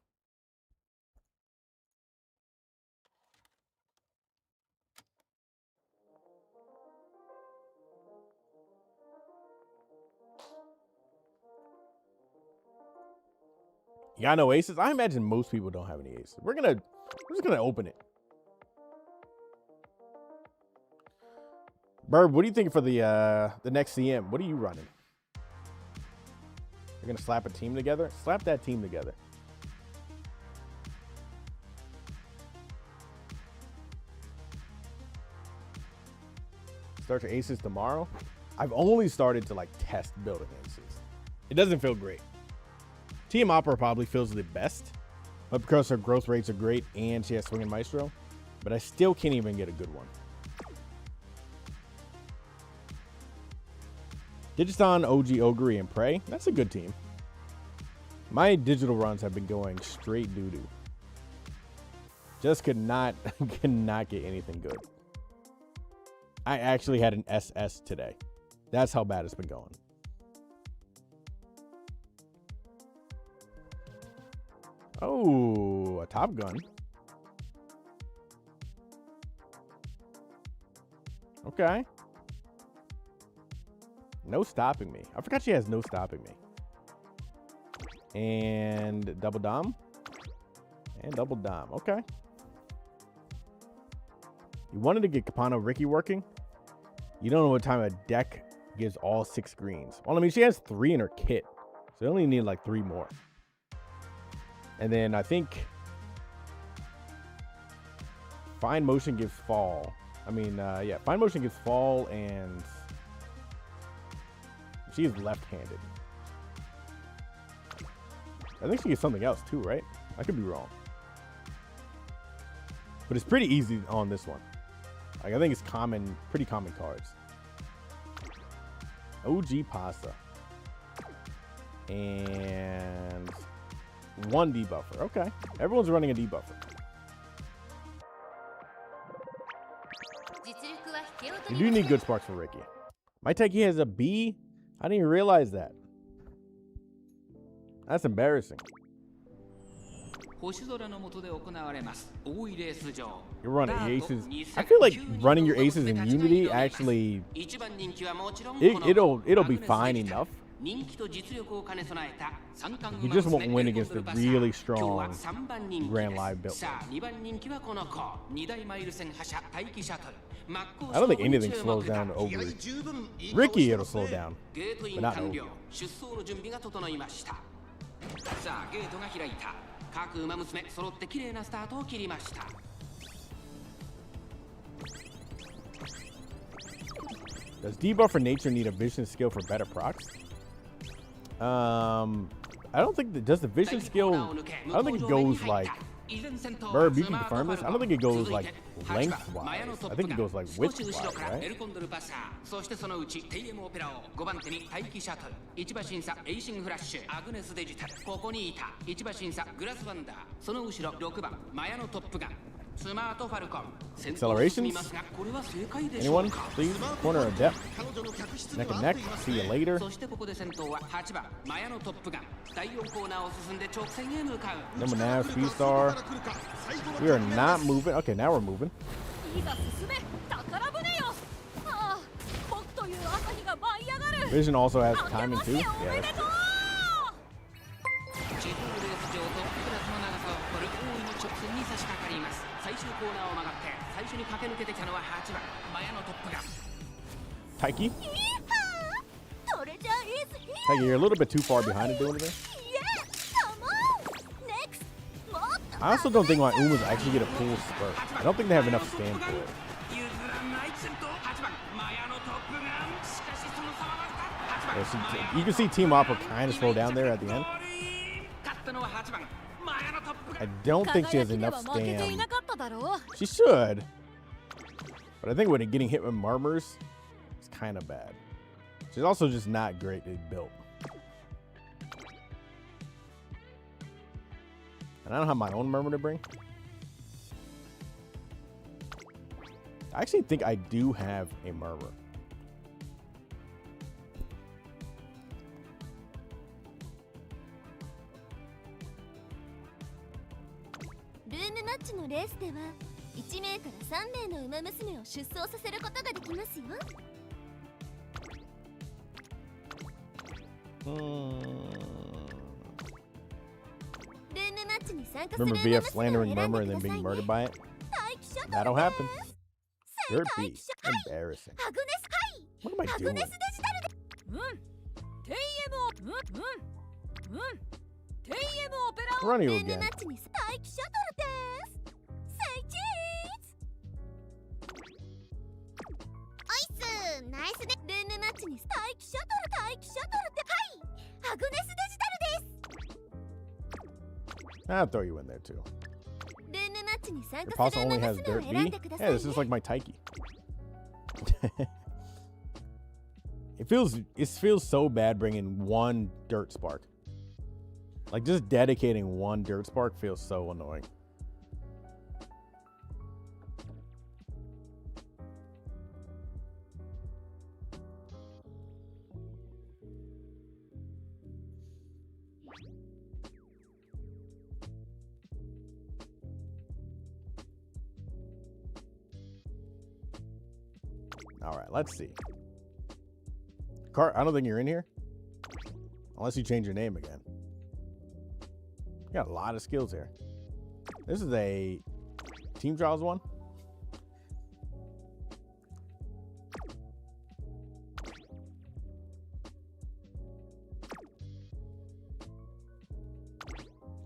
You got no aces? I imagine most people don't have any aces. We're just gonna open it. Burb, what do you think for the next CM? What are you running? You're gonna slap a team together? Slap that team together. Start your aces tomorrow? I've only started to like test building aces. It doesn't feel great. Team Opera probably feels the best, but because her growth rates are great and she has Swinging Maestro, but I still can't even get a good one. Digiton, OG, Ogre, and Prey. That's a good team. My digital runs have been going straight doo-doo. Just could not get anything good. I actually had an SS today. That's how bad it's been going. Oh, a Top Gun. Okay. No stopping me. I forgot she has no stopping me. And double dom. And double dom. Okay. You wanted to get Capano Ricky working. You don't know what time a deck gives all 6 greens. Well, I mean, she has 3 in her kit. So you only need like 3 more. And then I think Fine Motion gives fall. I mean, yeah, Fine Motion gives fall and she is left-handed. I think she gets something else too, right? I could be wrong. But it's pretty easy on this one. Like, I think it's common, pretty common cards. OG Pasta. And 1 debuffer. Okay. Everyone's running a debuffer. You do need good sparks for Ricky. My techie has a B? I didn't even realize that. That's embarrassing. You're running aces. I feel like running your aces in Unity actually it'll be fine enough. You just won't win against the really strong Grand Live build. I don't think anything slows down over Ricky. It'll slow down, but not over. さあゲートが開いた。各馬娘揃って綺麗なスタートを切りました。 Does debuffer nature need a vision skill for better procs? I don't think that does the vision skill. I don't think it goes like. Burb, you can confirm this. I don't think it goes like lengthwise. I think it goes like widthwise, right? そしてそのうち TM オペラを5番手に待機シャトル、1馬審査エイシングフラッシュ、アグネスデジタル、ここにいた1馬審査グラスワンダー、その後ろ6番マヤのトップガン、スマートファルコン、先頭を進みますがこれは正解でしょう Anyone, か please? Corner of depth. Neck and neck. See you later. そしてここで先頭は8番マヤのトップガン、第4コーナーを進んで直線へ向かう。 Number 9, Speed Star. We are not moving. Okay, now we're moving. Vision also has timing too. Yeah, that's true. 地方レース場トップクラスの長さを誇る大井の直線に差し掛かります。最終コーナーを曲がって最初に駆け抜けてきたのは8番マヤのトップガン。 Taiki? トレジャーイズ Taiki, you're a little bit too far behind to do anything. I also don't think my Umas actually get a full spurt. I don't think they have enough stand for it. 譲らない先頭8番マヤのトップガン。しかしその差はわずか。8 Yeah, 番 so you can see Team Opera kind of slow down there at the end. 勝ったのは8番マヤのトップガ I ン。 don't think she has enough stand. She should. But I think when getting hit with murmurs, it's kind of bad. She's also just not greatly built. And I don't have my own murmur to bring. I actually think I do have a murmur. Room match のレースでは1名から3名の馬娘を出走させることができますよ。Remember VF slandering murmur and then being murdered by it? That'll happen. Dirt beat. Embarrassing. What am I doing? Running you again. I'll throw you in there too. Your pasta only has dirt B? Yeah, this is like my Taiki. It feels so bad bringing one dirt spark. Like just dedicating one dirt spark feels so annoying. All right, let's see. Cart, I don't think you're in here. Unless you change your name again. You got a lot of skills here. This is a Team Trials one.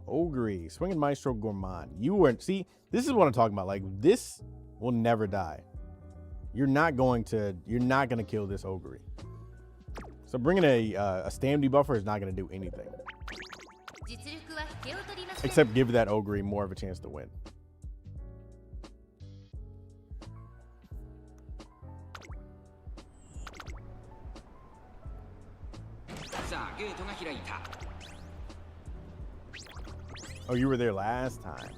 Ogre, Swinging Maestro Gourmand. You weren't, see, this is what I'm talking about. Like, this will never die. You're not gonna kill this Ogre. So bringing a stam debuffer is not gonna do anything. Except give that Ogre more of a chance to win. Oh, you were there last time.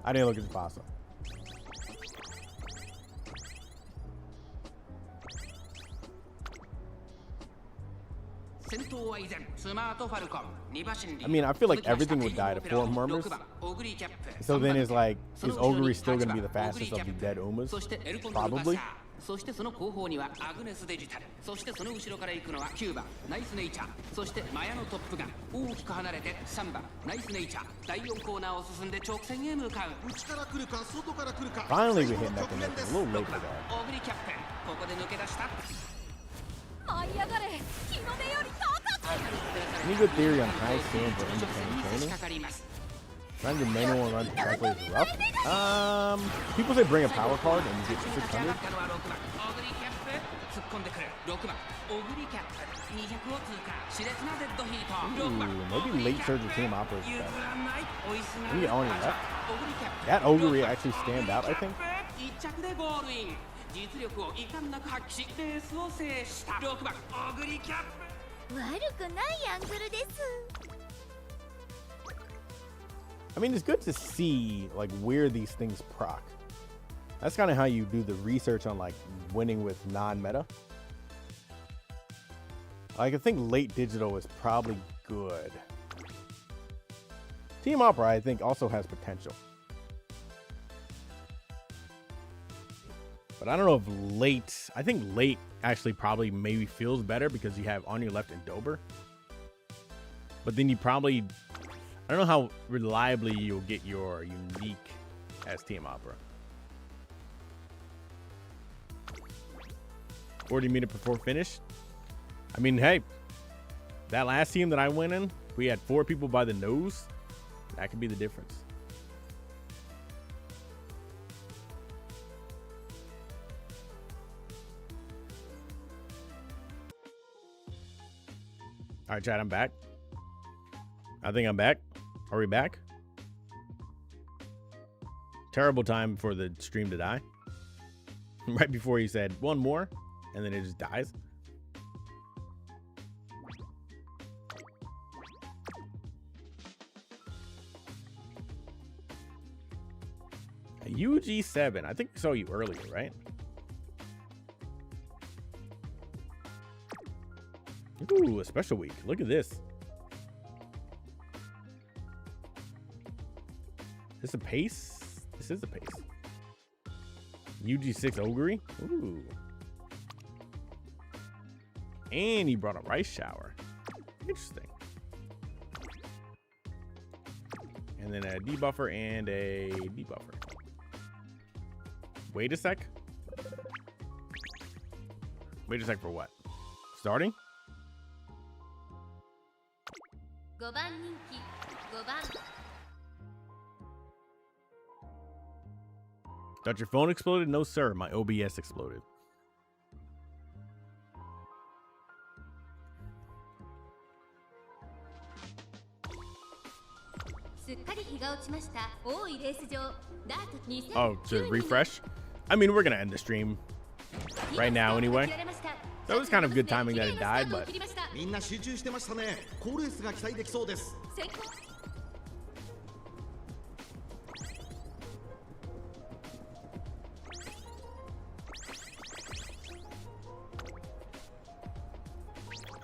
I didn't look at the pasta. I mean, I feel like everything would die to 4 murmurs. So then it's like, is Ogre still going to be the fastest of the dead Umas? Probably. そしてその後方にはアグネスデジタル、そしてその後ろから行くのは9番ナイスネイチャー、そしてマヤのトップガン、大きく離れて3番ナイスネイチャー、第4コーナーを進んで直線へ向かう。 Finally we hit that connection. A little late for that. オグリキャップ、ここで抜け出した。 Any good theory on high stand for independent training? Trying to manual and run correctly is rough. People say bring a power card and you get 600. Ooh, maybe late surge of Team Opera is better. Maybe only left. That Ogre actually stand out, I think. 実力を遺憾なく発揮しレースを制した6番オグリキャップ。悪くないアングルです。 I mean, it's good to see like where these things proc. That's kind of how you do the research on like winning with non-meta. Like I think late digital is probably good. Team Opera, I think, also has potential. But I don't know if late. I think late actually probably maybe feels better because you have on your left and Dober. But then you probably, I don't know how reliably you'll get your unique as Team Opera. 40 minutes before finish. I mean, hey, that last team that I went in, we had 4 people by the nose. That could be the difference. All right, chat, I'm back. I think I'm back. Are we back? Terrible time for the stream to die. Right before he said one more, and then it just dies. UG7. I think we saw you earlier, right? Ooh, a special week. Look at this. This a pace? This is a pace. UG6 Ogre. Ooh. And he brought a rice shower. Interesting. And then a debuffer and a debuffer. Wait a sec. Wait a sec for what? Starting? 5番人気5番 Thought your phone exploded? No, sir. My OBS exploded. すっかり日が落ちました多いレース場ダート2009 Oh, to refresh? I mean, we're going to end the stream right now anyway. So it was kind of good timing that it died, but みんな集中してましたね。好レースが期待できそうです。先行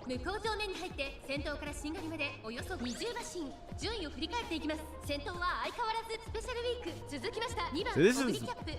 向こう上面に入って先頭からしんがりまでおよそ20馬身順位を振り返っていきます先頭は相変わらずスペシャルウィーク続きました2番 So this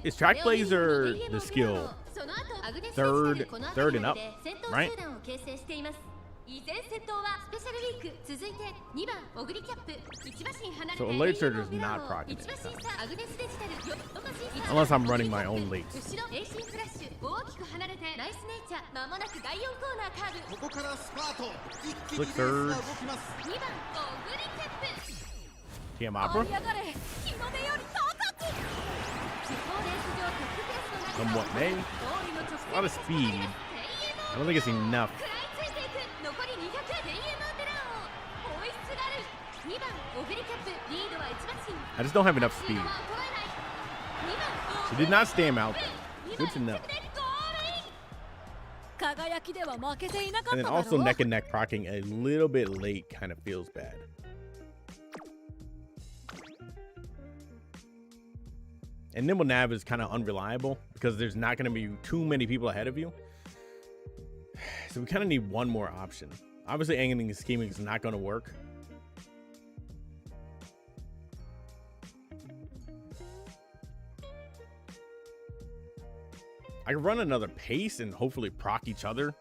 is track plays are the skill その後アグネス third and up, 先頭 right? 集団を形成しています依然先頭はスペシャルウィーク続いて2番オグリキャップ1馬身離れて So a late starter is not proccing 1馬身差アグネスデジタル4馬身差 unless I'm running my own lates. 後ろエイシンフラッシュ大きく離れてナイスネイチャーまもなく第4コーナーカーブここからスパート。一気にレー Click スが third. 動きます。 2番オグリキャップ TM 盛 Opera? り上がれ日の出より高く地方レース場トップペースの中 Somewhat may. ゴールの直 A lot of 線 speed. I don't think it's enough. 食らいついていく残り200デイエマンデラーを追いすがる2番オグリキャップリードは1馬身 I just don't have enough speed. スピードは衰えない2番 She did not stay him out there. Good to know. 輝きでは負けていなかっ And た then だ also ろ neck and neck procking a little bit late kind of feels bad. And Nimble Nav is kind of unreliable because there's not going to be too many people ahead of you. So we kind of need one more option. Obviously, anything scheming is not going to work. I could run another pace and hopefully proc each other.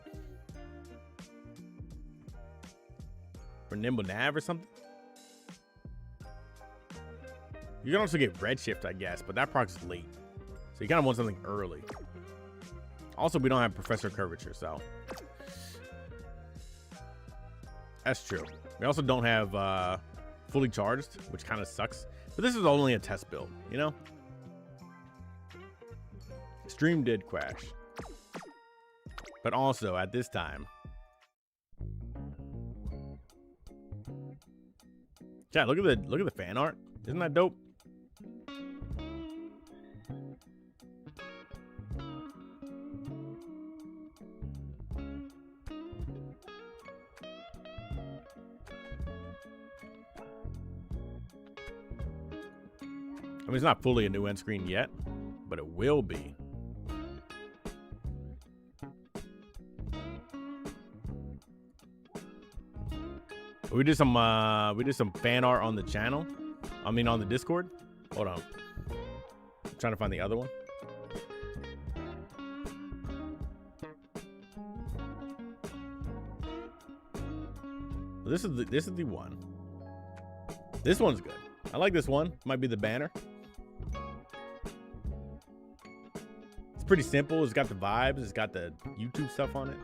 For Nimble Nav or something. You can also get Redshift, I guess, but that procs late. So you kind of want something early. Also, we don't have Professor Curvature, so. That's true. We also don't have fully charged, which kind of sucks. But this is only a test build, you know? Stream did crash. But also, at this time. Chat, look at the fan art. Isn't that dope? I mean, it's not fully a new end screen yet, but it will be. We did some fan art on the channel. I mean, on the Discord. Hold on. I'm trying to find the other one. This is the one. This one's good. I like this one. Might be the banner. It's pretty simple. It's got the vibes. It's got the YouTube stuff on it.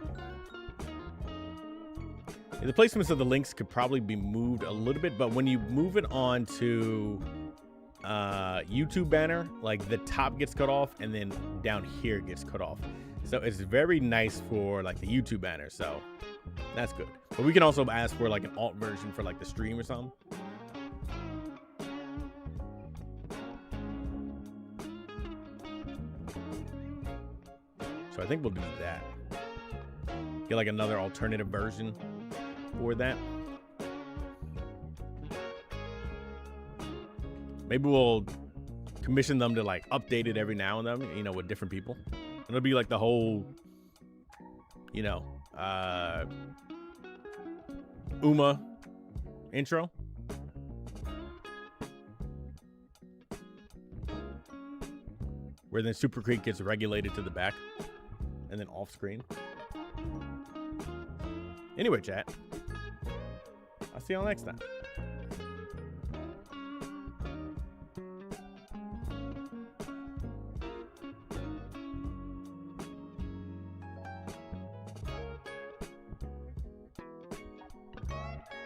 And the placements of the links could probably be moved a little bit, but when you move it on to YouTube banner, like the top gets cut off and then down here gets cut off. So it's very nice for like the YouTube banner. So that's good. But we can also ask for like an alt version for like the stream or something. So I think we'll do that. Get like another alternative version for that. Maybe we'll commission them to like update it every now and then, you know, with different people. And it'll be like the whole, you know, Uma intro. Where then Super Creek gets regulated to the back and then off screen. Anyway, chat. I'll see y'all next time.